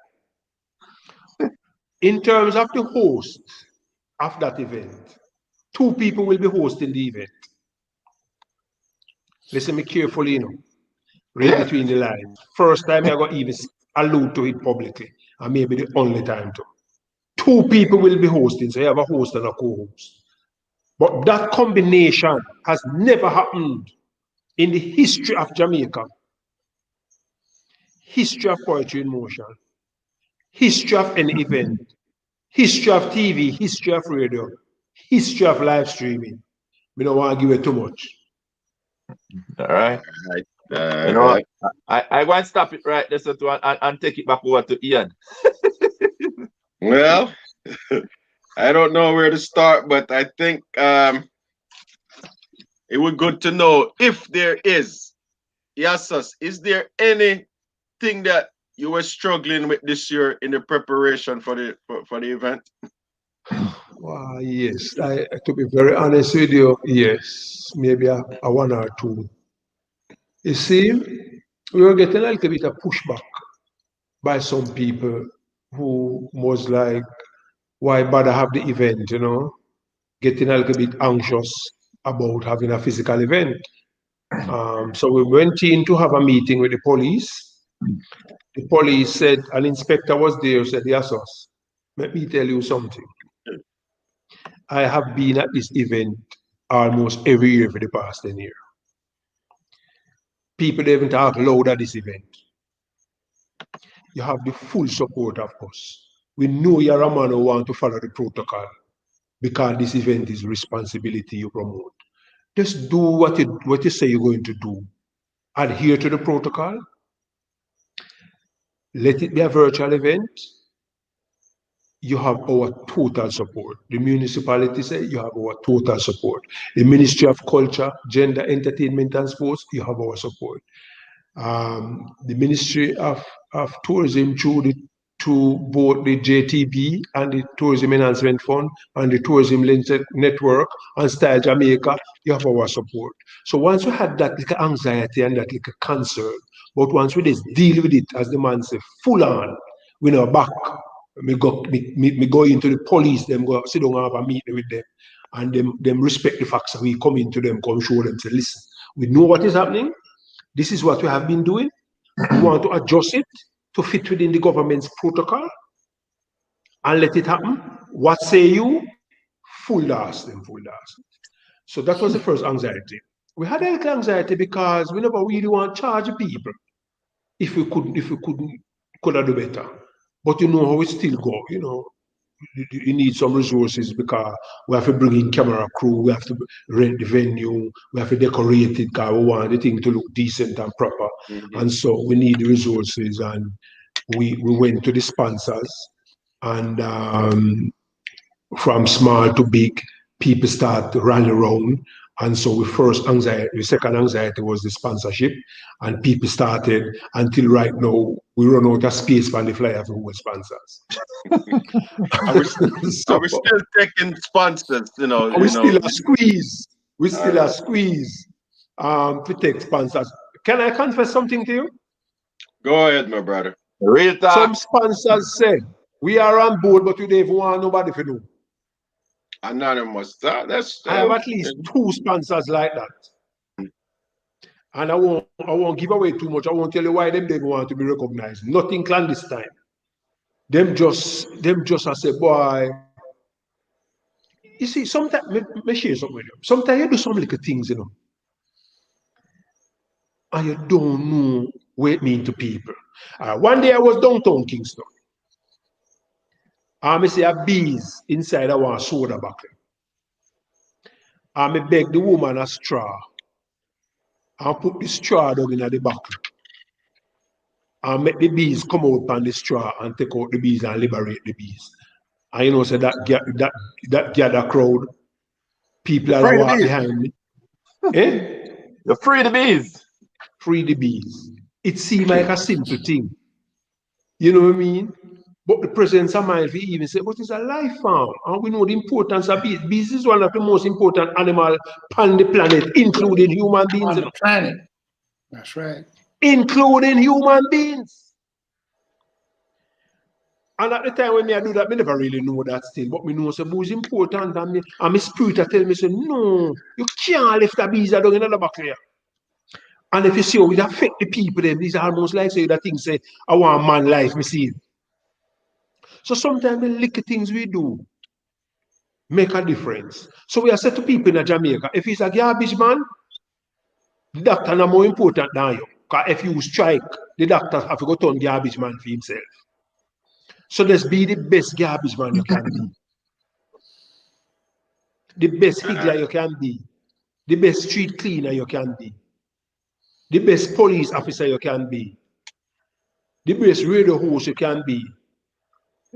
In terms of the host of that event, 2 people will be hosting the event. Listen me carefully, Read between the lines. First time you're going to even allude to it publicly, and maybe the only time to. 2 people will be hosting, so you have a host and a co-host. But that combination has never happened in the history of Jamaica, history of Poetry in Motion, history of any event, history of TV, history of radio, history of live streaming. We don't want to give it too much. All right. I go and stop it right there and take it back over to Ian. Well, I don't know where to start, but I think it would be good to know if there is. Yasas, is there anything that you were struggling with this year in the preparation for the event? Yes, to be very honest with you, yes, maybe a 1 or 2. You see, we were getting a little bit of pushback by some people who was like, why bother have the event, getting a little bit anxious about having a physical event. So we went in to have a meeting with the police. The police said, an inspector was there, said, Yasus, let me tell you something. I have been at this event almost every year for the past 10 years. People don't even talk loud at this event. You have the full support of us. We know you're a man who want to follow the protocol because this event is responsibility you promote. Just do what you say you're going to do. Adhere to the protocol. Let it be a virtual event. You have our total support. The municipality say you have our total support. The Ministry of Culture, Gender, Entertainment and Sports, you have our support. The Ministry of Tourism through both the JTB and the Tourism Enhancement Fund and the Tourism Network and Style Jamaica, you have our support. So once we had that little anxiety and that little concern, but once we just deal with it, as the man say, full on, we know back. Me go into the police, them go sit down and have a meeting with them, and them respect the facts. We come into them, come show them, say, listen, we know what is happening. This is what we have been doing. We want to adjust it to fit within the government's protocol and let it happen. What say you? Full das. So that was the first anxiety. We had a little anxiety because we never really want to charge people if we could have do better. But you know how it still go, you need some resources because we have to bring in camera crew, we have to rent the venue, we have to decorate it because we want the thing to look decent and proper. And so we need the resources, and we went to the sponsors, and from small to big, people start to rally around, And so the second anxiety was the sponsorship, and people started until right now we run out of space for the flyer for who sponsors. Are we, So are we still taking sponsors? we still a squeeze. We still a squeeze to take sponsors. Can I confess something to you? Go ahead, my brother. Real Some talk. sponsors said we are on board, but we don't even want nobody to know. Anonymous. That's I have at least 2 sponsors like that. And I won't give away too much. I won't tell you why them don't want to be recognized. Nothing clandestine. Them just I say, boy. You see, sometimes me share something with you. Sometimes you do some little things, and you don't know what it means to people. One day I was downtown Kingston. I see a bees inside a one soda bucket. I beg the woman a straw and put the straw down in the bucket. And make the bees come out on the straw and take out the bees and liberate the bees. And so that gather crowd, people You that free the walk bees. behind me. Eh? You free the bees. Free the bees. It seems like a simple thing. You know what I mean? But the presence of mind, we even say, but it's a life form. And we know the importance of bees. Bees is one of the most important animals on the planet, including human beings. On the planet. That's right. Including human beings. And at the time when I do that, I never really know that still. But me know say boo is important. And my spirit tell me, say, no, you can't leave the bees down in the back here. And if you see how it affect the people, then these are almost like say that thing say, I want man life, me see. So sometimes the little things we do make a difference. So we are said to people in Jamaica, if he's a garbage man, the doctor is more important than you. Because if you strike, the doctor have to go turn garbage man for himself. So let's be the best garbage man you can be. The best higgler you can be. The best street cleaner you can be. The best police officer you can be. The best radio host you can be.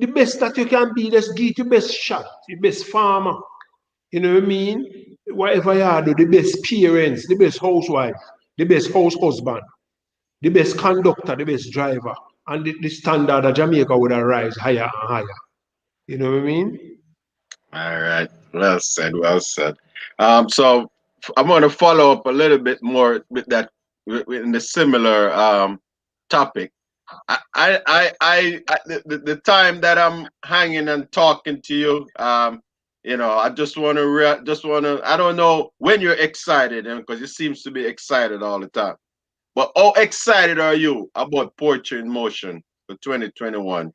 The best that you can be, let's get your best shot, your best farmer. You know what I mean? Whatever you do, the best parents, the best housewife, the best house husband, the best conductor, the best driver. And the standard of Jamaica would rise higher and higher. You know what I mean? all right. Well said. Well said. So I'm going to follow up a little bit more with that in the similar topic. The time that I'm hanging and talking to you, I just want to. I don't know when you're excited, because you seems to be excited all the time. But how excited are you about Poetry in Motion for 2021?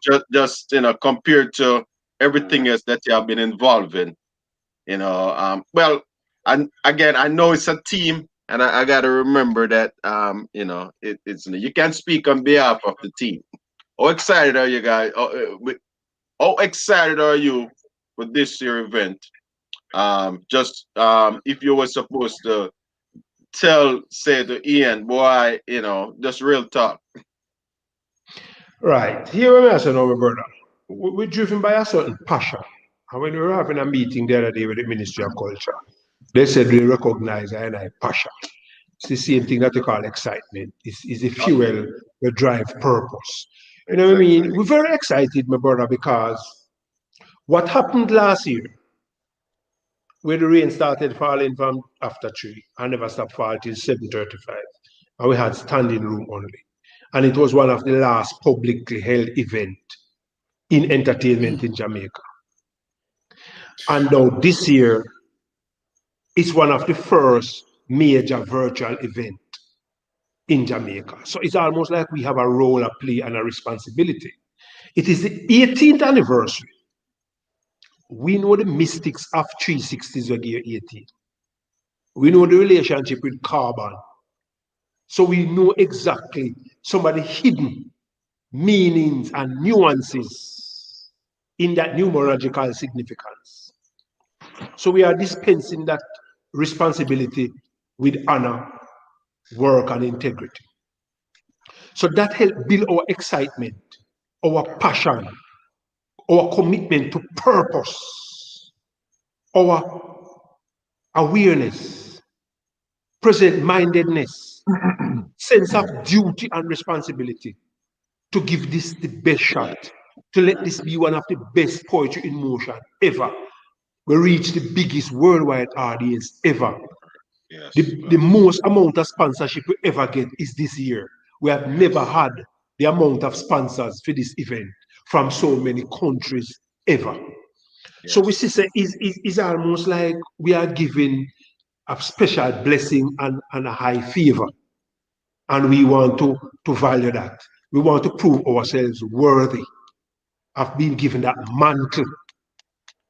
Just compared to everything else that you have been involved in. Well, and again, I know it's a team, and I got to remember that it's you can't speak on behalf of the team. How excited are you guys? How excited are you for this year event? Just if you were supposed to say to Ian, boy, just real talk. Right. Here we are, saying, my brother. We're driven by a certain passion. And when we were having a meeting the other day with the Ministry of Culture, they said we recognize I passion. It's the same thing that they call excitement. It's the fuel that drive purpose. You know what I mean? We're very excited, my brother, because what happened last year, where the rain started falling from after 3 and never stopped falling till 7:35, and we had standing room only. And it was one of the last publicly held event in entertainment in Jamaica. And now this year, it's one of the first major virtual event in Jamaica. So it's almost like we have a role to play and a responsibility. It is the 18th anniversary. We know the mystics of 360s were year 18. We know the relationship with carbon. So we know exactly some of the hidden meanings and nuances in that numerological significance. So we are dispensing that responsibility with honor, work, and integrity. So that helps build our excitement, our passion, our commitment to purpose, our awareness, present-mindedness, sense of duty and responsibility to give this the best shot, to let this be one of the best poetry in motion ever. We reach the biggest worldwide audience ever. Yes. The most amount of sponsorship we ever get is this year. We have never had the amount of sponsors for this event from so many countries ever. So we see say is almost like we are given a special blessing and a high favor. And we want to value that. We want to prove ourselves worthy of being given that mantle.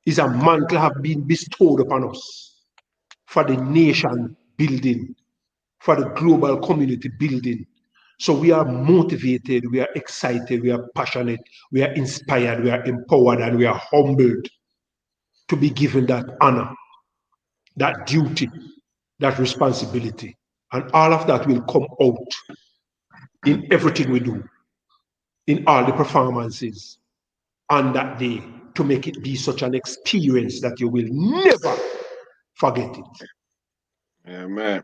Is a mantle have been bestowed upon us for the nation building, for the global community building. So we are motivated, we are excited, we are passionate, we are inspired, we are empowered, and we are humbled to be given that honor, that duty, that responsibility. And all of that will come out in everything we do, in all the performances on that day, to make it be such an experience that you will never forget it. Yeah, man.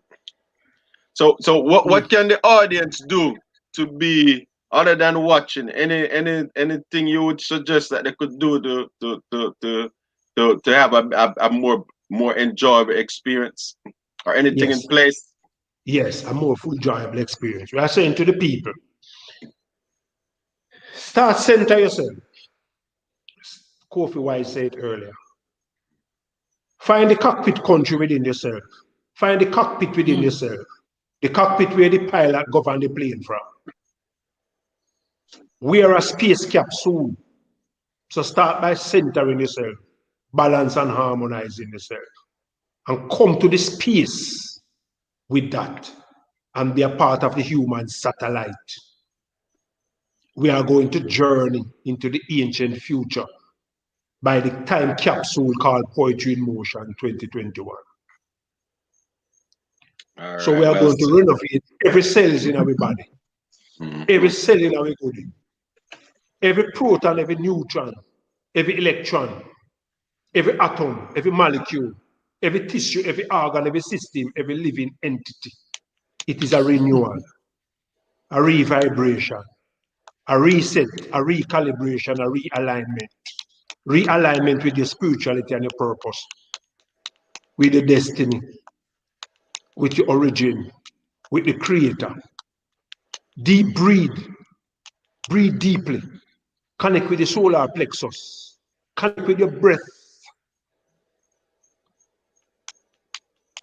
So what can the audience do to be other than watching? Anything you would suggest that they could do to have a more enjoyable experience, or anything in Yes, place? yes, a more full enjoyable experience. We are saying to the people, start center yourself. Kofi White said earlier. Find the cockpit country within yourself. Find the cockpit within yourself. The cockpit where the pilot govern the plane from. We are a space capsule. So start by centering yourself, balance and harmonizing yourself, and come to the space with that and be a part of the human satellite. We are going to journey into the ancient future by the time capsule called Poetry in Motion 2021. All So we right, are well going to said. renovate every cells in our body, every cell in our body, every proton, every neutron, every electron, every atom, every molecule, every tissue, every organ, every system, every living entity. It is a renewal, a revibration, a reset, a recalibration, a realignment. Realignment with your spirituality and your purpose, with your destiny, with your origin, with the creator. Deep breathe deeply, connect with the solar plexus, connect with your breath,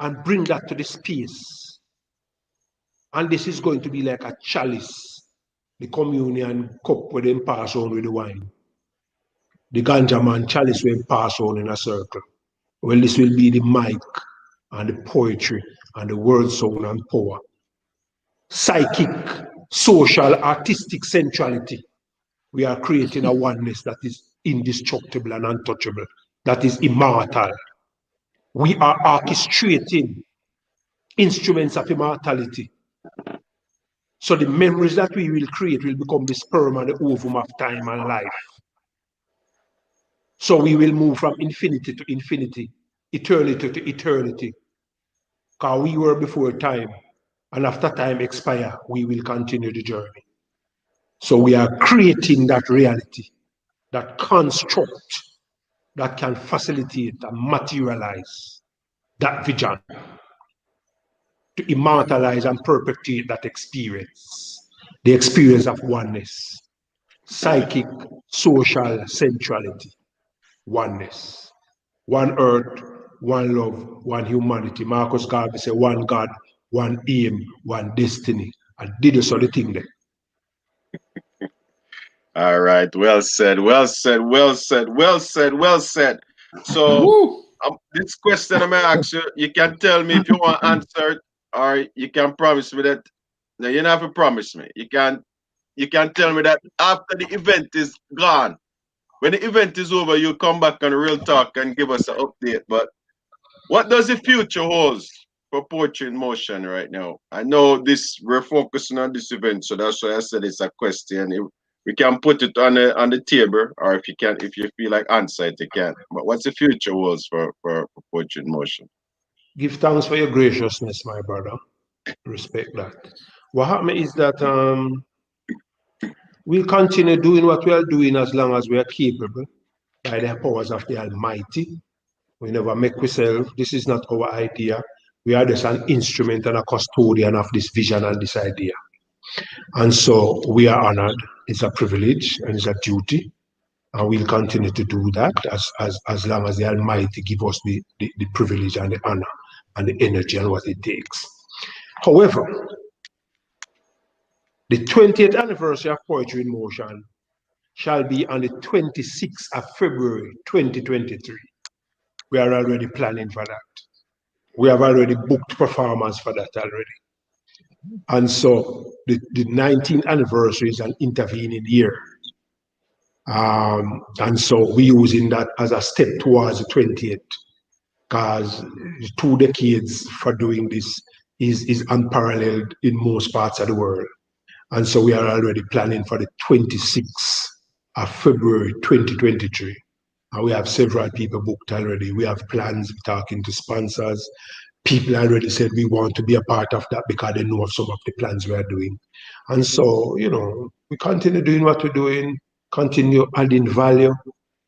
and bring that to the space. And this is going to be like a chalice, the communion cup where they pass on with the wine. The ganja man chalice will pass on in a circle. Well, this will be the mic and the poetry and the word sound and power. Psychic, social, artistic centrality. We are creating a oneness that is indestructible and untouchable, that is immortal. We are orchestrating instruments of immortality. So the memories that we will create will become the sperm and the ovum of time and life. So we will move from infinity to infinity, eternity to eternity. Because we were before time, and after time expire, we will continue the journey. So we are creating that reality, that construct that can facilitate and materialize that vision to immortalize and perpetuate that experience, the experience of oneness, psychic, social centrality, oneness, one earth, one love, one humanity. Marcus Garvey said, one God, one aim, one destiny. And did you saw the thing there? All right, well said, well said, well said, well said, well said. So Woo! this question I'm gonna ask you, you can tell me if you want to answer it, or you can promise me that. No, you don't have to promise me. You can tell me that after the event is gone. When the event is over, you come back on Real Talk and give us an update. But what does the future hold for Poetry in Motion right now? I know this we're focusing on this event, so that's why I said it's a question. We can put it on the table, or if you feel like answer it, you can. But what's the future holds for Poetry in Motion? Give thanks for your graciousness, my brother. Respect that. What happened is that we'll continue doing what we are doing as long as we are capable by the powers of the Almighty. We never make ourselves. This is not our idea. We are just an instrument and a custodian of this vision and this idea. And so we are honored. It's a privilege and it's a duty. And we'll continue to do that as long as the Almighty give us the privilege and the honor and the energy and what it takes. However, the 20th anniversary of Poetry in Motion shall be on the 26th of February 2023. We are already planning for that. We have already booked performers for that already. And so the 19th anniversary is an intervening year. And so we're using that as a step towards the 20th, because 2 decades for doing this is unparalleled in most parts of the world. And so we are already planning for the 26th of February 2023. And we have several people booked already. We have plans, talking to sponsors. People already said we want to be a part of that because they know of some of the plans we are doing. And so, we continue doing what we're doing, continue adding value,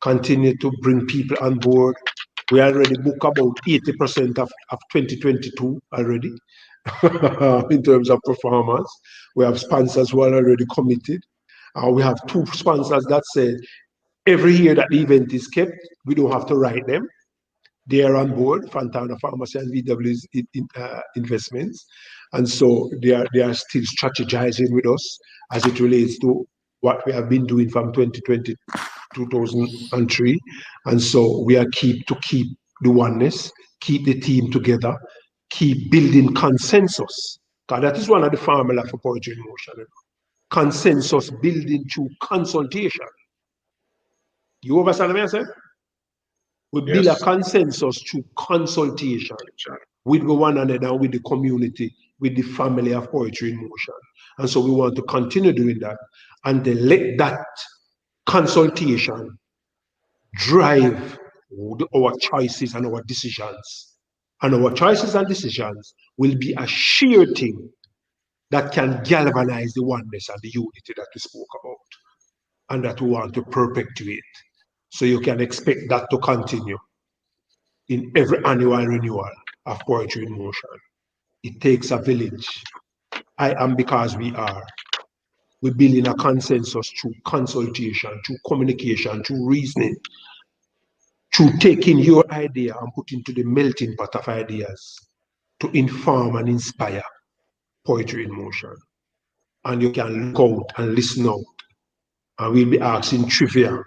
continue to bring people on board. We already booked about 80% of 2022 already in terms of performance. We have sponsors who are already committed. We have 2 sponsors that say every year that the event is kept, we don't have to write them. They are on board, Fontana Pharmacy and VW's investments. And so they are still strategizing with us as it relates to what we have been doing from 2020 2003. And so we are keep the oneness, keep the team together, keep building consensus. Because that is one of the formula for Poetry in Motion. Consensus building through consultation. You understand what I said? We build a consensus through consultation with one another, with the community, with the family of Poetry in Motion. And so we want to continue doing that and then let that consultation drive our choices and our decisions. And our choices and decisions will be a sheer thing that can galvanize the oneness and the unity that we spoke about and that we want to perpetuate. So you can expect that to continue in every annual renewal of Poetry in Motion. It takes a village. I am because we are. We're building a consensus through consultation, through communication, through reasoning, through taking your idea and putting into the melting pot of ideas to inform and inspire Poetry in Motion. And you can look out and listen out. And we'll be asking trivia,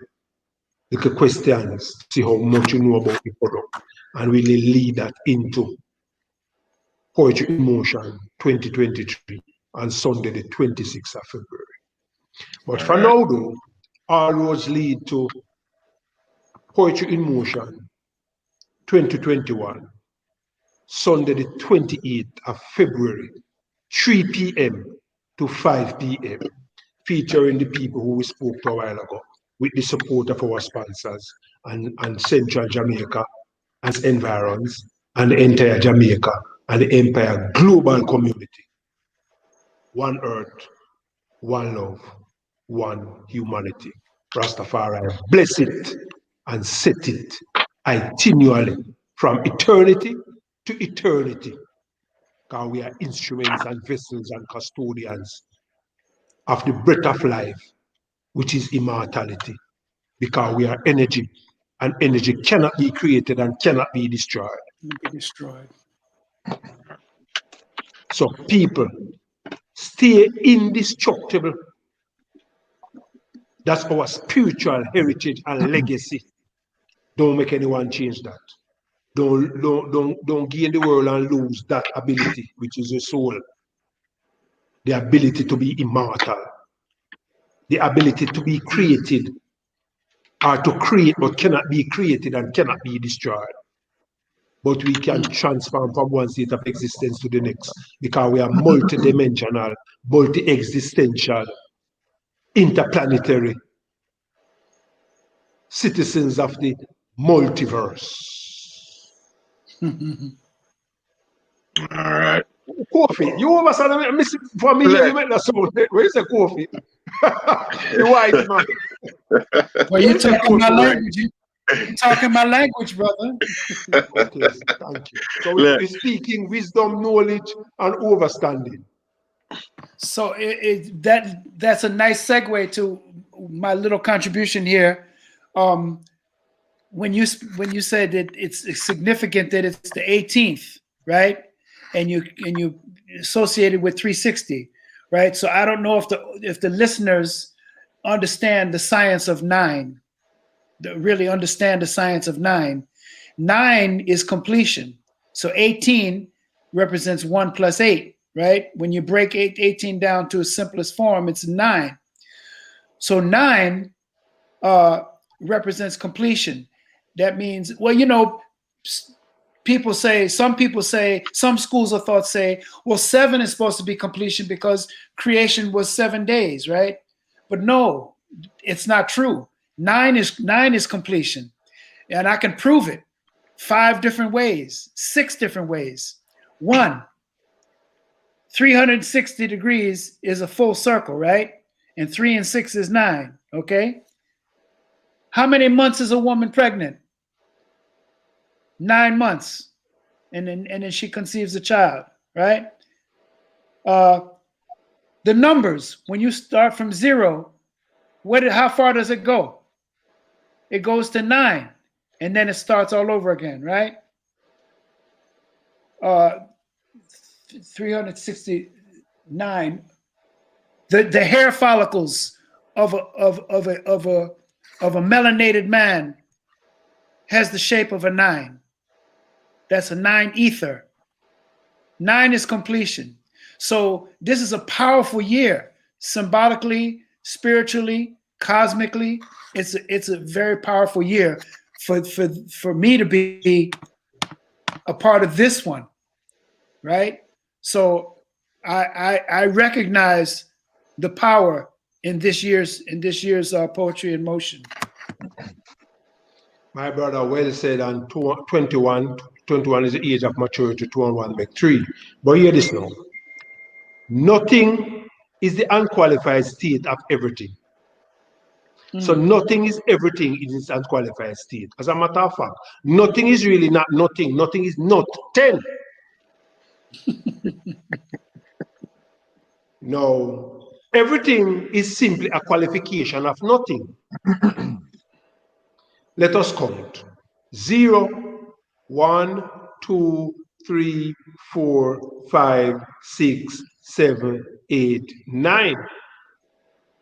little questions, see how much you know about the product. And we'll lead that into Poetry in Motion 2023 on Sunday, the 26th of February. But for now, though, all roads lead to Poetry in Motion 2021, Sunday, the 28th of February, 3 p.m. to 5 p.m., featuring the people who we spoke to a while ago, with the support of our sponsors and Central Jamaica and environs, and the entire Jamaica and the entire global community. One earth, one love, one humanity. Rastafari bless it and set it continually from eternity to eternity. Because we are instruments and vessels and custodians of the breath of life, which is immortality. Because we are energy, and energy cannot be created and cannot be destroyed. So people, stay indestructible. That's our spiritual heritage and legacy. Don't make anyone change that. Don't gain the world and lose that ability, which is your soul. The ability to be immortal. The ability to be created, or to create but cannot be created and cannot be destroyed. But we can transform from one state of existence to the next because we are multidimensional, multi-existential, interplanetary citizens of the multiverse. All right. Coffee. You understand? For me, Let- you make that sound. Where is the coffee? The wise man. Well, you Where's the talking my coffee, right? language. You talking my language, brother. Okay, thank you. So Let- we're speaking wisdom, knowledge, and understanding. So that's a nice segue to my little contribution here. When you said that it's significant that it's the 18th, right? And you associated with 360, right? So I don't know if the listeners understand the science of nine, really understand the science of nine. Nine is completion. So 18 represents 1 plus 8, right? When you break 18 down to its simplest form, it's 9. So 9 represents completion. That means, well, some schools of thought say, well, 7 is supposed to be completion because creation was 7 days, right? But no, it's not true. 9 is completion. And I can prove it 5 different ways, 6 different ways. 1, 360 degrees is a full circle, right? And 3 and 6 is 9, okay? How many months is a woman pregnant? 9 months. And then she conceives a child, right? The numbers, when you start from 0, how far does it go? It goes to 9, and then it starts all over again, right? 369. The hair follicles of a melanated man has the shape of a 9. That's a 9 ether. 9 is completion. So this is a powerful year, symbolically, spiritually, cosmically. It's a very powerful year for me to be a part of this one, right? So I recognize the power in this year's poetry in motion. My brother well said, and 21 is the age of maturity, 21 make 3. But hear this now. Nothing is the unqualified state of everything. So nothing is everything in its unqualified state. As a matter of fact, nothing is really not nothing. Nothing is not 10. No, everything is simply a qualification of nothing. Let us count. 0, 1, 2, 3, 4, 5, 6, 7, 8, 9.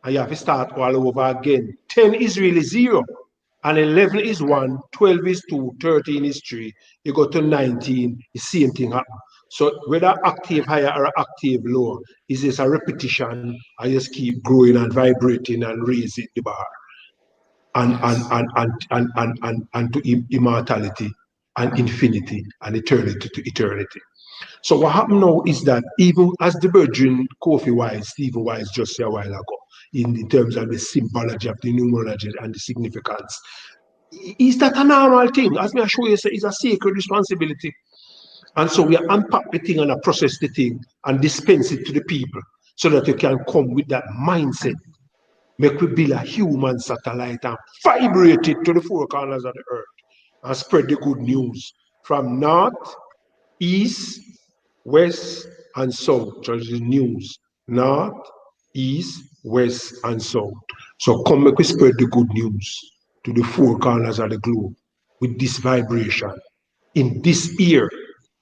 And you have to start all over again. 10 is really 0. And 11 is 1, 12 is 2, 13 is 3. You go to 19, the same thing happen. So whether octave higher or octave lower, is just a repetition. I just keep growing and vibrating and raising the bar. And to immortality and infinity and eternity to eternity. So what happened now is that even as the Virgin Kofi Wise, Stephen Wise just said a while ago, in terms of the symbology of the numerology and the significance, is that a normal thing? As me I show you, it's a sacred responsibility. And so we unpack the thing and process the thing and dispense it to the people so that you can come with that mindset. Make we build a human satellite and vibrate it to the 4 corners of the earth and spread the good news from north, east, west, and south. So the news. North, east, west, and south. So come make we spread the good news to the 4 corners of the globe with this vibration. In this year,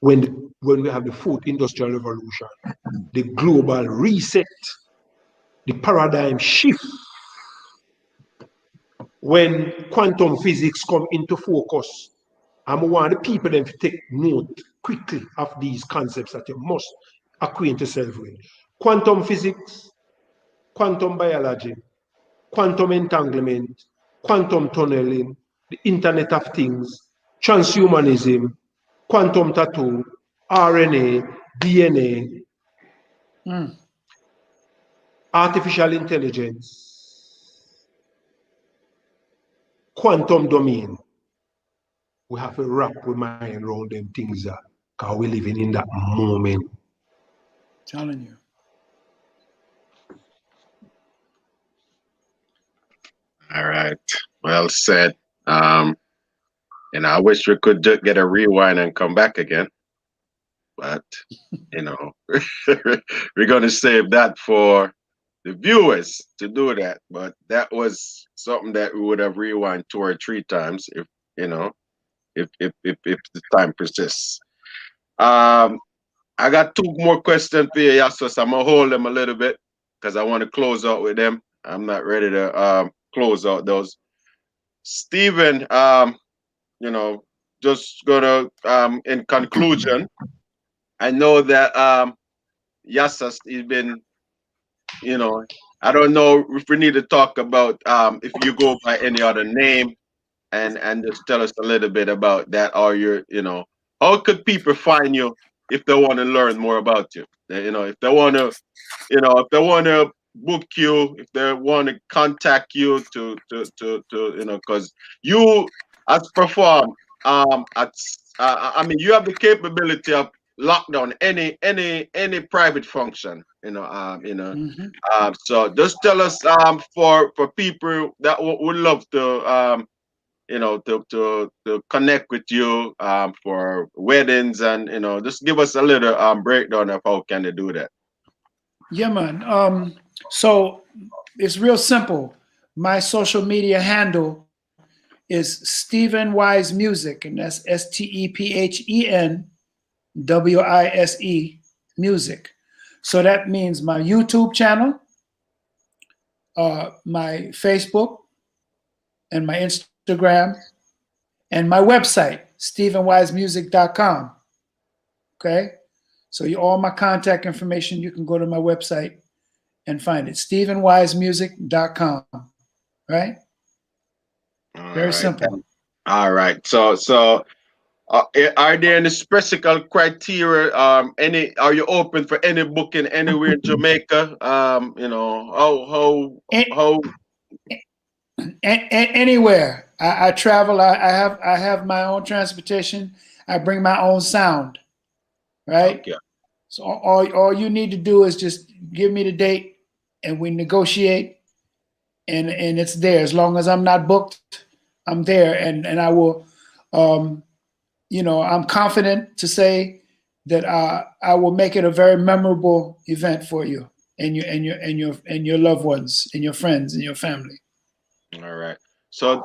when we have the 4th industrial revolution, the global reset, the paradigm shift, when quantum physics come into focus, I want the people then to take note quickly of these concepts that you must acquaint yourself with. Quantum physics, quantum biology, quantum entanglement, quantum tunneling, the Internet of Things, transhumanism, quantum tattoo, RNA, DNA, artificial intelligence, quantum domain. We have to wrap our mind around them things. because we're living in that moment. Telling you. All right. Well said. And I wish we could just get a rewind and come back again. But, we're going to save that for the viewers to do that. But that was something that we would have rewind 2 or 3 times if the time persists. I got 2 more questions for you, Yasus. I'm going to hold them a little bit because I want to close out with them. I'm not ready to close out those. Stephen, just gonna in conclusion, I know that Yasas has been, I don't know if we need to talk about if you go by any other name and just tell us a little bit about that, or how could people find you if they want to learn more about you? If they want to, book you, if they want to contact you because you has performed I mean, you have the capability of lock down any private function, so just tell us for people that would love to to connect with you for weddings, and just give us a little breakdown of how can they do that. Yeah, man. So it's real simple. My social media handle is Stephen Wise Music, and that's StephenWise Music. So that means my YouTube channel, my Facebook, and my Instagram, and my website, StephenWiseMusic.com. Okay? So all my contact information, you can go to my website and find it, StephenWiseMusic.com. Right? Very simple. All right. So are there any special criteria? Are you open for any booking anywhere in Jamaica? How anywhere. I travel. I have my own transportation. I bring my own sound. Right. Okay. So all you need to do is just give me the date, and we negotiate, and it's there. As long as I'm not booked, I'm there, and I will. I'm confident to say that I will make it a very memorable event for you and your loved ones and your friends and your family. All right. So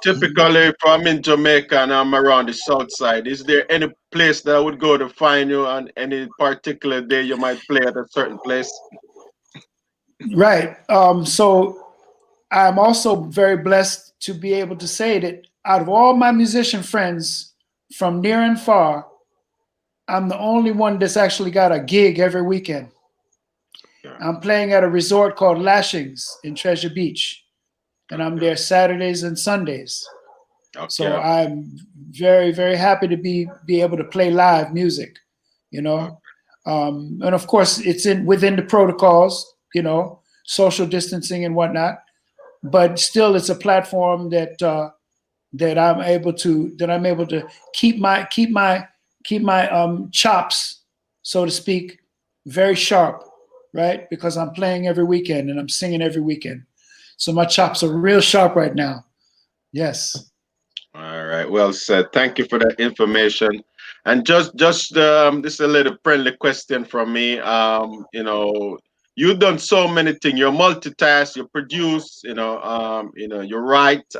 typically, if I'm in Jamaica and I'm around the south side, is there any place that I would go to find you on any particular day you might play at a certain place? Right. So I'm also very blessed to be able to say that out of all my musician friends from near and far, I'm the only one that's actually got a gig every weekend. Yeah. I'm playing at a resort called Lashings in Treasure Beach, and I'm there Saturdays and Sundays. Okay. So I'm very, very happy to be able to play live music, and of course it's within the protocols, social distancing and whatnot, but still it's a platform that I'm able to keep my chops, so to speak, very sharp, right? Because I'm playing every weekend and I'm singing every weekend. So my chops are real sharp right now. Yes. All right. Well said. Thank you for that information. And just this is a little friendly question from me. You've done so many things. You're multitask, you produce, you write.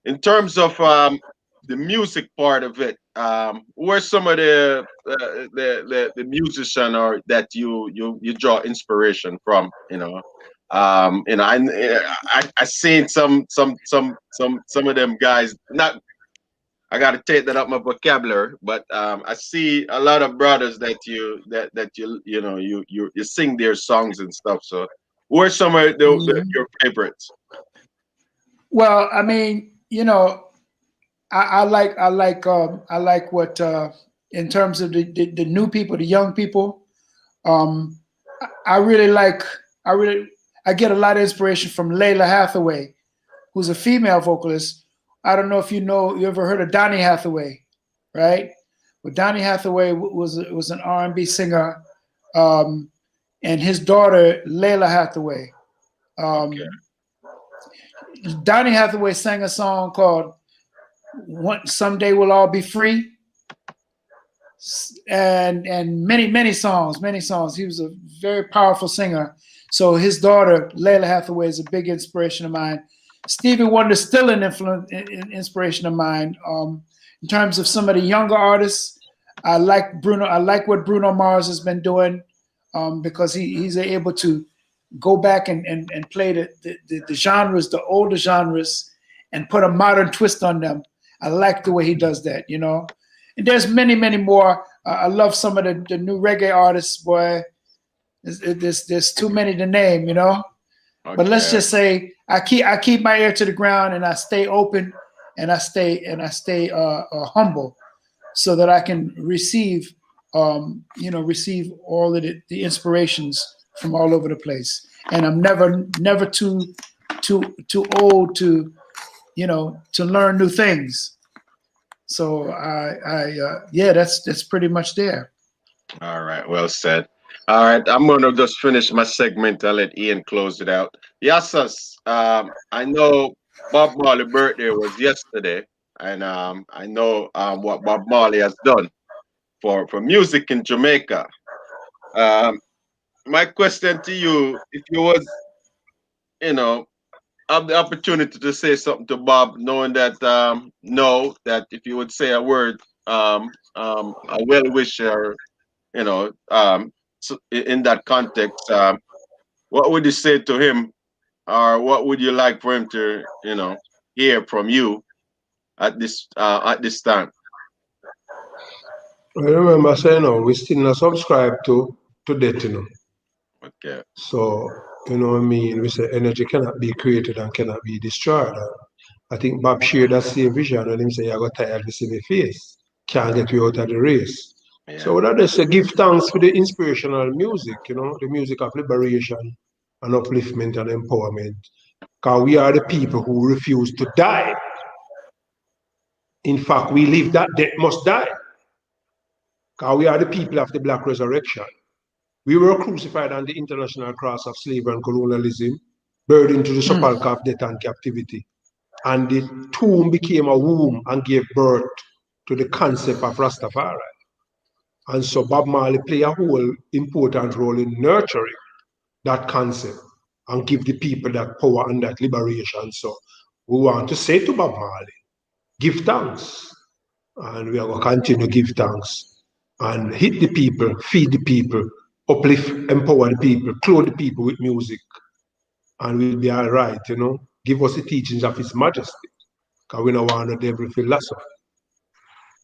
In terms of the music part of it, who are some of the musician or that you draw inspiration from? I seen some of them guys. Not, I got to take that up my vocabulary, but I see a lot of brothers that you sing their songs and stuff. So, who are some of your favorites? Well, I mean, I like what in terms of the new people, the young people. I get a lot of inspiration from Layla Hathaway, who's a female vocalist. I don't know if you ever heard of Donny Hathaway, right? But Donny Hathaway was an R&B singer, and his daughter Layla Hathaway. Donny Hathaway sang a song called "Someday We'll All Be Free," and many songs. He was a very powerful singer. So his daughter Layla Hathaway is a big inspiration of mine. Stevie Wonder's still an inspiration of mine. In terms of some of the younger artists, I like Bruno. I like what Bruno Mars has been doing because he's able to go back and play the genres, the older genres, and put a modern twist on them. I like the way he does that, you know. And there's many more. I love some of the new reggae artists, boy. There's too many to name, you know. Okay. But let's just say I keep my ear to the ground and I stay open and I stay humble, so that I can receive receive all of the inspirations from all over the place. And I'm never too old to learn new things. So that's pretty much there. All right, well said. All right, I'm gonna just finish my segment. I'll let Ian close it out. Yasas, I know Bob Marley's birthday was yesterday, and I know what Bob Marley has done for music in Jamaica. My question to you, if you was, have the opportunity to say something to Bob, knowing that that if you would say a word, a well wisher, so in that context, what would you say to him, or what would you like for him to, hear from you at this time? I remember saying, we still not subscribe to that, Okay. So, what I mean? We say energy cannot be created and cannot be destroyed. I think Bob shared that same vision when him say, I got tired to see my face. Can't get you out of the race. Yeah. So that is to give thanks for the inspirational music, the music of liberation and upliftment and empowerment. Because we are the people who refuse to die. In fact, we live that death must die. Because we are the people of the Black Resurrection. We were crucified on the international cross of slavery and colonialism, burdened to the sepulchre of death and captivity. And the tomb became a womb and gave birth to the concept of Rastafari. And so Bob Marley played a whole important role in nurturing that concept and give the people that power and that liberation. So we want to say to Bob Marley, give thanks. And we are going to continue to give thanks and hit the people, feed the people, uplift, empower the people, clothe the people with music, and we'll be all right, Give us the teachings of His Majesty, because we don't want every philosophy.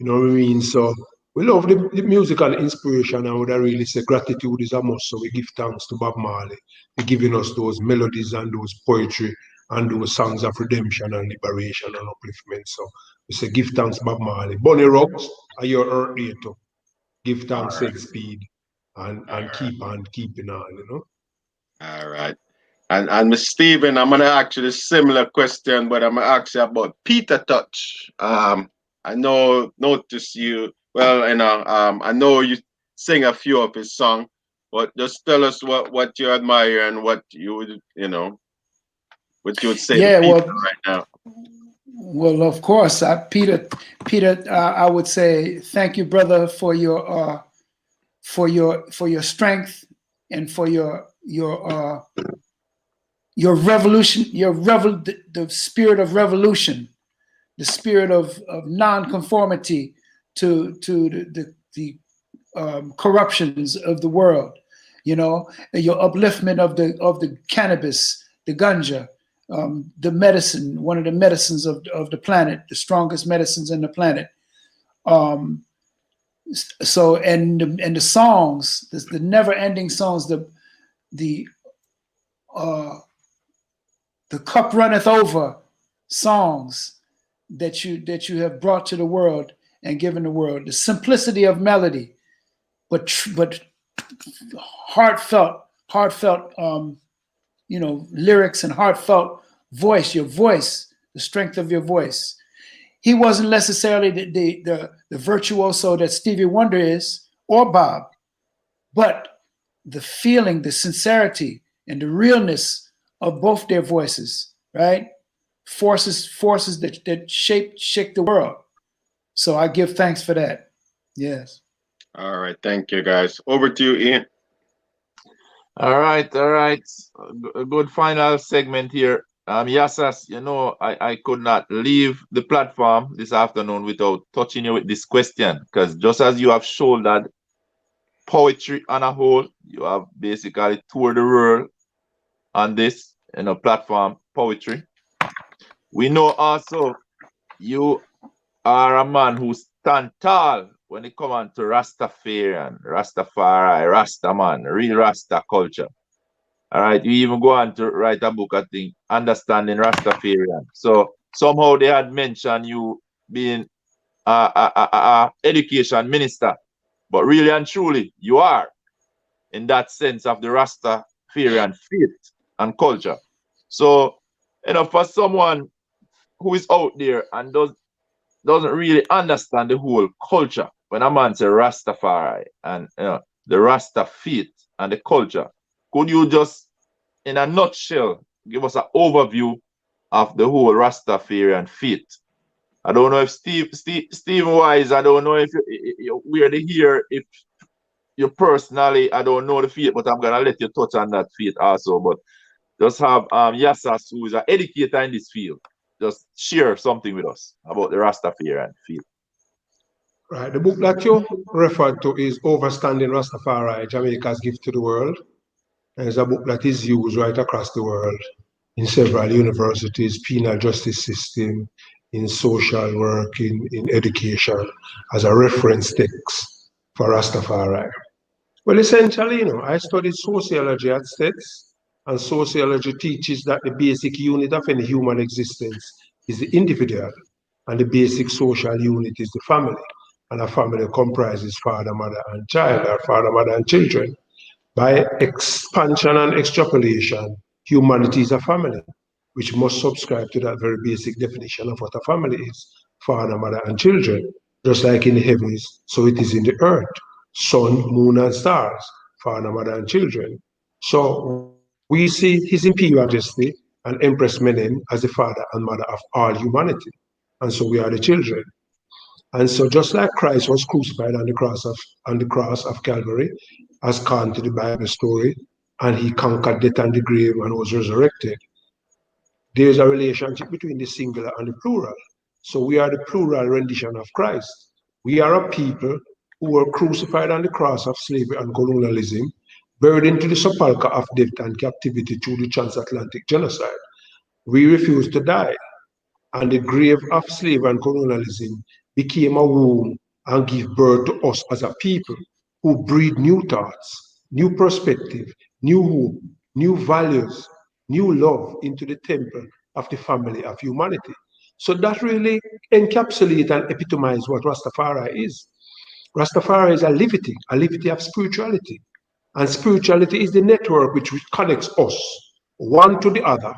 You know what I mean? So we love the musical inspiration, and would I really say gratitude is a must. So we give thanks to Bob Marley for giving us those melodies and those poetry and those songs of redemption and liberation and upliftment. So we say give thanks, Bob Marley. Bunny Rocks are your earth here too. Give thanks, right. Speed, and keep on keeping on, All right. And Miss Stephen, I'm gonna ask you a similar question, but I'm gonna ask you about Peter Touch. I notice you well, I know you sing a few of his songs, but just tell us what you admire and what you would what you would say to Peter right now. Well, of course, Peter, I would say thank you, brother, for your strength and for your revolution, the spirit of revolution, the spirit of non-conformity to the corruptions of the world. Your upliftment of the cannabis, the ganja. The medicine, one of the medicines of the planet, the strongest medicines in the planet. So and the songs, the never-ending songs, the cup runneth over songs that you have brought to the world and given the world. The simplicity of melody, but heartfelt. Lyrics and heartfelt voice, your voice, the strength of your voice. He wasn't necessarily the virtuoso that Stevie Wonder is or Bob, but the feeling, the sincerity, and the realness of both their voices, right? Forces that shake the world. So I give thanks for that. Yes. All right, thank you guys. Over to you, Ian. All right, all right. A good final segment here. Yasas, I could not leave the platform this afternoon without touching you with this question, because just as you have shouldered poetry on a whole, you have basically toured the world on this, platform poetry. We know also you are a man who stand tall when it comes on to Rastafarian, Rastafari, Rastaman, real Rasta culture. All right, you even go on to write a book, I think, Understanding Rastafarian. So somehow they had mentioned you being a education minister, but really and truly, you are in that sense of the Rastafarian faith and culture. So, for someone who is out there and doesn't really understand the whole culture, when a man says Rastafari and the Rasta faith and the culture, could you just, in a nutshell, give us an overview of the whole Rastafarian faith? I don't know if Steve Wise, I don't know if we're here, if you personally, I don't know the faith, but I'm gonna let you touch on that faith also. But just have Yasas, who is an educator in this field, just share something with us about the Rastafarian faith. Right. The book that you referred to is Overstanding Rastafari, Jamaica's Gift to the World. And it's a book that is used right across the world in several universities, penal justice system, in social work, in education, as a reference text for Rastafari. Well, essentially, I studied sociology at States, and sociology teaches that the basic unit of any human existence is the individual, and the basic social unit is the family. And a family comprises father, mother, and child, or father, mother, and children. By expansion and extrapolation, humanity is a family, which must subscribe to that very basic definition of what a family is: father, mother, and children. Just like in the heavens, so it is in the earth: sun, moon, and stars, father, mother, and children. So we see His Imperial Majesty and Empress Menem as the father and mother of all humanity. And so we are the children. And so just like Christ was crucified on the cross of Calvary, as according to the Bible story, and he conquered death and the grave and was resurrected, there's a relationship between the singular and the plural. So we are the plural rendition of Christ. We are a people who were crucified on the cross of slavery and colonialism, buried into the sepulchre of death and captivity through the transatlantic genocide. We refused to die, and the grave of slavery and colonialism became a womb and gave birth to us as a people who breed new thoughts, new perspective, new hope, new values, new love into the temple of the family of humanity. So that really encapsulates and epitomizes what Rastafari is. Rastafari is a levity of spirituality. And spirituality is the network which connects us, one to the other,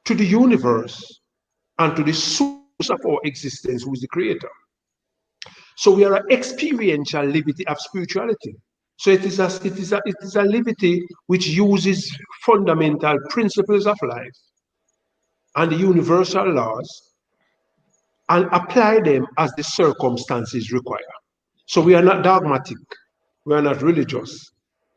to the universe, and to the source of our existence, who is the creator. So we are an experiential levity of spirituality. So it is a levity which uses fundamental principles of life and the universal laws and apply them as the circumstances require. So we are not dogmatic, we are not religious,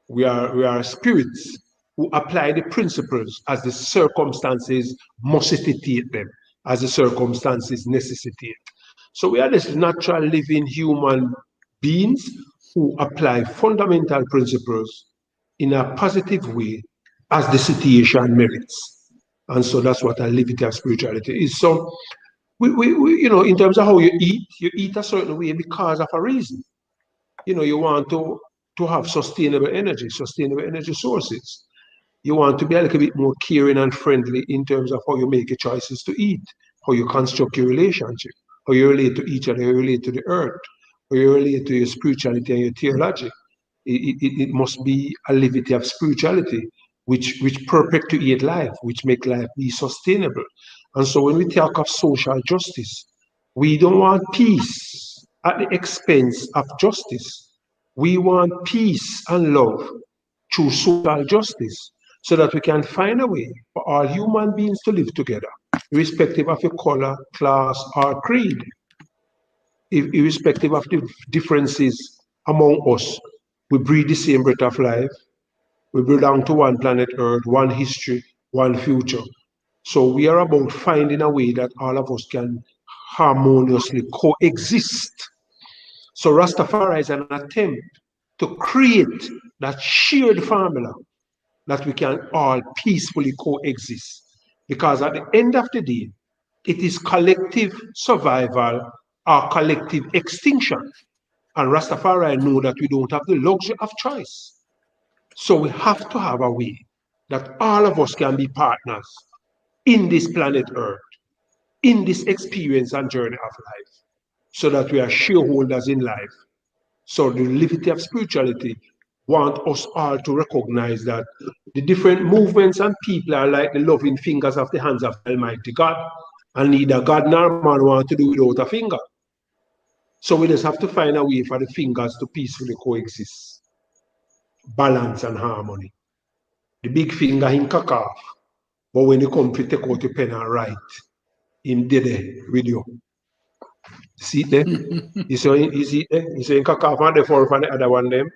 we are spirits who apply the principles as the circumstances necessitate them, as the circumstances necessitate. So we are this natural living human beings who apply fundamental principles in a positive way as the situation merits. And so that's what a levity of spirituality is. So in terms of how you eat a certain way because of a reason. You want to have sustainable energy sources. You want to be a little bit more caring and friendly in terms of how you make your choices to eat, how you construct your relationship, how you relate to each other, how you relate to the earth, how you relate to your spirituality and your theology. It must be a levity of spirituality which perpetuate life, which make life be sustainable. And so when we talk of social justice, we don't want peace at the expense of justice. We want peace and love through social justice so that we can find a way for all human beings to live together, irrespective of your color, class, or creed, irrespective of the differences among us. We breathe the same breath of life. We belong to one planet Earth, one history, one future. So we are about finding a way that all of us can harmoniously coexist. So Rastafari is an attempt to create that shared formula that we can all peacefully coexist. Because at the end of the day, it is collective survival or collective extinction. And Rastafari know that we don't have the luxury of choice. So we have to have a way that all of us can be partners in this planet Earth, in this experience and journey of life, so that we are shareholders in life. So the liberty of spirituality want us all to recognize that the different movements and people are like the loving fingers of the hands of Almighty God, and neither God nor man want to do without a finger. So we just have to find a way for the fingers to peacefully coexist, balance and harmony. The big finger in cock off, but when you come to take out your pen and write, him did it with you. See it there? You see it there? You see in cock off and the four and the other one them.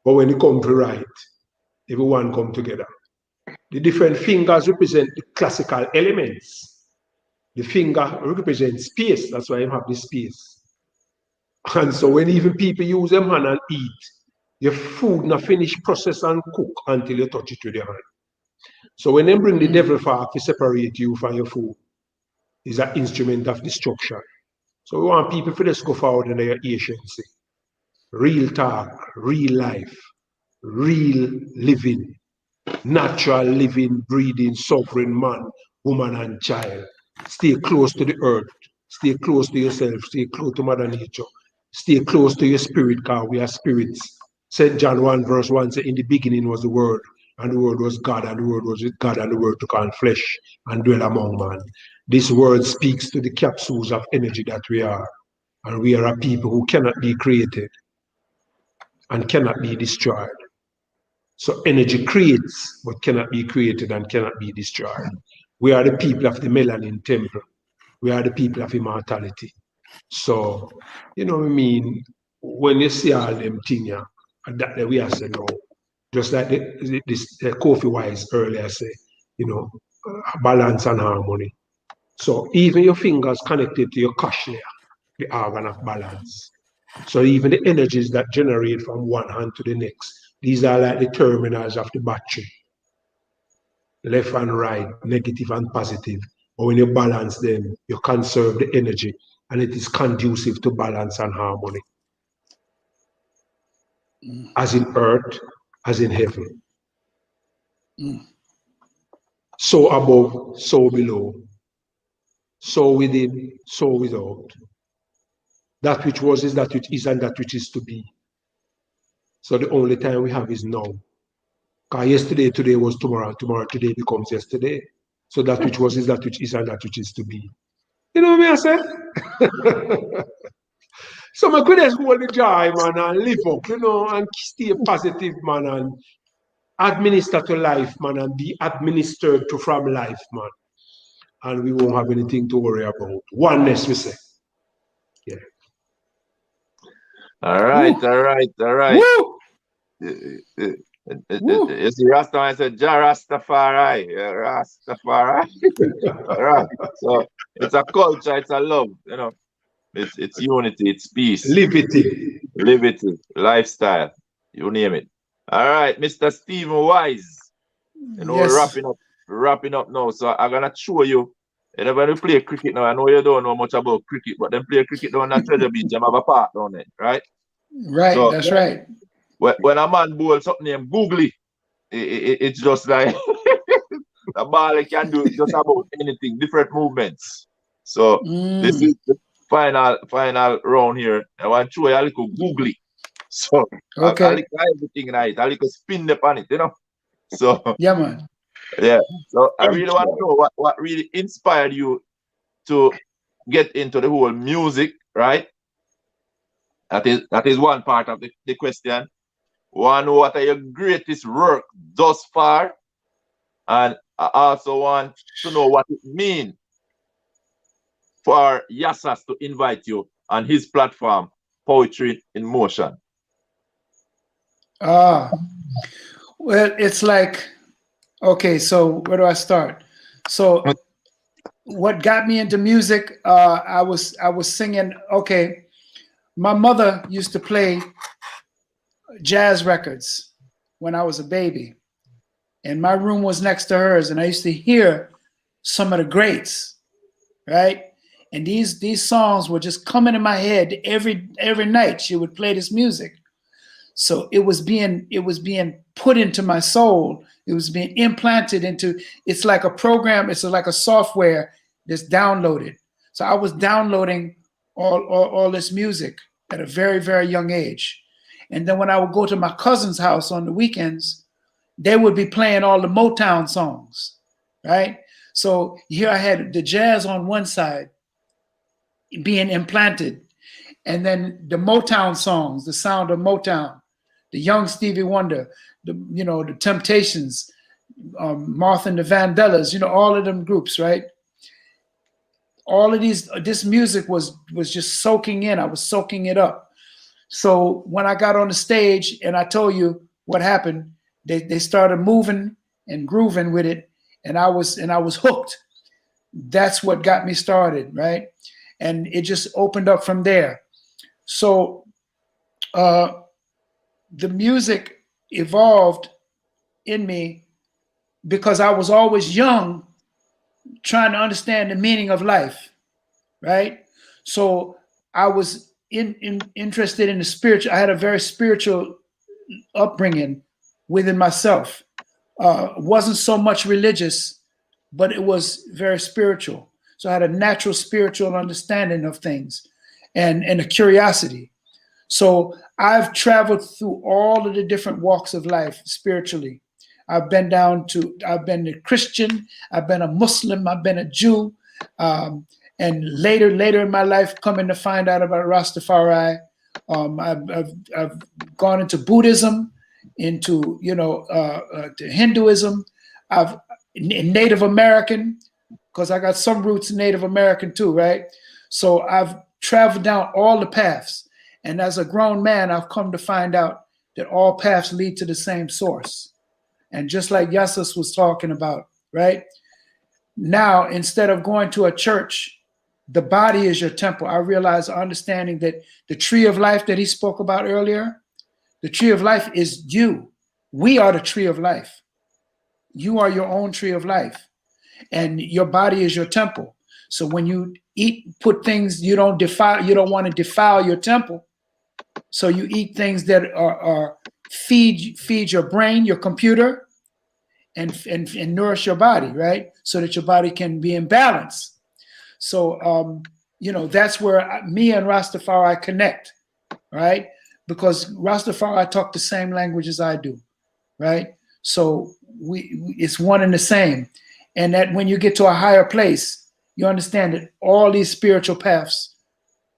But when you come to write, everyone come together. The different fingers represent the classical elements. The finger represents space. That's why you have this space. And so when even people use them hand and eat, your food not finish process and cook until you touch it with your hand. So when they bring the devil fork to separate you from your food, is an instrument of destruction. So we want people to just go forward in their agency. Real talk, real life, real living, natural living, breathing, sovereign man, woman, and child. Stay close to the earth. Stay close to yourself. Stay close to Mother Nature. Stay close to your spirit, because we are spirits. St. John 1 verse 1 says, in the beginning was the Word, and the Word was God, and the Word was with God, and the Word took on flesh and dwelt among man. This word speaks to the capsules of energy that we are. And we are a people who cannot be created and cannot be destroyed. So energy creates, but cannot be created and cannot be destroyed. We are the people of the melanin temple. We are the people of immortality. So, you know what I mean? When you see all them things, that we are saying no. Just like this Kofi Wise earlier say, you know, balance and harmony. So even your fingers connected to your cochlea, the organ of balance. So even the energies that generate from one hand to the next, these are like the terminals of the battery. Left and right, negative and positive. But when you balance them, you conserve the energy, and it is conducive to balance and harmony. As in earth, as in heaven. So above, so below. So within, so without. That which was is that which is, and that which is to be. So the only time we have is now. Because yesterday, today was tomorrow, tomorrow, today becomes yesterday. So that which was is that which is, and that which is to be. You know what I say? So I could just hold the joy, man, and live up, you know, and stay positive, man, and administer to life, man, and be administered to from life, man. And we won't have anything to worry about. Oneness, we say. Yeah. All right, Woo. all right, all right. Woo. You see, Rasta said, Ja Rastafari, Rastafari. All right. So it's a culture, it's a love, you know. It's unity, it's peace, Liberty. liberty, lifestyle, you name it. All right, Mr. Stephen Wise. You know, we're Yes. wrapping up now. So I'm gonna show you. You know, when we play cricket now, I know you don't know much about cricket, but then play cricket down at Treasure Beach, you have a part down there, right? Right. So That's right. when a man bowls something named googly, it's just like the ball can do just about anything, different movements. So this is the final round here. I want to show you a little googly. So Okay. I like everything right. I like to spin upon it, you know. So Yeah, man. yeah. So I really want to know what really inspired you to get into the whole music, right? That is one part of the question. One, what are your greatest work thus far? And I also want to know what it means for Yasas to invite you on his platform, Poetry in Motion. Well, it's like, okay, so where do I start? So what got me into music, I was singing, okay, my mother used to play jazz records when I was a baby. And my room was next to hers, and I used to hear some of the greats, right? And these songs were just coming in my head every night. She would play this music. So it was being put into my soul. It was being implanted into, it's like a program, it's like a software that's downloaded. So I was downloading all this music at a very, very young age. And then when I would go to my cousin's house on the weekends, they would be playing all the Motown songs, right? So here I had the jazz on one side being implanted, and then the Motown songs, the sound of Motown, the young Stevie Wonder, the Temptations, Martha and the Vandellas, all of them groups, right? All of this music was just soaking in. I was soaking it up. So when I got on the stage and I told you what happened, they started moving and grooving with it, and I was hooked. That's what got me started, right? And it just opened up from there. So the music evolved in me because I was always young, trying to understand the meaning of life, right? So I was interested in the spiritual. I had a very spiritual upbringing within myself. Wasn't so much religious, but it was very spiritual. So I had a natural spiritual understanding of things and a curiosity. So I've traveled through all of the different walks of life spiritually. I've been a Christian, I've been a Muslim, I've been a Jew, and later in my life, coming to find out about Rastafari, I've gone into Buddhism, into to Hinduism. I've Native American, because I got some roots in Native American too, right? So I've traveled down all the paths, and as a grown man, I've come to find out that all paths lead to the same source. And just like Yasas was talking about, right? Now, instead of going to a church, the body is your temple. I realize, understanding that the tree of life that he spoke about earlier, the tree of life is you. We are the tree of life. You are your own tree of life. And your body is your temple. So when you put things you don't want to defile your temple. So you eat things that are feed your brain, your computer, and nourish your body, right? So that your body can be in balance. So that's where me and Rastafari connect, right? Because Rastafari talk the same language as I do, right? So it's one and the same. And that when you get to a higher place, you understand that all these spiritual paths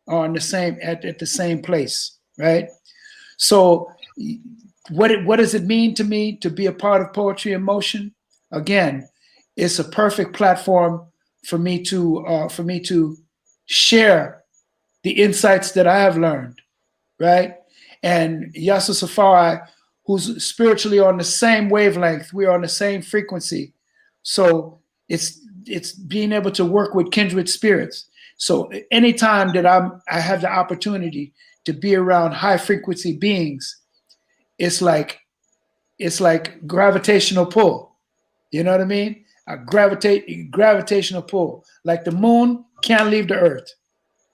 are in the same at the same place, right? So what does it mean to me to be a part of Poetry in Motion? Again, it's a perfect platform for me to share the insights that I have learned, right? And Yasus Afari, who's spiritually on the same wavelength, we're on the same frequency. So it's being able to work with kindred spirits. So anytime that I have the opportunity to be around high frequency beings, it's like gravitational pull. You know what I mean? A gravitational pull. Like the moon can't leave the earth.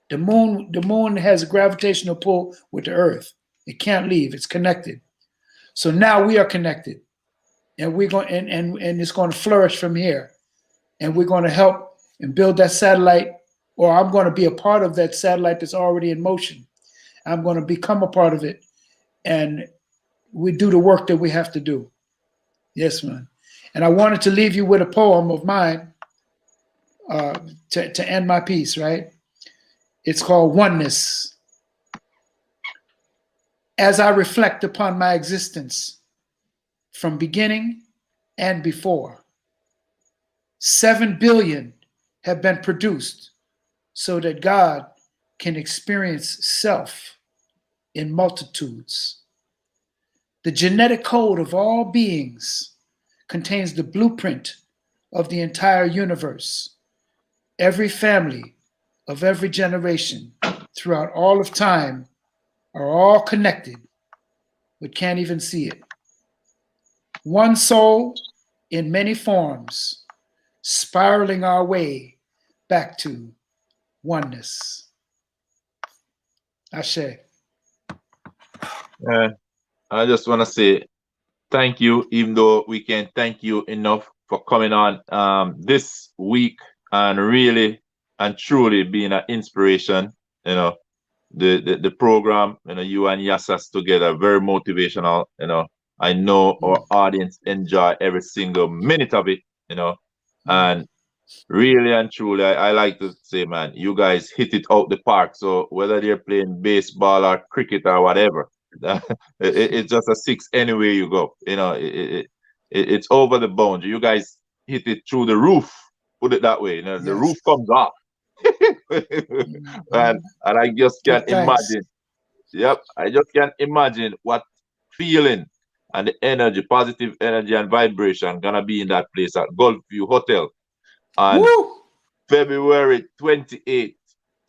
The moon has a gravitational pull with the earth. It can't leave. It's connected. So now we are connected, and we're going and it's going to flourish from here. And we're going to help and build that satellite, or I'm going to be a part of that satellite that's already in motion. I'm going to become a part of it, and we do the work that we have to do. Yes, man. And I wanted to leave you with a poem of mine to end my piece, right? It's called Oneness. As I reflect upon my existence from beginning and before, 7 billion have been produced so that God can experience self in multitudes. The genetic code of all beings contains the blueprint of the entire universe. Every family of every generation throughout all of time are all connected, but can't even see it. One soul in many forms, spiraling our way back to oneness. Ashe. I just want to say thank you, even though we can't thank you enough for coming on this week and really and truly being an inspiration. You know, the program, you know, you and Yasas together, very motivational. You know, I know our audience enjoy every single minute of it. You know, and really and truly, I like to say, man, you guys hit it out the park. So whether they're playing baseball or cricket or whatever, it's just a six anywhere you go. You know, it's over the boundary. You guys hit it through the roof. Put it that way. You know, the roof comes off. and I just can't imagine. Yep, I just can't imagine what feeling and the energy, positive energy and vibration gonna be in that place at Gulfview Hotel on February 28th,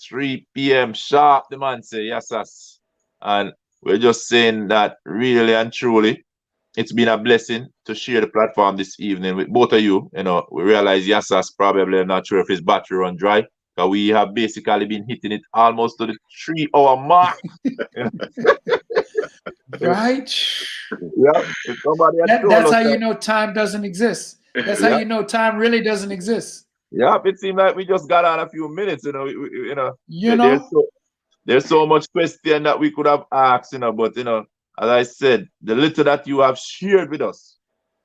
3 p.m. sharp. The man say Yasas. And we're just saying that really and truly, it's been a blessing to share the platform this evening with both of you. You know, we realize Yasas probably not sure if his battery run dry, because we have basically been hitting it almost to the 3-hour mark. Right? Yeah. That's how you know time doesn't exist. That's how you know time really doesn't exist. Yeah, it seemed like we just got on a few minutes. There's so much question that we could have asked, but as I said, the little that you have shared with us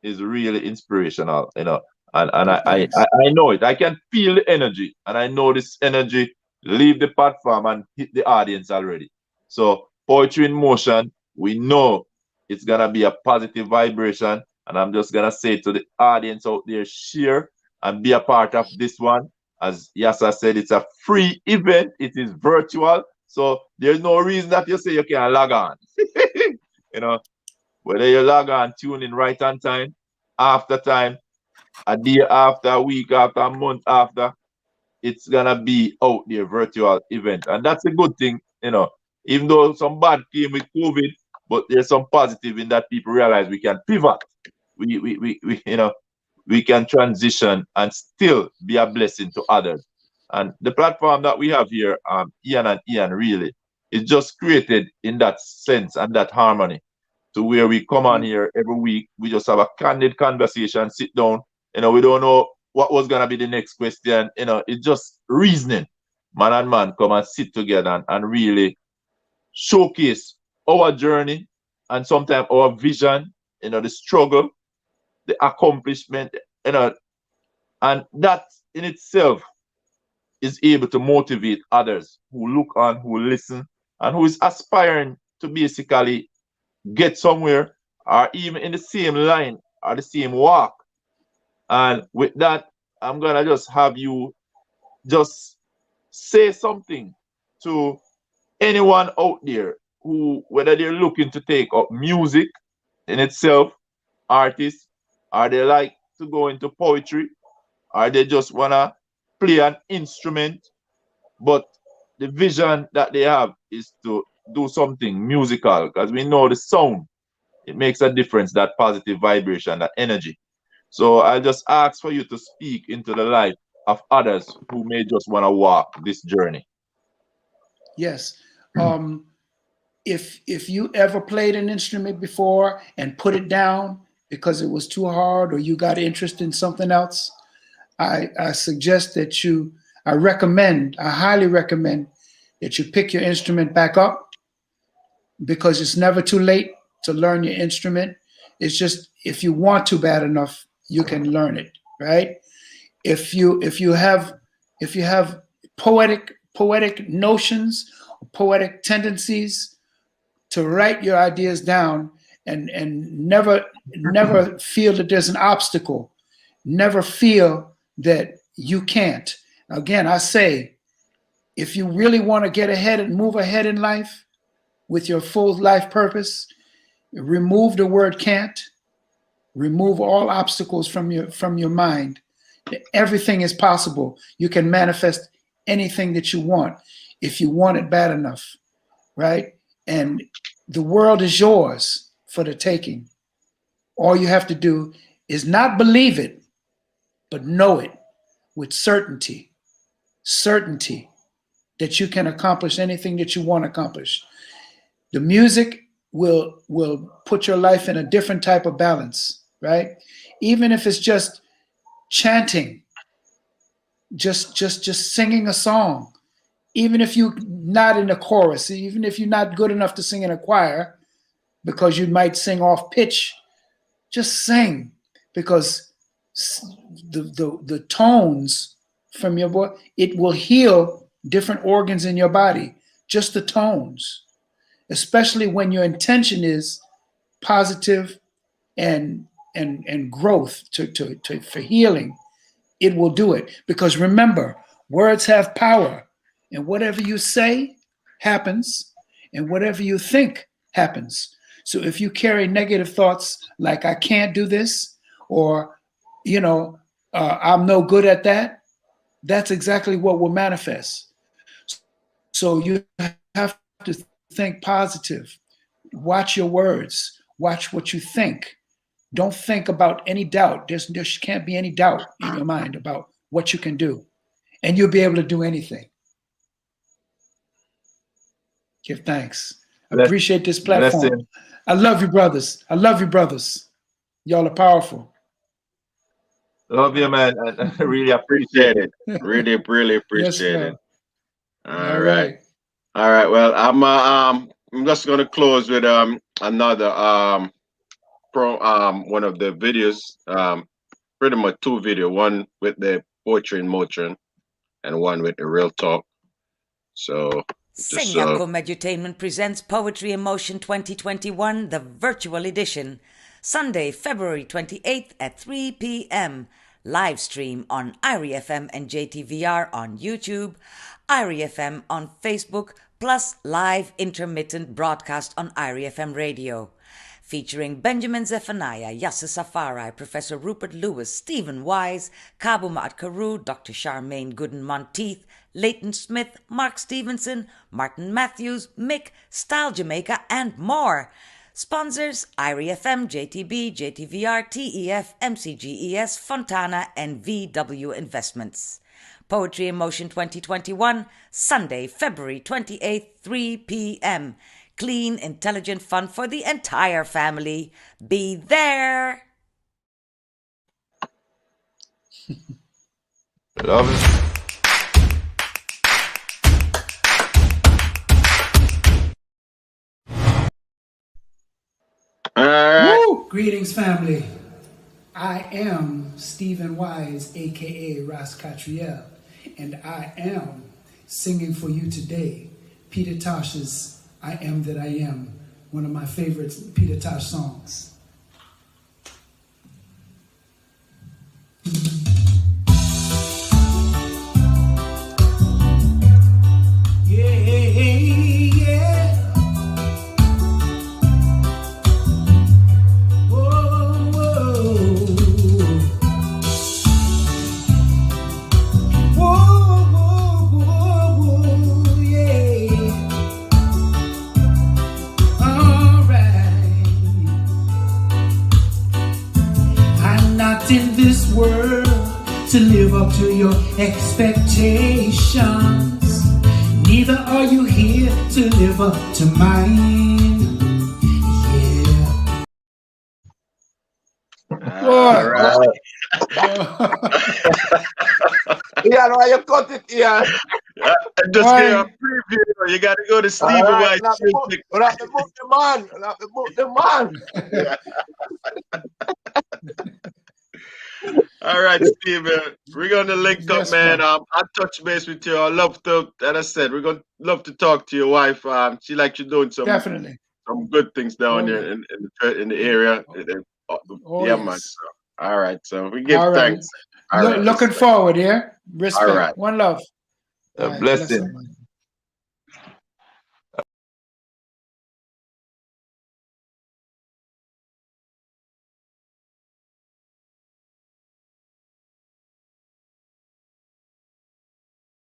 is really inspirational, and I know it. I can feel the energy, and I know this energy leave the platform and hit the audience already. So poetry in motion, we know it's gonna be a positive vibration, and I'm just gonna say to the audience out there, share and be a part of this one. As Yasa said, it's a free event. It is virtual. So there's no reason that you say you can log on. Whether you log on, tune in right on time, after time, a day after, a week after, a month after, it's gonna be out there, virtual event. And that's a good thing, even though some bad came with COVID, but there's some positive in that people realize we can pivot. We can transition and still be a blessing to others. And the platform that we have here, Ian and Ian, really, is just created in that sense and that harmony, to where we come on here every week. We just have a candid conversation, sit down. We don't know what was gonna be the next question. It's just reasoning. Man and man come and sit together and really showcase our journey and sometimes our vision. The struggle, the accomplishment, and that in itself is able to motivate others who look on, who listen, and who is aspiring to basically get somewhere, or even in the same line or the same walk. And with that, I'm gonna just have you just say something to anyone out there who, whether they're looking to take up music in itself, artists, or they like to go into poetry, or they just wanna play an instrument, but the vision that they have is to do something musical, because we know the sound, it makes a difference, that positive vibration, that energy. So I just ask for you to speak into the life of others who may just want to walk this journey. Yes. If you ever played an instrument before and put it down because it was too hard, or you got interest in something else, I suggest that I highly recommend that you pick your instrument back up, because it's never too late to learn your instrument. It's just, if you want to bad enough, you can learn it, right? If you have if you have poetic notions, poetic tendencies, to write your ideas down and never feel that there's an obstacle. Never feel that you can't. Again, I say, if you really want to get ahead and move ahead in life with your full life purpose, remove the word can't. Remove all obstacles from your mind. Everything is possible. You can manifest anything that you want if you want it bad enough, right? And the world is yours for the taking. All you have to do is not believe it, but know it with certainty that you can accomplish anything that you want to accomplish. The music will put your life in a different type of balance, right? Even if it's just chanting, just singing a song, even if you're not in a chorus, even if you're not good enough to sing in a choir, because you might sing off pitch, just sing, because the tones from your voice, it will heal different organs in your body, just the tones, especially when your intention is positive and growth for healing. It will do it, because remember, words have power, and whatever you say happens, and whatever you think happens. So if you carry negative thoughts like I can't do this, or I'm no good at that, that's exactly what will manifest. So you have to think positive. Watch your words. Watch what you think. Don't think about any doubt. There can't be any doubt in your mind about what you can do. And you'll be able to do anything. Give thanks. I appreciate this platform. I love you, brothers. Y'all are powerful. Love you, man. And I really appreciate it. Really appreciate Yes, it. All right. Well, I'm just gonna close with another one of the videos, pretty much two videos, one with the poetry in motion and one with the real talk. So Senyako Medutainment presents Poetry in Motion 2021, the virtual edition, Sunday, February 28th at 3 p.m. Live stream on IRI FM and JTVR on YouTube, IRI FM on Facebook, plus live intermittent broadcast on IRI FM radio. Featuring Benjamin Zephaniah, Yasus Afari, Professor Rupert Lewis, Stephen Wise, Kabu Ma'at Karu, Dr. Charmaine Gooden Monteith, Leighton Smith, Mark Stevenson, Martin Matthews, Mick, Style Jamaica, and more. Sponsors, IRI FM, JTB, JTVR, TEF, MCGES, Fontana, and VW Investments. Poetry in Motion 2021, Sunday, February 28th, 3 p.m. Clean, intelligent fun for the entire family. Be there. Love it. all right. Woo! Greetings, family. I am Stephen Wise, aka Ras Catriel, and I am singing for you today Peter Tosh's I Am That I Am, one of my favorite Peter Tosh songs. In this world to live up to your expectations, neither are you here to live up to mine. Yeah. All right. Yeah, why you cut it here? Just give a preview. You got to go to Stephen White. We'll have to book the man. All right, Steven. We're gonna link up, Yes, man. bro. I'll touch base with you. I love to, as I said, we're gonna love to talk to your wife. She likes you doing Definitely. some good things down Oh, there yeah. in the area. Oh, Yeah, man. yes. So, all right. So we give All right. thanks. All right. Looking Respect. forward, yeah? All Respect. right. One love. A All right. Bless blessing. up, man.